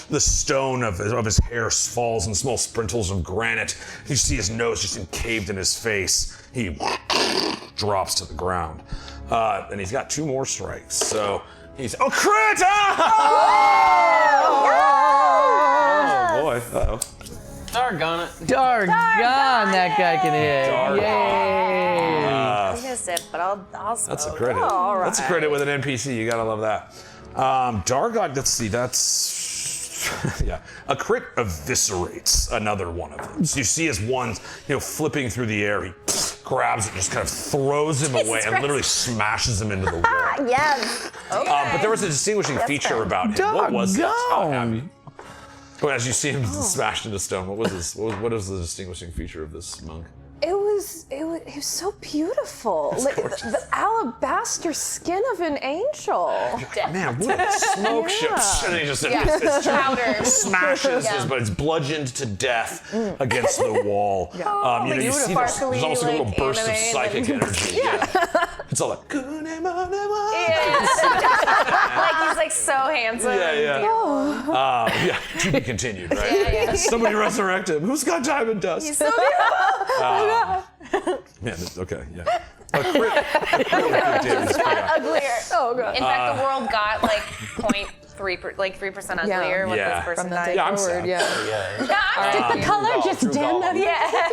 The stone of his hair falls in small sprinkles of granite. You see his nose just encaved in his face. He drops to the ground. And he's got 2 more strikes. So he's, crit! Oh boy, uh-oh. Darn it. Darn, that guy can hit. Darn. Yay. I was gonna sip, but I'll That's a smoke. credit. all right. That's a credit with an NPC. You gotta love that. Dargon, let's see, that's yeah. A crit eviscerates another one of them. So you see as one's, flipping through the air, he grabs it, just kind of throws him away, and literally smashes him into the wall. Yes. But there was a distinguishing feature about him. What was it? Doggone. Well, as you see him smashed into stone, what is the distinguishing feature of this monk? It was so beautiful. Like the alabaster skin of an angel. Man, what a smoke show. And then he just smashes but it's bludgeoned to death against the wall. You see there's also a little burst of psychic energy. Yeah. It's all like, Like he's like so handsome. Yeah. To be continued, right? Yeah. Somebody resurrect him. Who's got diamond dust? He's so beautiful. Man, okay, yeah. A crit damage is pretty high. Uglier. Oh god. In fact, the world got like 3% uglier when Yeah. this person From the died. day Yeah, I'm forward, sad. yeah. Did the color just dim them?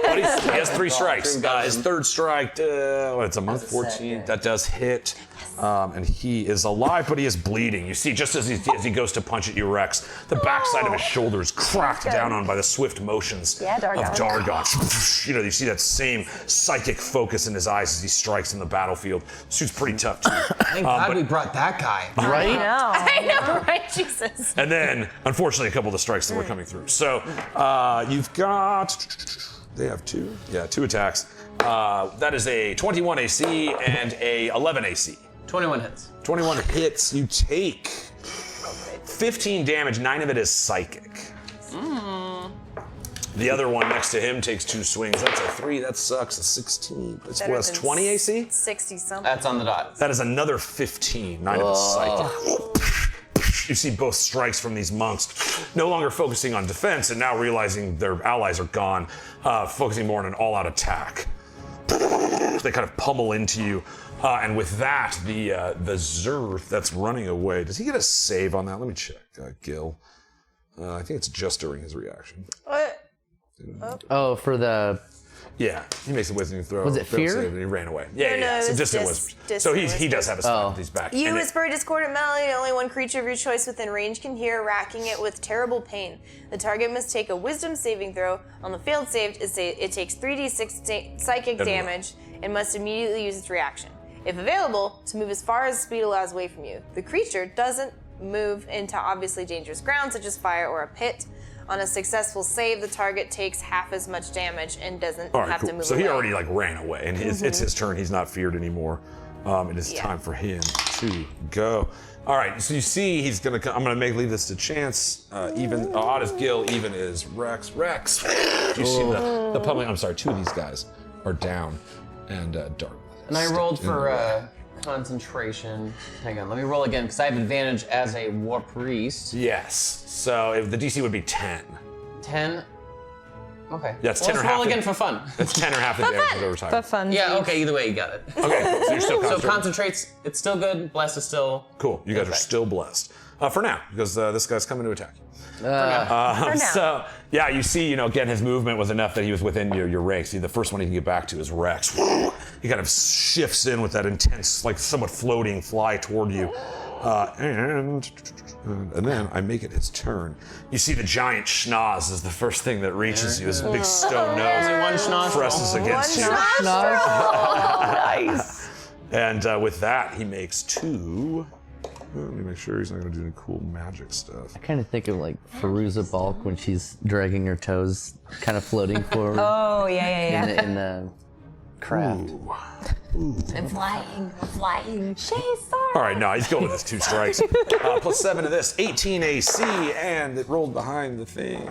But he has 3 strikes. His 3rd strike, it's a month 14. That does hit. And he is alive, but he is bleeding. You see, just as he goes to punch at you, Rex, the backside of his shoulder is cracked down on by the swift motions of Dargon. You see that same psychic focus in his eyes as he strikes in the battlefield. This dude's pretty tough, too. Thank God we brought that guy. Right? I know, right? Jesus. And then, unfortunately, a couple of the strikes that were coming through. So, you've got... They have 2? Yeah, 2 attacks. That is a 21 AC and a 11 AC. 21 hits. 21 hits. You take 15 damage. 9 of it is psychic. The other one next to him takes 2 swings. That's a 3. That sucks. A 16. But it's was 20 AC? 60 something. That's on the dot. That is another 15. 9 of it is psychic. you see both strikes from these monks, no longer focusing on defense and now realizing their allies are gone, focusing more on an all-out attack. They kind of pummel into you, and with that, the Zerth that's running away. Does he get a save on that? Let me check. Gil. I think it's just during his reaction. What? Oh, for the. Yeah, he makes a wisdom throw. Was it fear? Save, and he ran away. Yeah. So it's distant just whispers. So he does have a spell with these back. You And whisper a discordant melody. Only one creature of your choice within range can hear, racking it with terrible pain. The target must take a wisdom saving throw. On the failed save, it takes 3d6 psychic damage and must immediately use its reaction. If available, to move as far as speed allows away from you. The creature doesn't move into obviously dangerous ground, such as fire or a pit. On a successful save, the target takes half as much damage and doesn't have to move So away. he already ran away, and it's his turn. He's not feared anymore. It is time for him to go. All right, so you see he's gonna come. I'm gonna leave this to chance. Even odd as Gil, even is Rex. Do you see the pummeling? I'm sorry, two of these guys are down, and Dark. And I rolled for concentration. Hang on, let me roll again because I have advantage as a war priest. Yes. So if the DC would be 10. 10. Okay. Yeah, it's Well, 10 or let's half. roll again for fun. It's 10 or half the damage over time. For fun. Yeah. Okay. Either way, you got it. Okay, so you're still So concentrating. concentrates. It's still good. Bless is still. Cool. You guys are still blessed for now because this guy's coming to attack you. For now. So yeah, you see, again, his movement was enough that he was within your range. See, the first one he can get back to is Rex. He kind of shifts in with that intense, like somewhat floating fly toward you. And then I make it his turn. You see the giant schnoz is the first thing that reaches you. His big stone nose Only one schnoz. presses against you. Nice. And with that, he makes 2. Let me make sure he's not going to do any cool magic stuff. I kind of think of like Feruza Balk when she's dragging her toes, kind of floating forward Oh, yeah. in the craft. I'm flying. Shalesoul. All right, no, he's going with his 2 strikes. Plus 7 of this, 18 AC, and it rolled behind the thing.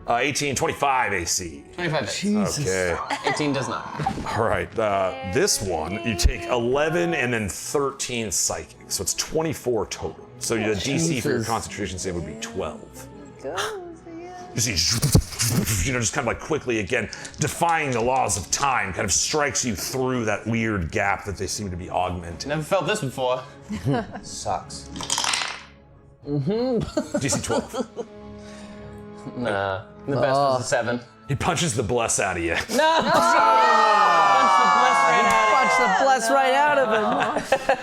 18, 25 AC. 25. Jesus. Okay. 18 does not. All right, this one, you take 11 and then 13 psychic, so it's 24 total. So the DC for your Jesus. concentration save would be 12. You see, just kind of like quickly again, defying the laws of time, kind of strikes you through that weird gap that they seem to be augmenting. Never felt this before. Sucks. DC 12. Nah. The best was a 7. He punches the bless out of you. Punch the bless right out of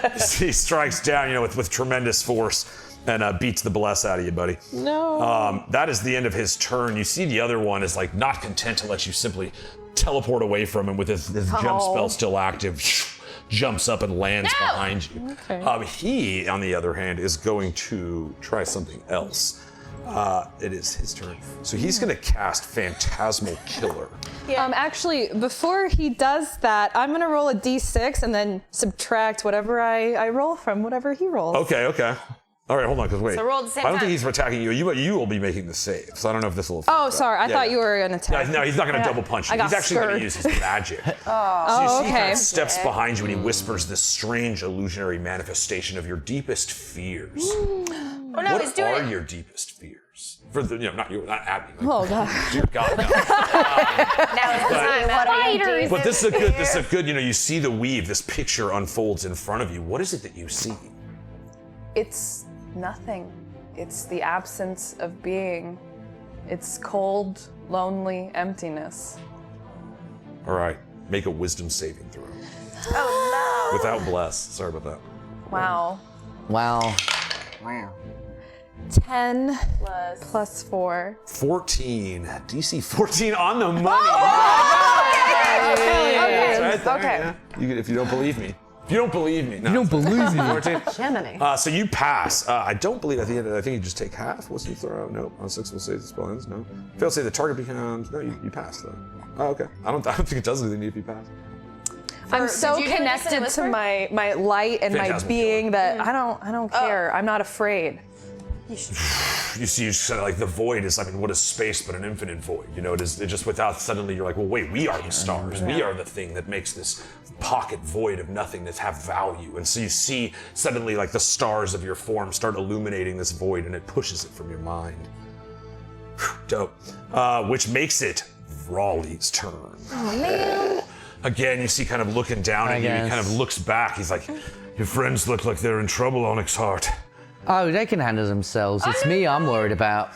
him. He strikes down, with tremendous force and beats the bless out of you, buddy. No. That is the end of his turn. You see the other one is like not content to let you simply teleport away from him with his jump spell still active. Jumps up and lands behind you. Okay. He, on the other hand, is going to try something else. It is his turn. So he's going to cast Phantasmal Killer. Actually, before he does that, I'm gonna roll a d6 and then subtract whatever I roll from whatever he rolls. Okay. All right, hold on, because wait. So roll at the same I don't time. think he's attacking you. You will be making the save, so I don't know if this will. Oh, sorry. I thought you were gonna attack. No, he's not going to double punch you. I got He's actually going to scared. use his magic. So you see he kind okay. of steps behind you and he whispers this strange illusionary manifestation of your deepest fears. Oh no, What he's doing are it. your deepest fears? For the, not you, not Abby. Oh god. Dear God, no. Now is the time. Fighters. But this is a good, you see the weave, this picture unfolds in front of you. What is it that you see? It's nothing. It's the absence of being. It's cold, lonely emptiness. All right, make a wisdom saving throw. Oh Without bless. Sorry about that. Wow. Wow. 10 plus 4. 14. DC 14 on the money. Okay. If you don't believe me. If you don't believe me. No, You don't believe me. 14. Gemini. So you pass. I don't believe at the end. I think you just take half. What's the throw? Nope. On 6 will save the spell ends. No. Fail save the target becomes. No, you pass though. Oh, okay. I don't think it does anything if you pass. I'm so did you do a connected decent to whisper? my light and my Phantasmal being that I don't care. I'm not afraid. you see, you said like the void is, I mean, what is space but an infinite void? You know, it just without suddenly you're like, well, wait, we are the stars. We are the thing that makes this pocket void of nothingness have value. And so you see suddenly like the stars of your form start illuminating this void, and it pushes it from your mind. Dope. Which makes it Vrolly's turn. Oh, man. Again, you see kind of looking down at you, he kind of looks back. He's like, your friends look like they're in trouble, Onyxheart. Oh, they can handle themselves. It's me I'm worried about.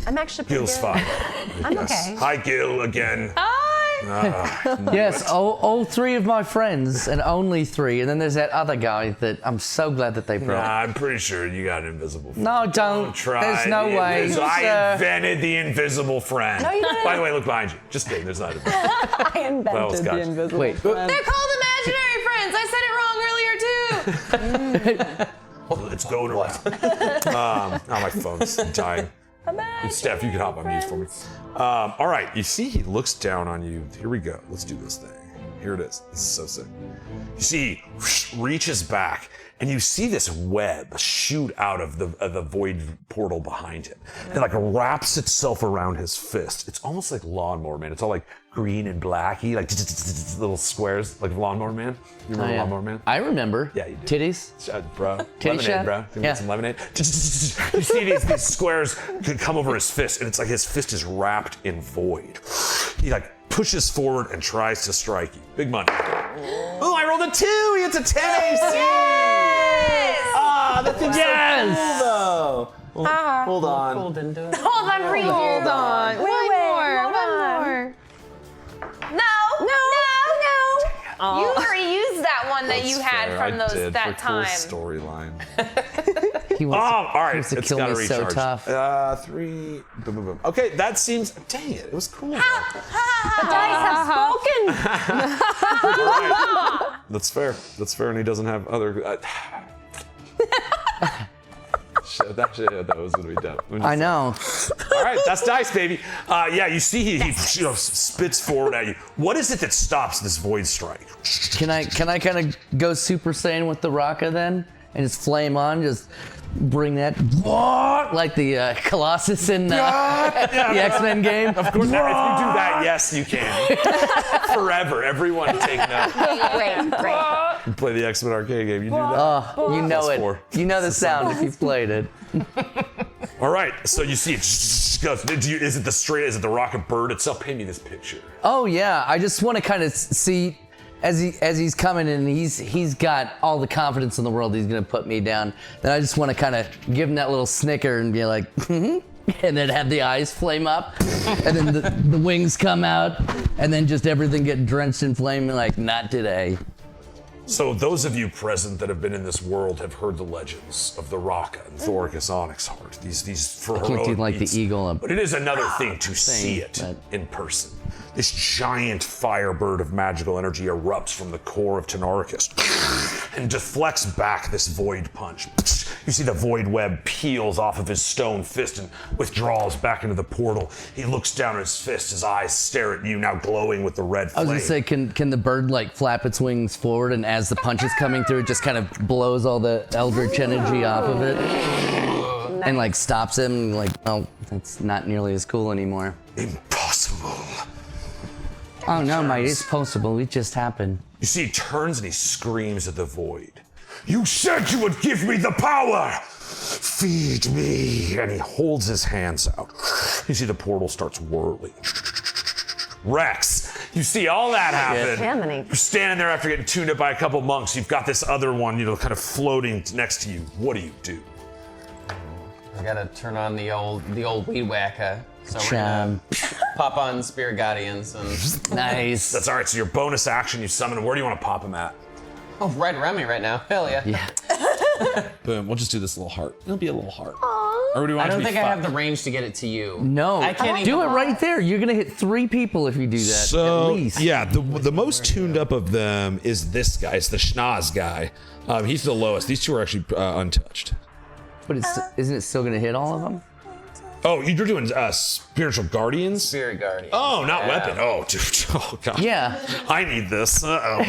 I'm actually pretty Gil's good. fine. I'm okay. Hi, Gil, again. Yes, all 3 of my friends, and only 3. And then there's that other guy that I'm so glad that they Nah, brought. I'm pretty sure you got an invisible friend. No, don't. Try. There's no way. I invented the invisible friend. No, you didn't. By the way, look behind you. Just kidding, there's not a I invented gotcha. the invisible. Wait. friend. They're called imaginary friends. I said it wrong earlier too. It's going around. My phone's dying. Steph, you can hop on mute for me. All right, you see he looks down on you. Here we go. Let's do this thing. Here it is. This is so sick. You see he reaches back, and you see this web shoot out of the void portal behind him. It like wraps itself around his fist. It's almost like Lawnmower Man. It's all like green and blacky, like little squares, like Lawnmower Man. You remember Lawnmower Man? I remember. Yeah, you do. Titties. Bro, Titty lemonade, shot? bro. Can we Yeah. get some lemonade? You see these squares come over his fist, and it's like his fist is wrapped in void. He like pushes forward and tries to strike you. Big money. Oh, I rolled a 2. It's a 10 AC. Ah, that thing's so cool though. Well, hold on. Hold on, breathe. Hold on. One more. No. You already used that one that you had from that time. Storyline. He Oh, wants, all right. wants to It's kill got to me so recharge. tough. 3. Boom, boom, boom. Okay, that seems. Dang it! It was cool. The dice have spoken. All right. That's fair. That's fair, and he doesn't have other. That was gonna be dumb. I know. All right, that's dice, baby. Yeah, you see he spits forward at you. What is it that stops this void strike? Can I kind of go Super Saiyan with the Raka then, and just flame on, just bring that like the Colossus in the X-Men game? Of course, if you do that, yes, you can. Forever, everyone take note. Great. You play the X-Men arcade game. You do that. Oh, you know it. Plus 4. You know the sound if you've played it. All right, so you see it goes. Is it the rocket bird itself? Paint me this picture. Oh yeah, I just want to kind of see as he's coming in, he's got all the confidence in the world he's gonna put me down. Then I just want to kind of give him that little snicker and be like, and then have the eyes flame up, and then the wings come out, and then just everything get drenched in flame and like, not today. So those of you present that have been in this world have heard the legends of the Raka and Tynaricus Onyxheart. These for I can't do heroic like feats. the eagle. But it is another thing to see it but- in person. This giant firebird of magical energy erupts from the core of Tynaricus and deflects back this void punch. You see the void web peels off of his stone fist and withdraws back into the portal. He looks down at his fist, his eyes stare at you, now glowing with the red flame. I was gonna say, can the bird like flap its wings forward, and as the punch is coming through, it just kind of blows all the eldritch energy off of it, and like stops him, and like, oh, that's not nearly as cool anymore. Impossible. Oh no, mate, it's possible. It just happened. You see, he turns and he screams at the void. You said you would give me the power! Feed me! And he holds his hands out. You see the portal starts whirling. Rex, you see all that happen. Germany. You're standing there after getting tuned up by a couple monks. You've got this other one, kind of floating next to you. What do? I gotta turn on the old weed whacker. So we're gonna pop on Spirit Guardians and Nice. That's all right. So your bonus action, you summon him. Where do you want to pop him at? right around me right now. Hell yeah. Yeah. Boom. We'll just do this little heart. It'll be a little heart. Or do you want I it to don't be think I fun? have the range to get it to you. No, I can't do even- it right there. You're gonna hit 3 people if you do that. So at least. yeah, the most tuned up of them is this guy. It's the schnoz guy. He's the lowest. These two are actually untouched. But isn't it still gonna hit all of them? Oh, you're doing spiritual guardians? Spirit Guardian. Oh, not Yeah. weapon. Oh, dude. Oh, God. Yeah. I need this. Uh-oh.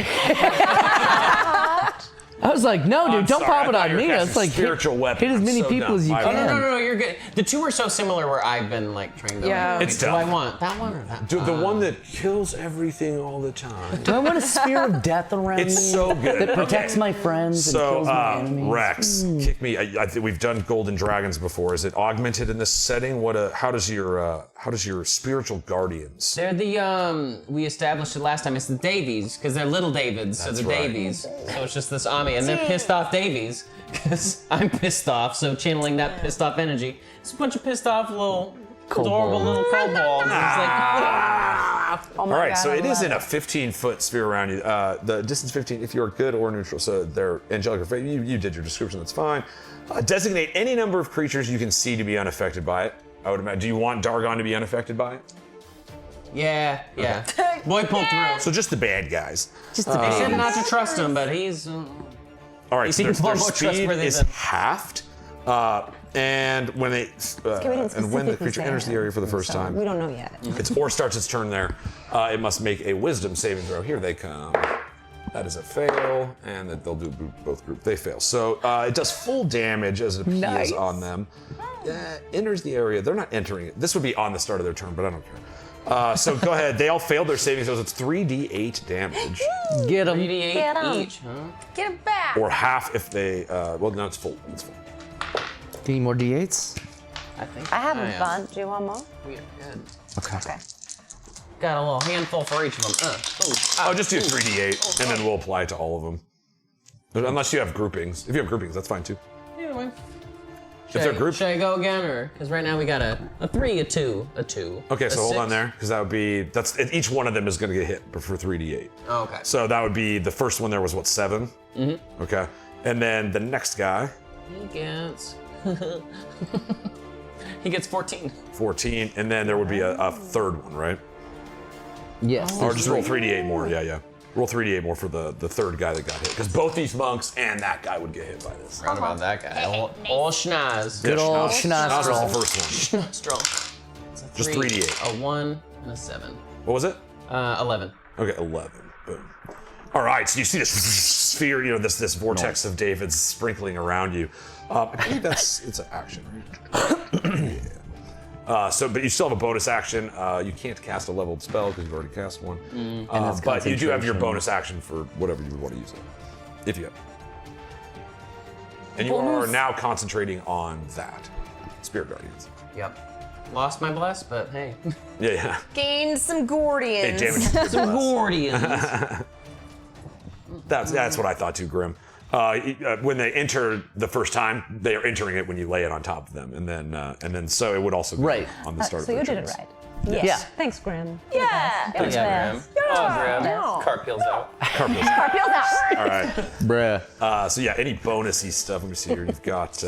I was like, no, dude, I'm don't sorry, pop I it thought on you were me. casting It's like spiritual weapon. hit as I'm many so people dumb. as you My can. bad. No, you're good. The two are so similar where I've been like trying to. Yeah. Like, It's do tough. I want that one or that? Dude, the one that kills everything all the time. Do I want a spear of death around me? It's so good. That protects Okay. my friends and So, kills my enemies. Rex, kick me. I think we've done golden dragons before. Is it augmented in this setting? How does your spiritual guardians? They're the we established it last time. It's the Davies because they're little Davids, so That's the right. Davies. So it's just this army, and they're pissed off Davies because I'm pissed off. So channeling that pissed off energy, it's a bunch of pissed off little adorable little kobolds. It's like, All right, so it is in a 15-foot sphere around you. The distance 15 if you're good or neutral. So they're angelic. You did your description. That's fine. Designate any number of creatures you can see to be unaffected by it. I would imagine. Do you want Dargon to be unaffected by it? yeah. Boy pulled through. So just the bad guys. Just They said not to trust him, but he's. All right, He so seems their more speed trustworthy is than- halved, and when they and when the creature enters the area for the first time, We don't know yet. or starts its turn there, it must make a Wisdom saving throw. Here they come. That is a fail, and that they'll do both group. They fail, so it does full damage as it appears on them. Enters the area. They're not entering it. This would be on the start of their turn, but I don't care. So go ahead. They all failed their saving throws. It's 3d8 damage. Get them. 3d8 Get 'em. each, huh? Get it back. Or half if they, well, no, it's full. It's full. Any more d8s? I think. I have I a am. bunch. Do you want more? We are good. Okay. Got a little handful for each of them. Oh, just do 3d8, and then we'll apply it to all of them. Unless you have groupings. If you have groupings, that's fine too. Either way. If they're grouped. Should I go again, or because right now we got a 3, a 2, a 2. Okay, so a hold 6. on there, because that would be, each one of them is going to get hit for 3d8. Oh, okay. So that would be, the first one there was what, 7? Mm-hmm. Okay. And then the next guy, He gets. He gets 14. 14, and then there would be a third one, right? Yes. Or just roll 3d8 more, yeah. Roll 3d8 more for the third guy that got hit, because both these monks and that guy would get hit by this. Round about that guy. All schnoz. Good old Schnoz was schnoz. the first one. Strong. Just 3d8. A 1 and a 7. What was it? 11. Okay, 11. Boom. All right, so you see this sphere, this vortex of David's sprinkling around you. I believe it's an action, right? Yeah. But you still have a bonus action. You can't cast a leveled spell because you've already cast one. But you do have your bonus action for whatever you would want to use it, if you have. And you are now concentrating on that. Spirit Guardians. Yep. Lost my bless, but hey. Yeah. Gain some Gordians. Hey, damage. Some Gordians. That's what I thought too, Grim. When they enter the first time, they are entering it when you lay it on top of them, and then so it would also go Right. on the start. So of you their did it turns. right. Yeah. Yes. Thanks, Grim. Yeah. It was Yeah, Grim. best. Oh, Grim. Yes. Cart peels out. Carpels out. All right. Bruh. So yeah, any bonusy stuff. Let me see here. You've got.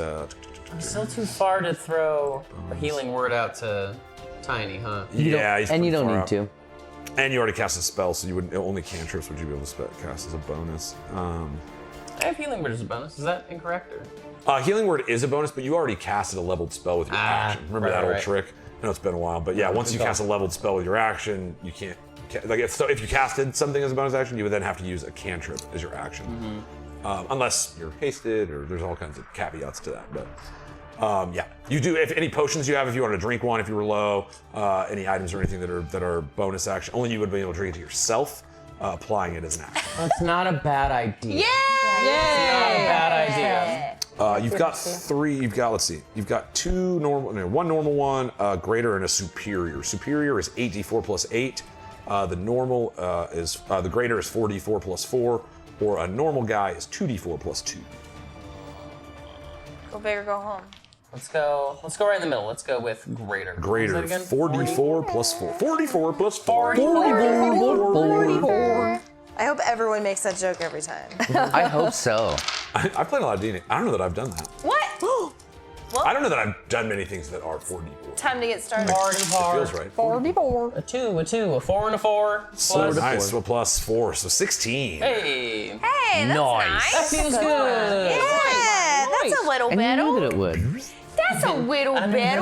I'm still too far to throw a healing word out to Tiny, huh? Yeah, he's And you pretty don't far need out. to. And you already cast a spell, so you wouldn't. Only cantrips would you be able to cast as a bonus. I have healing word as a bonus. Is that incorrect? Or? Healing word is a bonus, but you already casted a leveled spell with your action. Remember that old right. trick? I know it's been a while, but yeah, once you cast a leveled spell with your action, you can't. Like if you casted something as a bonus action, you would then have to use a cantrip as your action, unless you're hasted or there's all kinds of caveats to that. But yeah, you do. If any potions you have, if you want to drink one, if you were low, any items or anything that are bonus action, only you would be able to drink it to yourself, applying it as an action. That's not a bad idea. Yeah. Not a bad idea. You've got 3. Let's see. You've got 2 normal, no, 1 normal one, a greater, and a superior. Superior is 8d4 plus 8. The normal is the greater is 4d4 plus 4, or a normal guy is 2d4 plus 2. Go big or go home. Let's go right in the middle. Let's go with greater. Greater, What was that again? 4d4 plus 4. 44 plus 4. 44. I hope everyone makes that joke every time. I hope so. I played a lot of D&D. I don't know that I've done that. What? I don't know that I've done many things that are 4d4. Time to get started. Hard and It hard. feels right. 44. A 2, a 4, and a 4. So Plus- nice. Well, plus 4, so 16. Hey. Hey, that's nice. That feels good. Yeah, that's a little And better. you knew that it would. That That's a whittle bit.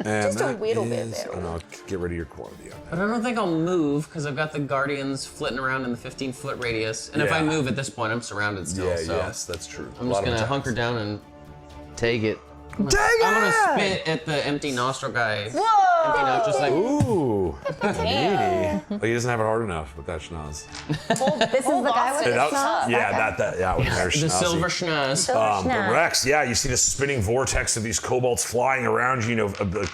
Just a whittle bit. I'll get rid of your quantity. But I don't think I'll move because I've got the guardians flitting around in the 15-foot radius. And if I move at this point, I'm surrounded still. Yeah, so yes, that's true. I'm just gonna hunker down and Take it. I'm gonna spit at the empty nostril guy. Whoa! Empty nose, just like Ooh. Well, he doesn't have it hard enough with that schnoz. This is the guy with the schnoz? Yeah, that with their the schnozzy. silver schnoz. But Rex, yeah, you see the spinning vortex of these kobolds flying around you,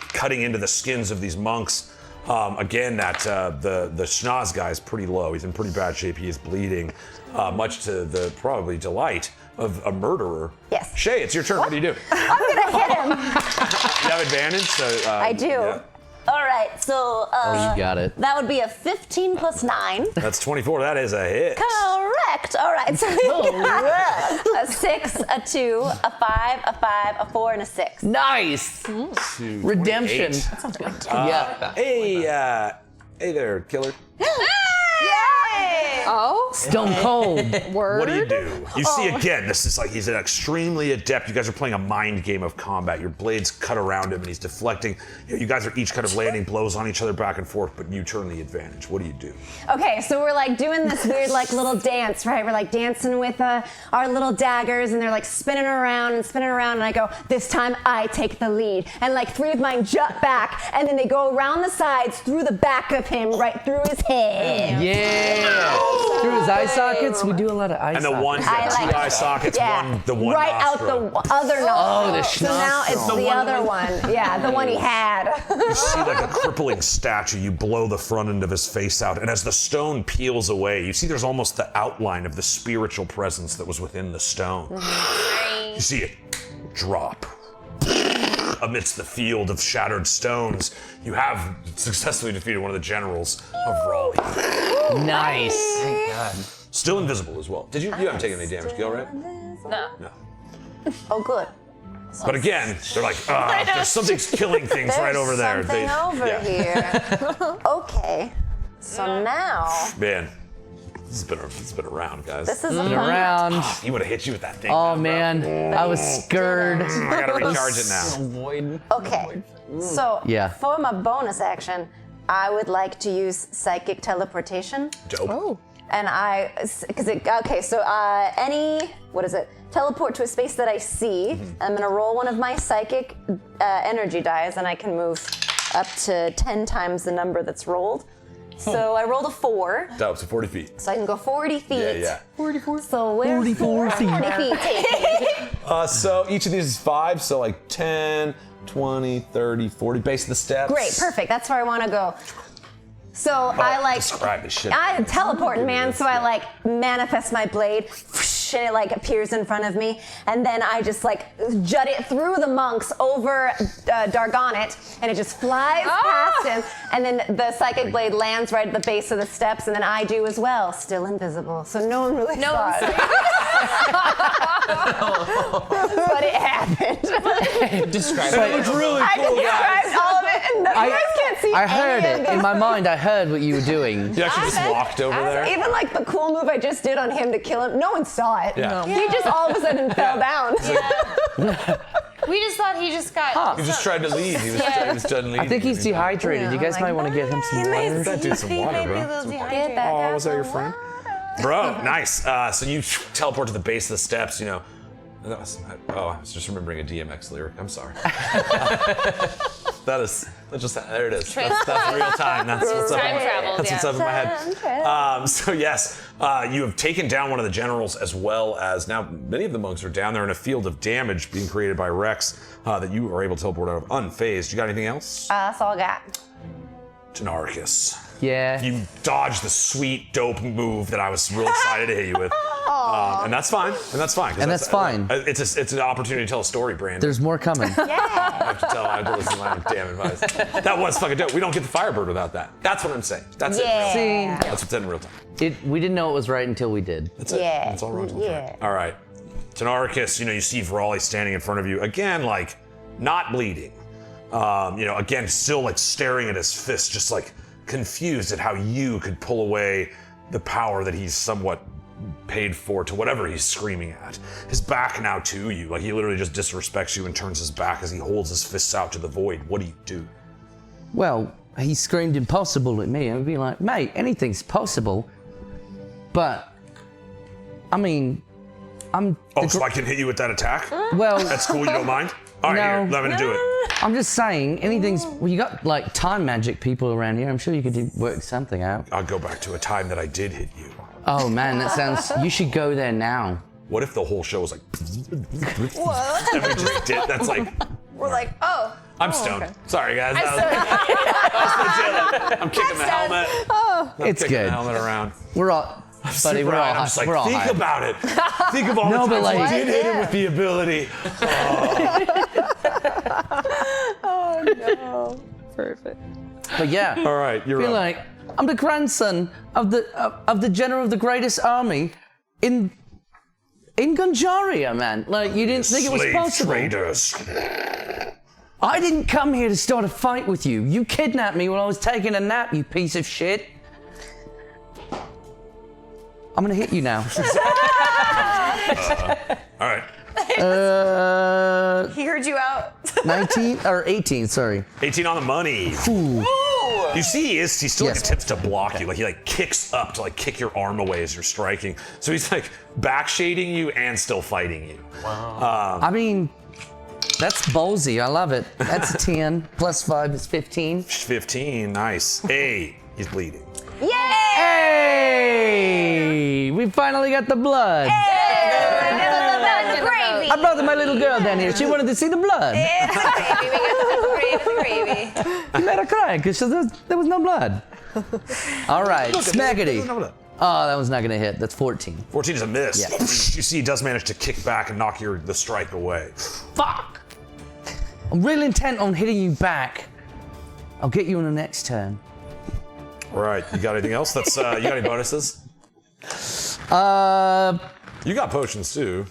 cutting into the skins of these monks. Again, the schnoz guy is pretty low. He's in pretty bad shape. He is bleeding, much to the probably delight of a murderer. Yes. Shay, it's your turn. What do you do? I'm gonna hit him. You have advantage, so I do. yeah. All right, so Oh, you got it. that would be a 15 plus 9. That's 24. That is a hit. Correct. All right, so we got a 6, a 2, a 5, a 5, a 4, and a 6. Nice. 2, Redemption. 28. That sounds good. Yeah. Hey there, killer. Oh, Stone cold. word. What do you do? You see again, this is like he's an extremely adept. You guys are playing a mind game of combat. Your blades cut around him and he's deflecting. You guys are each kind of landing blows on each other back and forth, but you turn the advantage. What do you do? Okay, so we're like doing this weird like little dance, right? We're like dancing with our little daggers and they're like spinning around and I go, this time I take the lead. And like 3 of mine jump back and then they go around the sides through the back of him, right through his head. Yeah. Through his eye sockets, we do a lot of eye And sockets. the one, yeah, 2 eye sockets, the one right nostril. out the other nostril. Oh, the So now it's the other one. Yeah, the one he had. You see like a crippling statue. You blow the front end of his face out, and as the stone peels away, you see there's almost the outline of the spiritual presence that was within the stone. You see it drop. Amidst the field of shattered stones, you have successfully defeated one of the generals of Vrolly. Nice. Thank God. Still invisible as well. You haven't taken any damage, Gil, right? No. No. Oh, good. But again, they're like, there's something's killing things right over there. Something over here. Okay. So now Man, it's been around, guys. this is a fun. Around. He would have hit you with that thing. Oh now, bro. man, I was scared. I gotta recharge it now. Void. Okay. So Yeah. for my bonus action, I would like to use psychic teleportation. Dope. Oh. And teleport to a space that I see. I'm gonna roll one of my psychic energy dice and I can move up to 10 times the number that's rolled. So I rolled a 4, Dope, so 40 feet. so I can go 40 feet. Yeah. 44. So where's 44 feet. 40 feet take me? So each of these is 5, so like 10, 20, 30, 40, base of the steps. Great, perfect. That's where I want to go. So I like describe the shit. I teleport, man. So I like manifest my blade, whoosh, and it like appears in front of me, and then I just like jut it through the monks over Dargonet, and it just flies past him, and then the psychic blade lands right at the base of the steps, and then I do as well, still invisible. So no one really saw it. But it happened. Describe That was really I cool, guys. described all of it, and you guys can't see I heard any of it. this. In my mind, I heard what you were doing. You actually just walked over there. Even like the cool move I just did on him to kill him, no one saw it. Yeah. No. He just all of a sudden fell down. We just thought he just got. He just tried to leave. He was trying to leave. I think he's dehydrated. You guys might want to get him some water. That dude's some water, bro. Get that Oh, guy was that your some friend? water. Bro, nice. So you teleport to the base of the steps, you know. I was just remembering a DMX lyric. I'm sorry. There it is. That's real time. That's what's up. Time travel. That's what's up in my head. So yes, you have taken down one of the generals, as well as now many of the monks are down there in a field of damage being created by Rex that you are able to teleport out of unfazed. You got anything else? That's all I got. Tynaricus. Yeah. You dodged the sweet, dope move that I was real excited to hit you with. And that's fine. And that's fine. 'cause And that's fine. It's an opportunity to tell a story, Brandon. There's more coming. I have to listen to my own damn advice. That was fucking dope. We don't get the Firebird without that. That's what I'm saying. That's it. See, That's what's in real time. we didn't know it was right until we did. That's it. Yeah. That's all wrong. Yeah. All right. Tynaricus, you see Vrolly standing in front of you. Again, like, not bleeding. Again, still like staring at his fist, just like confused at how you could pull away the power that he's somewhat paid for to whatever he's screaming at. His back now to you, like he literally just disrespects you and turns his back as he holds his fists out to the void. What do you do? Well, he screamed impossible at me. I'd be like, mate, anything's possible. But, I mean, I'm... Oh, so I can hit you with that attack? Well... That's cool, you don't mind? All right, here, let me do it. I'm just saying, anything's... Well, you got, like, time magic people around here. I'm sure you could work something out. I'll go back to a time that I did hit you. Oh, man, that sounds... You should go there now. What if the whole show was like... What? And we just did... That's like... We're like, oh. I'm stoned. Okay. Sorry, guys. I'm I'm kicking the helmet. Oh, it's kicking good. the helmet around. We're all... Buddy, we're all, I'm just like, we're all think high. about it. Think of all No, the but times like- you did hit him with the ability. Oh no. Perfect. But yeah. All right, you're Be up. like, I'm the grandson of the general of the greatest army in Ganjaria, man. Like, you didn't think it was Slave possible. traders. I didn't come here to start a fight with you. You kidnapped me while I was taking a nap, you piece of shit. I'm gonna hit you now. All right. He heard you out. 19 or 18, sorry. 18 on the money. Ooh. You see, he still Yes. attempts to block you. Like he kicks up to kick your arm away as you're striking. So he's like back shading you and still fighting you. Wow. I mean, that's ballsy. I love it. That's 10 plus 5 is 15. 15, nice. Hey, he's bleeding. Yay! Hey! We finally got the blood. The gravy. I brought my little girl down here. She wanted to see the blood. It's the gravy. We got the gravy. You made her cry because there was no blood. All right, Smaggity. Oh, that one's not gonna hit. That's 14. 14 is a miss. Yeah. You see, he does manage to kick back and knock the strike away. Fuck! I'm really intent on hitting you back. I'll get you on the next turn. All right, you got anything else? That's you got any bonuses? You got potions too.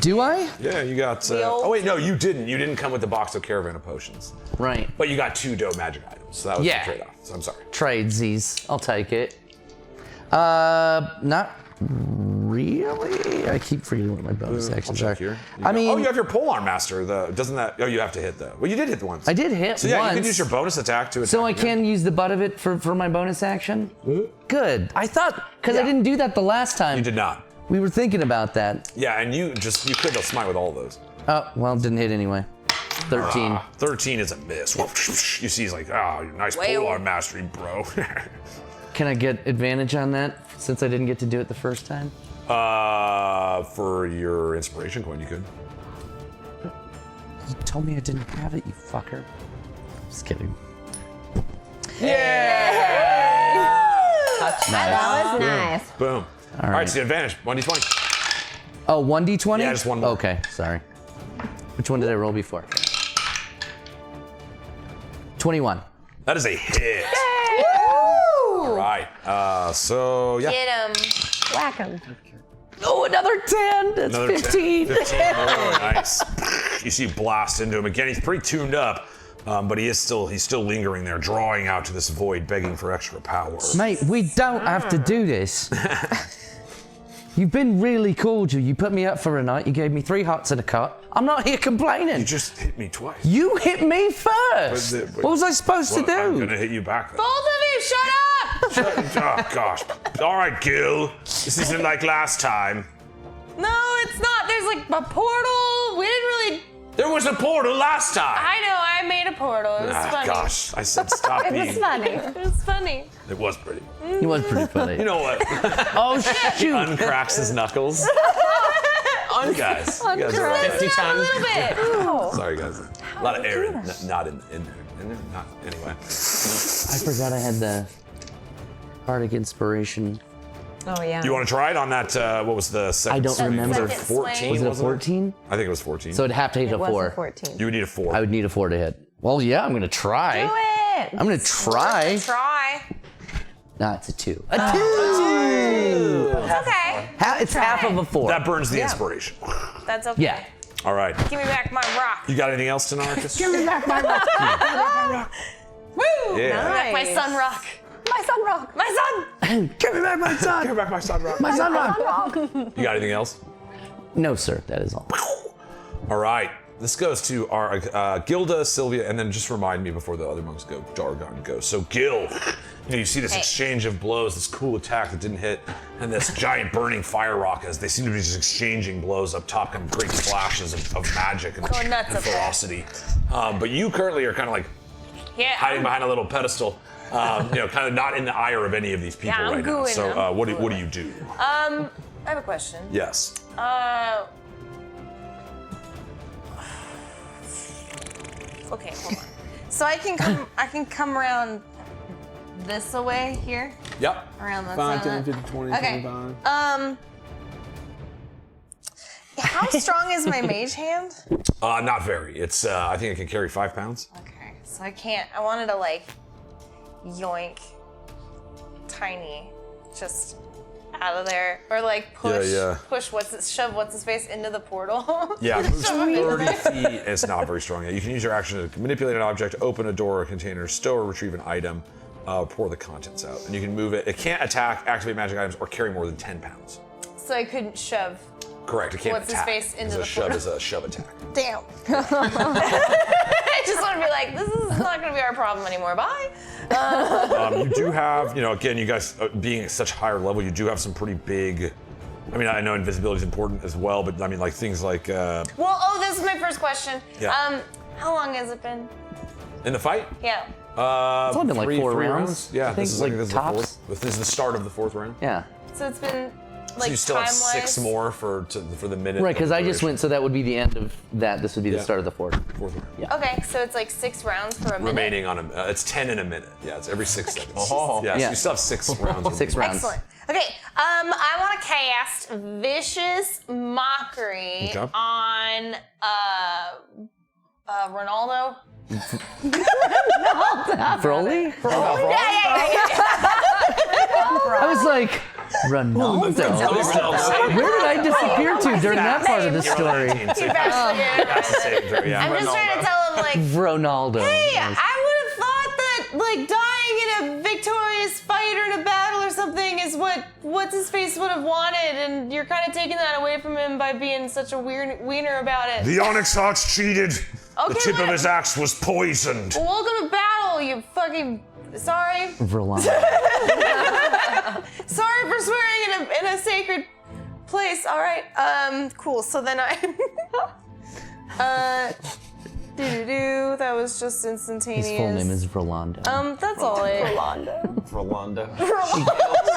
Do I? Yeah, you got. Oh wait, no, you didn't. You didn't come with the box of caravan of potions. Right. But you got 2 dough magic items, so that was the trade-off. So I'm sorry. Tradesies. I'll take it. Not really. I keep forgetting what my bonus actions are. Here. I mean, oh, you have your polearm master. Doesn't that? Oh, you have to hit though. Well, you did hit once. I did hit So yeah, once. you can use your bonus attack to attack. So I again. can use the butt of it for my bonus action? Good. I thought, because I didn't do that the last time. You did not. We were thinking about that. Yeah, and you could have smite with all of those. Oh, well, didn't hit anyway. 13. 13 is a miss. You see, he's like, nice polearm mastery, bro. Can I get advantage on that since I didn't get to do it the first time? For your inspiration coin, you could. You told me I didn't have it, you fucker. Just kidding. That was nice. Boom. All right, so the advantage, 1d20. Oh, 1d20? Yeah, just one more. Okay, sorry. Which one did I roll before? 21. That is a hit. All right, so yeah. Get him. Whack him. Oh, another 10. That's Another 15. 15 more, nice. You see, you blast into him again. He's pretty tuned up, but he's still lingering there, drawing out to this void, begging for extra power. Mate, we don't have to do this. You've been really cordial. You put me up for a night. You gave me 3 hots and a cut. I'm not here complaining. You just hit me twice. You hit me first. What was I supposed to do? I'm gonna hit you back. Then. Both of you, shut up! Oh gosh. All right, Gil. This isn't like last time. No, it's not. There's like a portal. We didn't really. There was a portal last time. I know. I made a portal. It was funny. Gosh, I said stop It being. was funny. It was funny. It was pretty. It was pretty funny. You know what? Oh, shoot. Uncracks his knuckles. You guys are 50 A times. little bit. sorry, guys. A lot of air not in there. Not anyway. I forgot I had the Bardic Inspiration. Oh, yeah. You want to try it on that? What was the second? I don't swing? remember. Was it 14? Was it a wasn't 14? I think it was 14. So it'd have to hit It a wasn't 4. 14. You would need a 4. I would need a 4 to hit. Well, yeah, I'm going to try. Do it. I'm going to try. Try. Nah, it's a 2. A 2! It's okay. It's half of a 4. That burns the inspiration. That's okay. Yeah. All right. Give me back my rock. You got anything else, Tynaricus? Give me back my rock. Woo! Yeah. Give me back my sun rock. My son rock. My son. Give me back my son. Give back my son, Rock. My son rock. You got anything else? No, sir. That is all. All right. This goes to our Gilda, Sylvia, and then just remind me before the other monks go, Dargon goes. So Gil, you see this exchange of blows, this cool attack that didn't hit, and this giant burning fire rock as they seem to be just exchanging blows up top, kind of great flashes of magic and ferocity. But you currently are kind of like hiding behind a little pedestal, kind of not in the ire of any of these people right now. So what do you do? I have a question. Yes. Okay, hold on. So I can come around this away here? Yep. Around the 5, side 10, of 50, 20, Okay. 25. How strong is my mage hand? Not very. It's I think it can carry 5 pounds. Okay, so I wanted to like yoink Tiny just out of there, or like push shove what's his face into the portal. Yeah, it moves 30 feet. It's not very strong yet. You can use your action to manipulate an object, open a door or container, stow or retrieve an item, pour the contents out. And you can move it. It can't attack, activate magic items, or carry more than 10 pounds. So I couldn't shove. Correct, it can't What's attack. his face into the shove portal. is a shove attack. Damn. I just want to be like, this is not going to be our problem anymore. Bye. You do have, again, you guys being at such higher level, you do have some pretty big. I mean, I know invisibility is important as well, but I mean, like things like. This is my first question. Yeah. How long has it been? In the fight? Yeah. It's only been like 4 three rounds. Yeah, I think, this is like this is tops. the fourth. This is the start of the 4th round. Yeah. So it's been like So you still have time-wise? 6 more for the minute. Right, because I just duration. went, so that would be the end of that. This would be the Yeah. start of the 4th. 4th round. Yeah. Okay, so it's like 6 rounds for a minute. Remaining on it's 10 in a minute. Yeah, it's every 6 seconds. Oh. Yeah, so Yeah. you still have 6 rounds. 6 rounds. Excellent. Okay, I want to cast Vicious Mockery Okay. on Ronaldo. Vrolly? Yeah. I was like, Ronaldo. Where did I disappear to during that part of the story? That's the same throw, yeah. I'm just trying to tell him like, Ronaldo. hey, I would have thought that like dying in a victorious fight or in a battle or something is what's his face would have wanted, and you're kind of taking that away from him by being such a weird wiener about it. The Onyxheart's cheated. Okay, the tip of what- his axe was poisoned. Well, welcome to battle, you fucking. Sorry. Vrolly. Sorry for swearing in a sacred place. All right. Cool. So then that was just instantaneous. His full name is Rolando. That's all it. Rolando.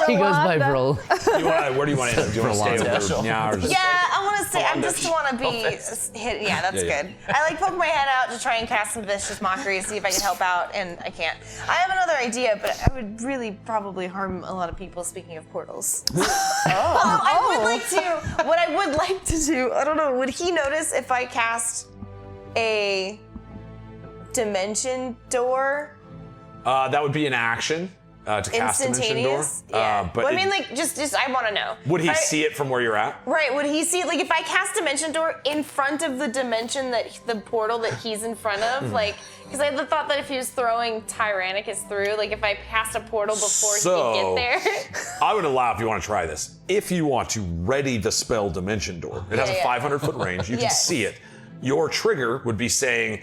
He goes by Vrol. Where do you want to end? Do you want to stay over? Yeah, or just, Yeah, I want to say. I just want to be hit. Yeah, that's Yeah. good. I like poke my head out to try and cast some vicious mockery, see if I can help out, and I can't. I have another idea, but I would really probably harm a lot of people. Speaking of portals. I would like to. What I would like to do. I don't know. Would he notice if I cast a dimension door? that would be an action to cast Dimension Door. Instantaneous? Yeah. But Well, I mean, like, just I want to know. would he Right? see it from where you're at? Right, would he see, like, if I cast Dimension Door in front of the dimension the portal that he's in front of, like, because I had the thought that if he was throwing Tynaricus through, like, if I passed a portal before he could get there. I would allow, if you want to try this, if you want to ready the spell Dimension Door. It has a 500-foot range. You can Yes. see it. Your trigger would be saying,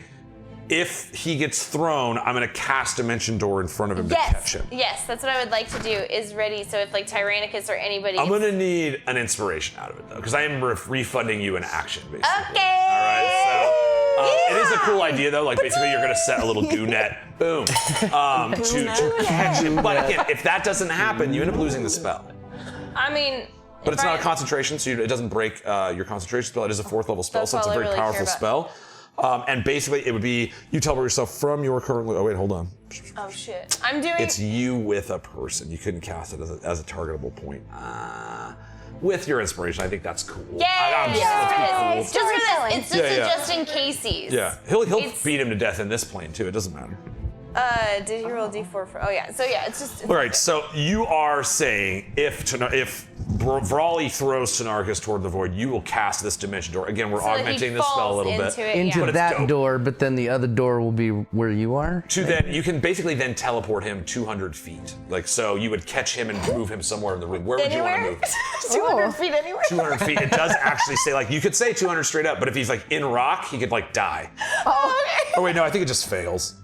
if he gets thrown, I'm going to cast Dimension Door in front of him to catch him. Yes, that's what I would like to do, is ready, so if, like, Tyrannus or anybody I'm gets- going to need an inspiration out of it, though, because I am refunding you an action, basically. Okay! All right, so it is a cool idea, though. Like, basically, you're going to set a little goo net, boom, to catch him. But again, if that doesn't happen, you end up losing the spell. I mean... But it's if not I- a concentration, so it doesn't break your concentration spell. It is a 4th level spell, That's so it's a all I very really care powerful about. spell. And basically, it would be you teleport yourself from your current. Oh wait, hold on. Oh shit! I'm doing. It's you with a person. You couldn't cast it as a targetable point. With your inspiration, I think that's cool. Yay! Yay! Just for this. It's just Yeah, yeah. a just in caseies. Yeah, he'll It's- beat him to death in this plane too. It doesn't matter. Did he roll a d4 for? Oh yeah. So yeah, it's just. All right, so you are saying if Vrolly throws Tynaricus toward the void, you will cast this dimension door. Again, we're So that he augmenting this spell a little falls bit. into it, Into But it's that dope. door, but then the other door will be where you are. To then, you can basically then teleport him 200 feet. Like, so you would catch him and move him somewhere in the room. Where would you want to Anywhere? move? 200 feet anywhere. 200 feet. It does actually say, like, you could say 200 straight up, but if he's like in rock, he could like die. Oh, okay. Oh wait, no, I think it just fails.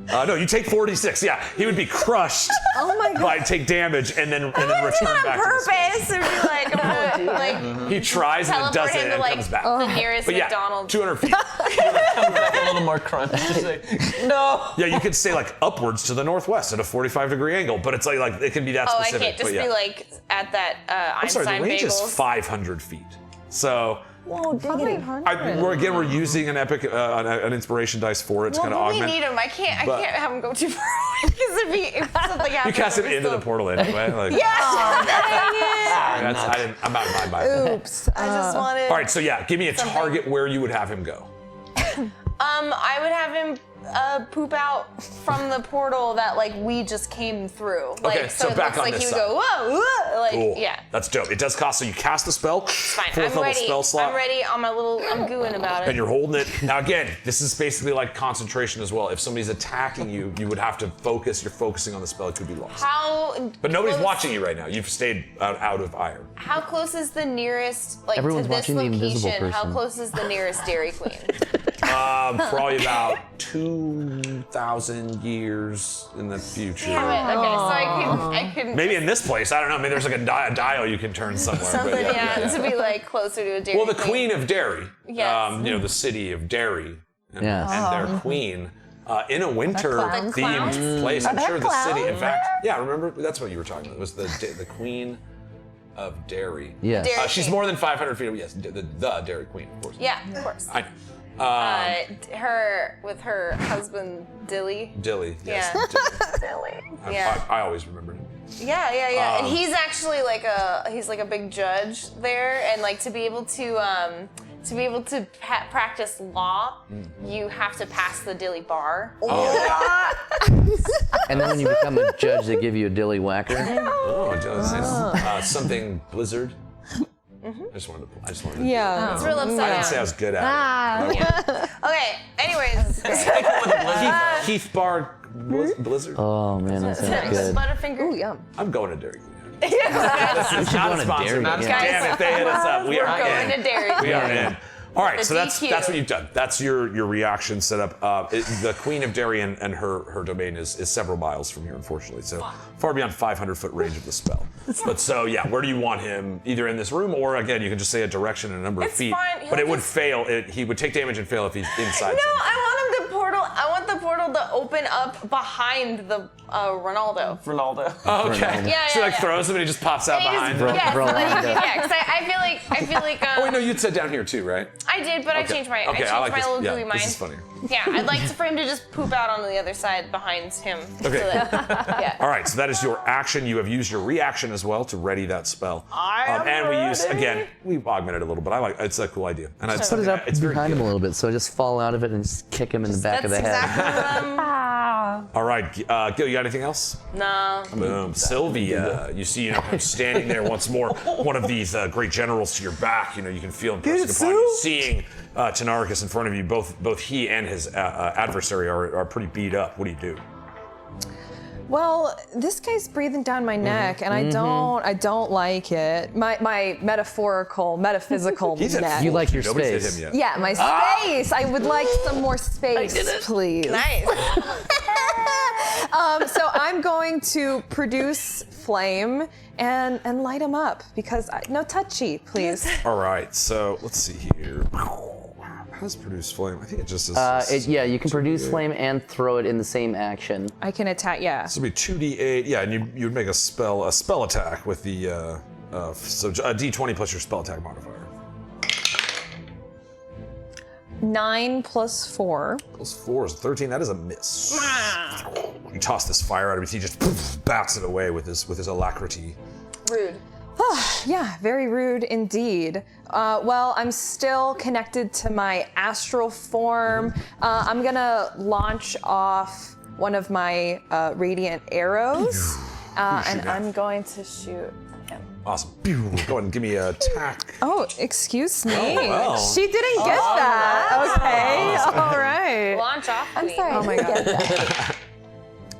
No, you take 46. Yeah, he would be crushed. Oh my God. By take damage and then return Not on back to the space. purpose. It'd be like, I'm gonna, like He tries and it teleport doesn't him to and like comes back. the nearest But yeah, McDonald's. 200 feet. A little more crunch. Just like, no. Yeah, you could say like upwards to the northwest at a 45-degree angle, but it's like it can be that Oh, I specific. can't just but yeah. be like at that I'm sorry, Einstein the range bagels. is 500 feet. So Whoa, diggity. we're using an epic an inspiration dice for it to Well, kind of but we augment. need him. I can't But- have him go too far away because if something You happens, cast him we're into the still- portal anyway. Like, Yes. I'm not in my mind. Oops. I just wanted. All right, so yeah, give me a Something. target where you would have him go. I would have him poop out from the portal that like we just came through. Like, Okay, so it back looks on like this he would side. go whoa, whoa, like Cool. yeah. That's dope. It does cost, so you cast the spell. Fine, Fourth I'm level ready. spell slot. I'm ready. I'm gooing about it. And you're holding it. Now again, this is basically like concentration as well. If somebody's attacking you, you would have to focus. You're focusing on the spell. It could be lost. How? But nobody's close- watching you right now. You've stayed out of iron. How close is the nearest, like Everyone's to this watching the invisible location? How person. close is the nearest Dairy Queen? Probably about 2,000 years in the future. Damn it. Okay, so I couldn't. Maybe in this place. I don't know. Maybe there's like a dial you can turn somewhere. but Something, yeah, to be like closer to a Dairy Well, the Queen. Queen of Derry, Yes. the city of Derry, and, Yes. and their queen, in a winter clowns? themed place. I'm Are sure there the city. In clowns? fact, yeah, remember that's what you were talking about. It was the Queen of Derry. Yes. Dairy She's Queen. more than 500 feet away. Yes, the Dairy Queen, of course. Yeah, of course. I know. Her with her husband Dilly. Dilly. Yes. Yeah. Dilly. Yeah. I always remembered him. Yeah. And he's actually like a big judge there, and like to be able to practice law, you have to pass the Dilly bar. And then when you become a judge, they give you a dilly whacker. Oh, nice. Something Blizzard. I just wanted to. Yeah. It's real upside I didn't down. say I was good at it. Okay. Anyways, Keith Bar Blizzard. Oh man, that sounds good. Butterfinger. Ooh, yum. I'm going to Dairy Queen. We should go on a Sponsored, dairy. not a Yeah. Damn it, they hit us up. We are Going in. to Dairy We are in. All right, The so that's DQ. what you've done. That's your reaction setup. The Queen of Derry and her domain is several miles from here, unfortunately. So far beyond 500-foot range of the spell. But so yeah, where do you want him? Either in this room, or again, you can just say a direction and a number of It's feet. fine. But He'll it would just- fail. He would take damage and fail if he's inside. No, something. I want the portal to open up behind the Ronaldo. Ronaldo. Okay. Yeah, So yeah, like yeah. throws him and he just pops out And he behind just- him. yeah, so Vrolly like, does. yeah, 'cause I feel like. Oh wait, no, you'd said down here too, right? I did, but I changed my. Okay, I changed I like my this. little Yeah, gooey mind. this is funny. Yeah, I'd like for him to just poop out on the other side behind him. Okay. So that, yeah. All right, so that is your action. You have used your reaction as well to ready that spell. And we use again. We've augmented a little, but I like it's a cool idea. And Put it up it's very behind him a good. little bit, so I just fall out of it and just kick him in the back That's of the head. exactly what All right, Gil, you got anything else? No. Boom. Sylvia, you see, him standing there once more. One of these great generals to your back. You can feel him pressing upon you. Seeing Tynaricus in front of you, both he and his adversary are pretty beat up. What do you do? Well, this guy's breathing down my neck, and I don't like it. My metaphysical He's at neck. You like your Nobody's hit space. him yet. Yeah, my space. I would like some more space, please. Nice. So I'm going to produce flame and light him up because no touchy, please. All right, so let's see here. How does produce flame? I think it just is. Yeah, you can produce flame and throw it in the same action. I can attack. Yeah. This would be 2d8. Yeah, and you would make a spell attack with the so a d20 plus your spell attack modifier. 9 plus 4. Plus 4 is 13. That is a miss. You toss this fire out of his. He just bats it away with his alacrity. Rude. Yeah, very rude indeed. Well, I'm still connected to my astral form. I'm gonna launch off one of my radiant arrows, and I'm going to shoot him. Awesome. Pew. Go ahead and give me an attack. Oh, excuse me. well. She didn't get that. Okay, all right. Launch off. I'm sorry. Oh my god.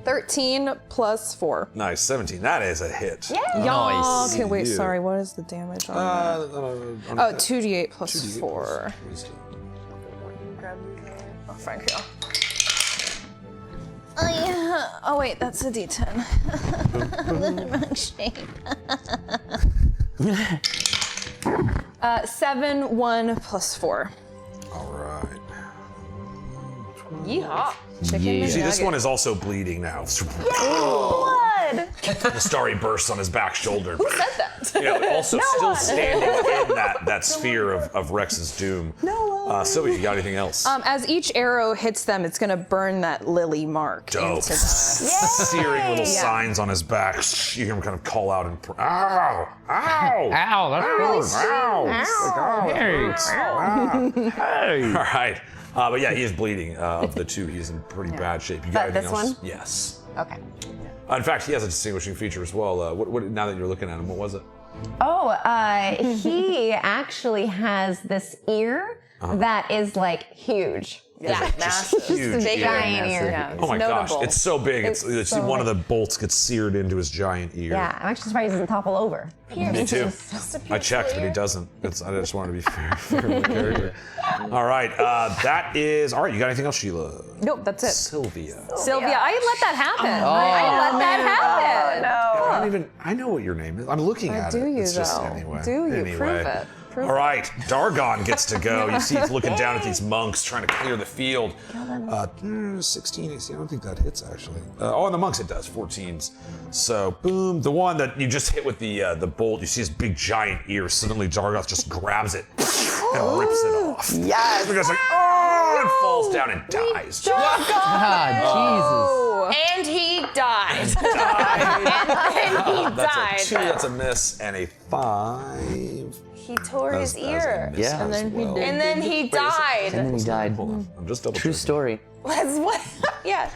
13 plus 4. Nice, 17. That is a hit. Nice. Okay, wait, You. sorry. What is the damage on that? Oh, 2d8 plus 4. Oh, thank you. Oh, yeah. Oh, wait, that's a d10. Wrong shape. 7, 1 plus 4. All right. Yeehaw. See, this one is also bleeding now. Blood. The starry bursts on his back shoulder. Who said that? Also still standing in that sphere of Rex's doom. Sylvia, you got anything else? As each arrow hits them, it's gonna burn that lily mark Dope. into them. Searing little signs on his back. You hear him kind of call out and ow, ow, Ow, that hurts. All right. But yeah, he is bleeding. Of the two, he's in pretty bad shape. You got But anything this else? one? Yes. Okay. In fact, he has a distinguishing feature as well. What, now that you're looking at him, what was it? Oh, he actually has this ear that is like huge. Yeah, massive. Huge. Big giant ear. Yeah, Oh my gosh, notable. it's so big. It's so one of big. the bolts gets seared into his giant ear. Yeah, I'm actually surprised he doesn't topple over. Me too. Just a I checked, but he doesn't. I just wanted to be fair with the character. All right, that is all right. You got anything else, Sheila? Nope, that's it. Sylvia. Sylvia, I let that happen. I let that happen. I don't even. I know what your name is. I'm looking at do it. you, It's just though? anyway. Do you? Anyway. Prove it. Prove All right, Dargon gets to go. You see, he's looking down at these monks trying to clear the field. 16 AC. I don't think that hits actually. On the monks it does. 14s. So boom, the one that you just hit with the bolt. You see his big giant ear. Suddenly, Dargon just grabs it and rips it off. Yes. The guy's like, oh, and falls down and dies. God, And he died. and he That's died. a 2. That's a miss, and a 5. He tore his ear. Yeah. And then he died. And then he died. Hold on. I'm just double True checking. story. That's what? Yeah.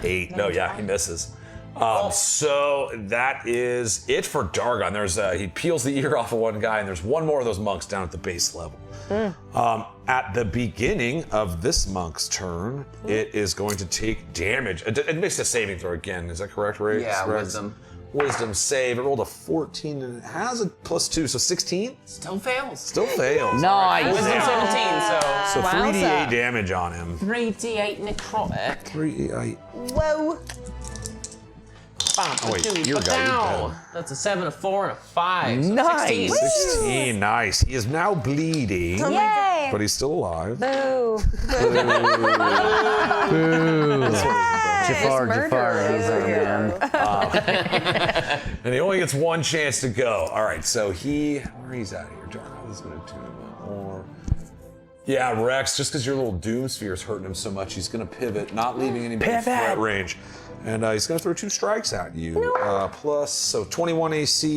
8. No, yeah, he misses. So that is it for Dargon. There's he peels the ear off of one guy, and there's one more of those monks down at the base level. At the beginning of this monk's turn, it is going to take damage. It makes a saving throw again. Is that correct, Ray? Yeah, Rex? wisdom. Wisdom save. It rolled a 14 and it has a +2, so 16. Still fails. Still fails. Nice. Wisdom 17, So 3d8 damage on him. 3d8 necrotic. 3d8. Whoa. Oh wait, Dude, your but guy. You're now, dead. that's a 7, a 4, and a 5. So Nice. 16. 16, nice. He is now bleeding, Yay. but he's still alive. Boo. Jafar, he's our man. And he only gets one chance to go. All right, so where he's at here? Dargon is going to tune him more. Yeah, Rex, just because your little doom sphere is hurting him so much, he's going to pivot, not leaving anybody in threat range. And he's going to throw 2 strikes at you. So 21 AC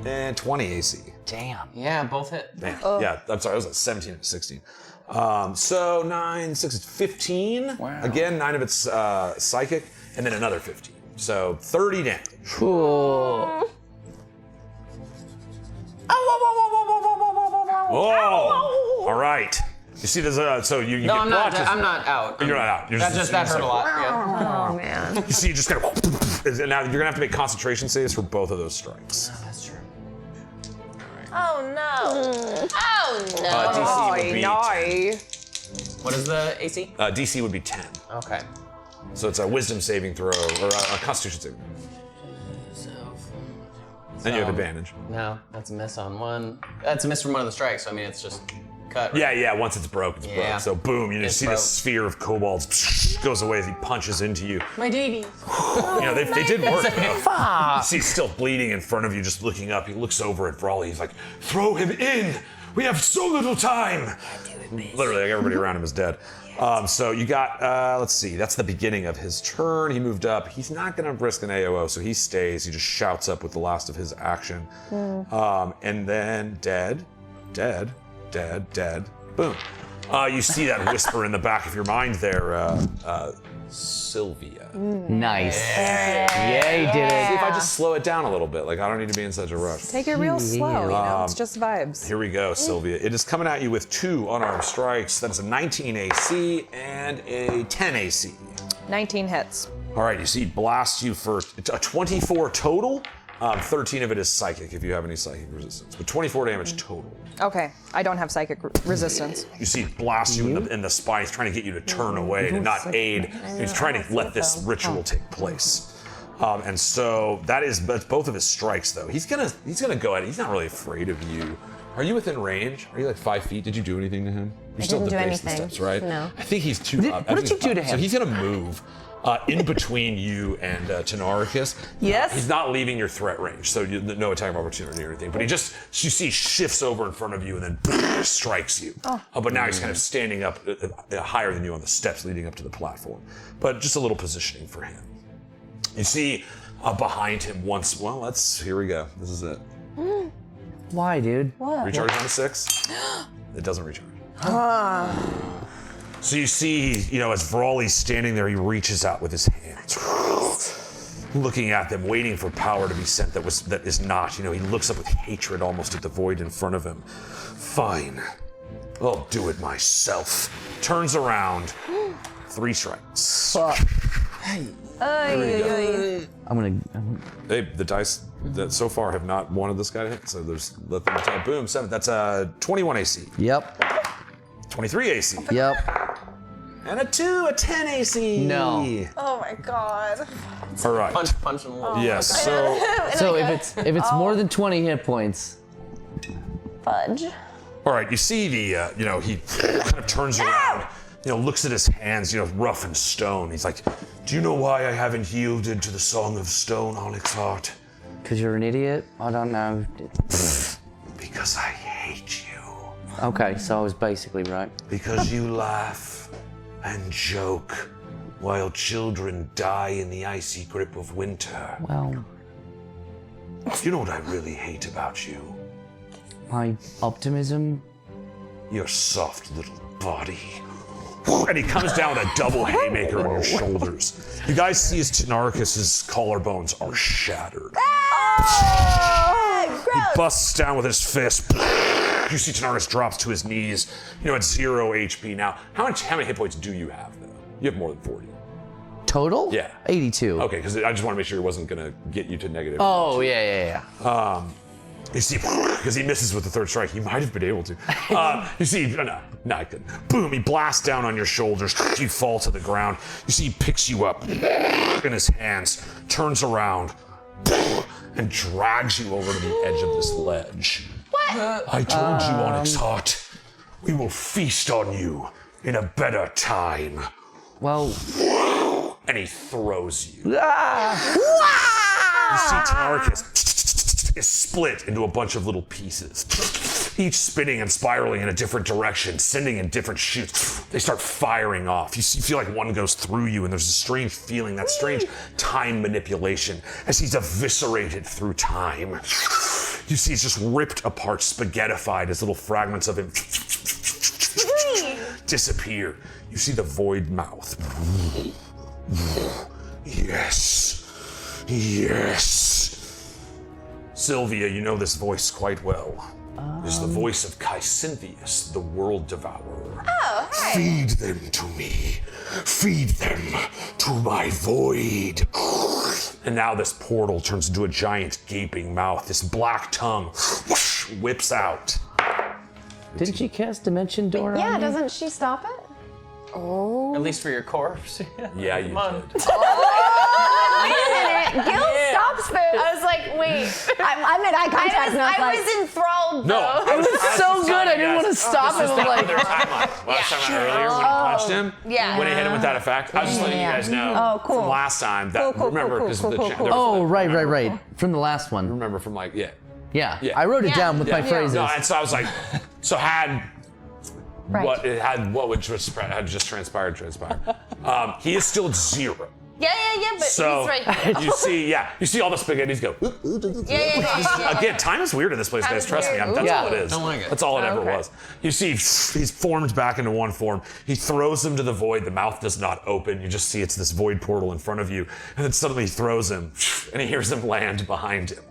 and 20 AC. Damn. Yeah, both hit. Man, yeah, I'm sorry, I was at 17 and 16. So 9, 6, 15. Wow. Again, 9 of it's psychic, and then another 15. So 30 damage. Cool. Oh! All right. You see, there's so you No, get I'm not. blotches. I'm not out. You're not out. You're That hurt a lot. Yeah. Oh man. You see, you just kind of. And now you're gonna have to make concentration saves for both of those strikes. That's true. Oh no. Oh no. DC would be 10. What is the AC? DC would be 10. Okay. So it's a Wisdom saving throw or a Constitution saving. And you have advantage. No, that's a miss on one. That's a miss from one of the strikes. So, I mean, it's just cut. Right? Yeah. Once it's broke, it's broke. So boom, you just see broke. this sphere of kobolds goes away as he punches into you. My baby. You know, they did work though. You see he's still bleeding in front of you, just looking up. He looks over at Vrolly. He's like, throw him in. We have so little time. Literally, like everybody around him is dead. So you got, let's see, that's the beginning of his turn. He moved up. He's not going to risk an AOO, so he stays. He just shouts up with the last of his action. And then dead. Boom. You see that whisper in the back of your mind there, Sylvia. Nice. Yeah, he did See it. if I just slow it down a little bit. Like, I don't need to be in such a rush. Take it real slow, you know? It's just vibes. Here we go, Sylvia. It is coming at you with 2 unarmed strikes. That is a 19 AC and a 10 AC. 19 hits. All right, you see, blasts you for a 24 total. 13 of it is psychic if you have any psychic resistance, but 24 damage total. Okay, I don't have psychic resistance. You see, it blasts you in the spine. He's trying to get you to turn away, to not aid. He's trying to let this ritual take place. And so that's both of his strikes, though. He's gonna go at it. He's not really afraid of you. Are you within range? Are you like 5 feet? Did you do anything to him? You're still at the base of the steps, right? No. I think he's too up. What did you do to him? So he's gonna move in between you and Tynaricus. Yes. He's not leaving your threat range, so no attack of opportunity or anything. But he just, you see, shifts over in front of you and then strikes you. But now he's kind of standing up higher than you on the steps leading up to the platform. But just a little positioning for him. You see behind him here we go. This is it. Why, dude? Recharge on a 6. It doesn't recharge. So you see, as Vrolly's standing there, he reaches out with his hands, looking at them, waiting for power to be sent that is not. He looks up with hatred almost at the void in front of him. Fine, I'll do it myself. Turns around, 3 strikes. The dice that so far have not wanted this guy to hit, so let them tell. Boom, 7. That's a 21 AC. Yep. 23 AC. Yep. And a 2, a 10 AC. No. Oh my god. All right. Punch and roll. Yes. So if it's more than 20 hit points. Fudge. All right. You see he kind of turns around, looks at his hands, rough and stone. He's like, "Do you know why I haven't yielded to the Song of Stone, Onyxheart?" Because you're an idiot? I don't know. Because I hate you. Okay, so I was basically right. Because you laugh and joke while children die in the icy grip of winter. Well, You know what I really hate about you? my optimism. Your soft little body. And he comes down with a double haymaker on your shoulders. You guys see as Tynaricus' collarbones are shattered. He busts down with his fist. You see Tynaricus drops to his knees, at 0 HP now. How many hit points do you have, though? You have more than 40. Total? Yeah. 82. Okay, because I just want to make sure it wasn't going to get you to negative. Oh, yeah. You see, because he misses with the 3rd strike, he might have been able to. You see, no, I couldn't. Boom, he blasts down on your shoulders. You fall to the ground. You see, he picks you up in his hands, turns around, and drags you over to the edge of this ledge. What? I told you, Onyxheart, we will feast on you in a better time. Well, And he throws you. You see Tynaricus is split into a bunch of little pieces, each spinning and spiraling in a different direction, sending in different shoots. They start firing off. You feel like one goes through you, and there's a strange feeling, that strange time manipulation, as he's eviscerated through time. You see he's just ripped apart, spaghettified as little fragments of him disappear. You see the void mouth. Yes. Sylvia, you know this voice quite well. It's the voice of Cynthius, the World Devourer. Oh, hi. Feed them to me. Feed them to my void. And now this portal turns into a giant gaping mouth. This black tongue whips out. didn't she cast Dimension Door Yeah, on me? doesn't she stop it? At least for your corpse. Yeah, you did. Wait a minute. Gil stops food. I was like, wait. I made eye contact and I I was enthralled, No, though. I was so good, I didn't want to stop This him. was I'm the like, other timeline. Last time earlier when he punched him, Yeah. when he hit him with that effect. I was just letting you guys know Oh, cool. from last time that Cool, remember cool, because cool, of the cool, cha- cool. there was oh, the- right. From the last one. Remember from Yeah. Yeah. I wrote it down with my Yeah. phrases. No, and so I was like, so had Right. what would had just transpired. He is still at 0. Yeah, but So he's right there. you see all the spaghettis go. Yeah. Again, time is weird in this place, Time guys. is Trust me, weird. that's all it is. Don't like it. That's all it ever was. You see, he's formed back into one form. He throws him to the void. The mouth does not open. You just see it's this void portal in front of you, and then suddenly he throws him, and he hears him land behind him.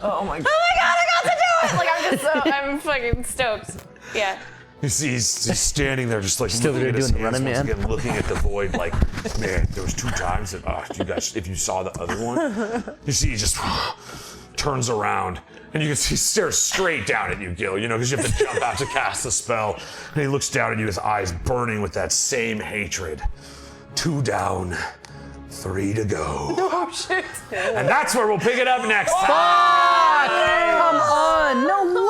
Oh my god. Oh my god, I got to do it! Like I'm fucking stoked. Yeah. You see, he's standing there, just like Still looking there at his doing the hands running once man. again, looking at the void. Like, man, there was 2 times that, you guys, if you saw the other one, you see, he just turns around, and you can see he stares straight down at you, Gil. You know, because you have to jump out to cast the spell, and he looks down at you, his eyes burning with that same hatred. 2 down, 3 to go. Oh shit. And that's where we'll pick it up next time. Come on, no way!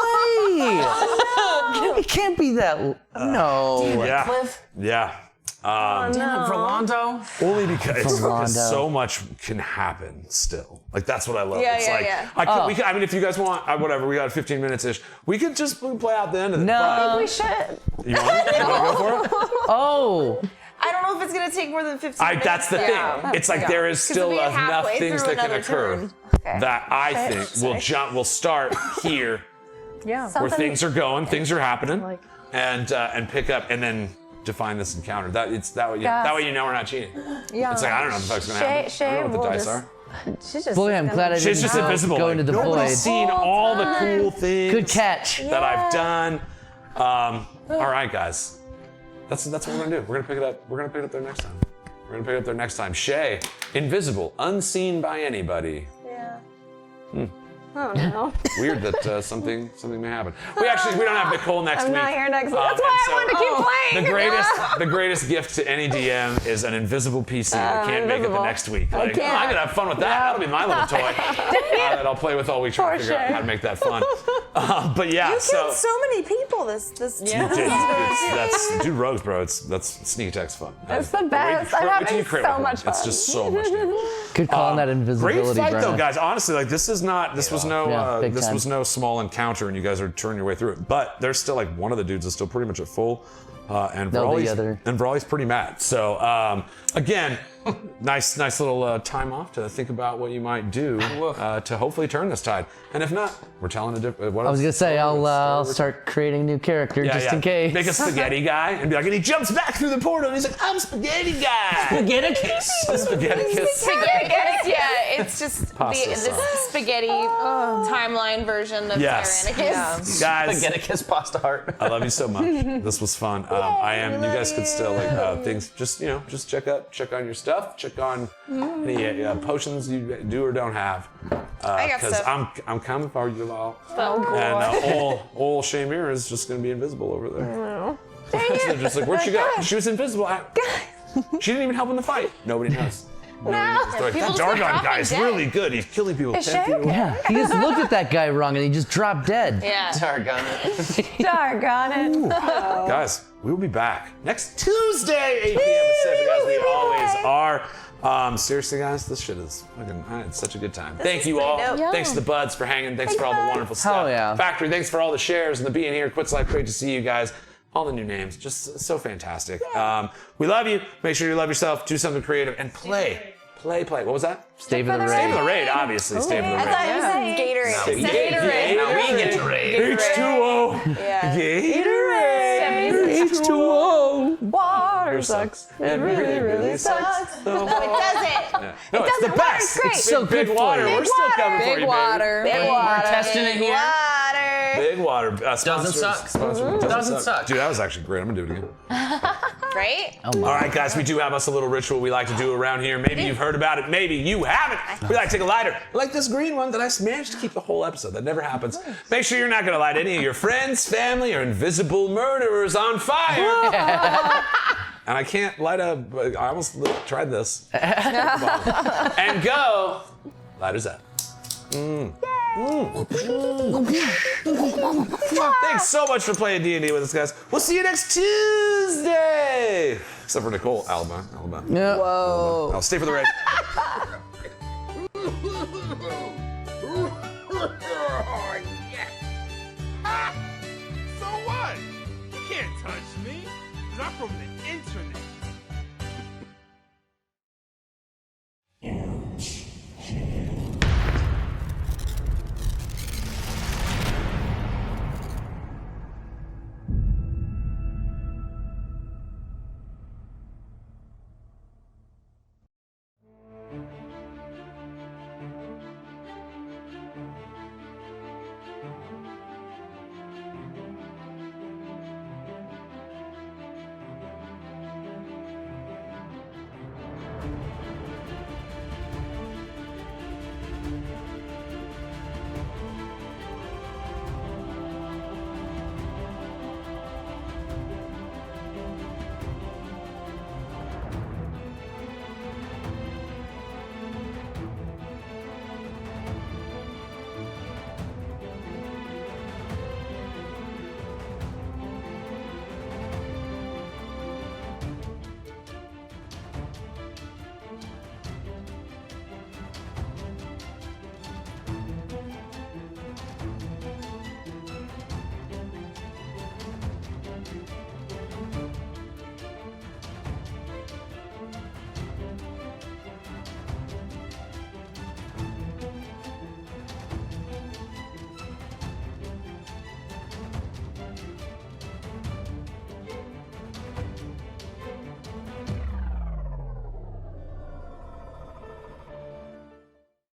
It can't be that. No. Yeah. Cliff? Yeah. Damn it, Rolando. Only because Rolando. so much can happen still. Like, that's what I love. Yeah, it's yeah, like, yeah. I mean, if you guys want, whatever, we got 15 minutes-ish. We could just play out the end of the No. We should. You want to go for it? Oh. I don't know if it's gonna take more than 15 minutes. That's the thing. It's like there is still we'll be enough halfway things through that can another occur turn. that I think we'll start here Yeah. where things are going, things are happening, and pick up and then define this encounter. That way you know we're not cheating. Yeah. It's like I don't know what the fuck's gonna happen. I don't know what the dice are. She's just. Boy, I'm glad I She's didn't just invisible. go like, into the void. nobody's seen all the cool things Good catch. that I've done. All right, guys. That's what we're gonna do. We're gonna pick it up. We're gonna pick it up there next time. We're gonna pick it up there next time. Shay, invisible, unseen by anybody. Yeah. Oh no. Weird that something may happen. We don't have Nicole next I'm week. not here next week. and That's why I so wanted to keep playing. The greatest gift to any DM is an invisible PC that can't make it the invisible. next week. Like, can't. I'm gonna have fun with that. That'll be my little toy that I'll play with all week trying to figure out how to make that fun. But yeah, You so killed so many people this that's do rogues, bro. That's sneak attack's fun. It's the best. Wait I'm till you having crit so with one. much fun. It's just so much fun. Good call on that Great invisibility, fight though, Brenna. guys. Honestly, like this was no big time. no small encounter, and you guys are turning your way through it. But there's still like one of the dudes is still pretty much at full, and No, the Vrolly's other. pretty mad. So again, nice little time off to think about what you might do to hopefully turn this tide. And if not, we're telling a different. I was gonna say I'll start creating a new character just in case. Make a spaghetti guy and be like, and he jumps back through the portal and he's like, I'm spaghetti guy. Spaghetti kiss. Spaghetti kiss. Spaghetti, yeah, it's just this spaghetti timeline version of Yes. Tynaricus. Guys, Spaghetti kiss pasta heart. I love you so much. This was fun. You guys could still like things. Just check on your stuff. Check on any potions you do or don't have. I got Because stuff. I'm coming for you all. Oh, cool. And old Shamir is just gonna be invisible over there. They're just like, where'd she go? She was invisible. She didn't even help in the fight. Nobody knows. Nobody knows. They're like, People that just get Dargon dropped guy is dead. really good. He's killing people. 10 feet away. Yeah, he just looked at that guy wrong and he just dropped dead. Yeah. Dargon. Darn it. Guys, we will be back next Tuesday, 8 p.m. Pacific, as we always are. Seriously, guys, this shit is fucking. It's such a good time. Thank you all. dope. Thanks to the buds for hanging. Thanks for all the wonderful stuff. Hell yeah. Factory, thanks for all the shares and the being here. Quits Life, great to see you guys. All the new names, just so fantastic. We love you. Make sure you love yourself. Do something creative and play. What was that? Stay for the Stay for raid. the raid, obviously. Stay for the I raid. thought you said Gatorade. Gatorade. Now we get to raid. H2O. Yeah. Gatorade. H2O. Water Sucks. It really sucks. No, it doesn't. No, it's the doesn't best. work. It's So big good for water. you. We're still coming for you, baby. Big water. We're testing it here. Water. Big water. Doesn't suck. Doesn't suck. Dude, that was actually great. I'm gonna do it again. Right? All right, guys, we do have us a little ritual we like to do around here. Maybe you've heard about it. Maybe you haven't. We like to take a lighter, like this green one that I managed to keep the whole episode. That never happens. Make sure you're not gonna light any of your friends, family, or invisible murderers on fire. And I can't light a. I almost tried this. And go. Lighters up. Thanks so much for playing D&D with us, guys. We'll see you next Tuesday. Except for Nicole, Alabama. Yeah. I'll stay for the raid.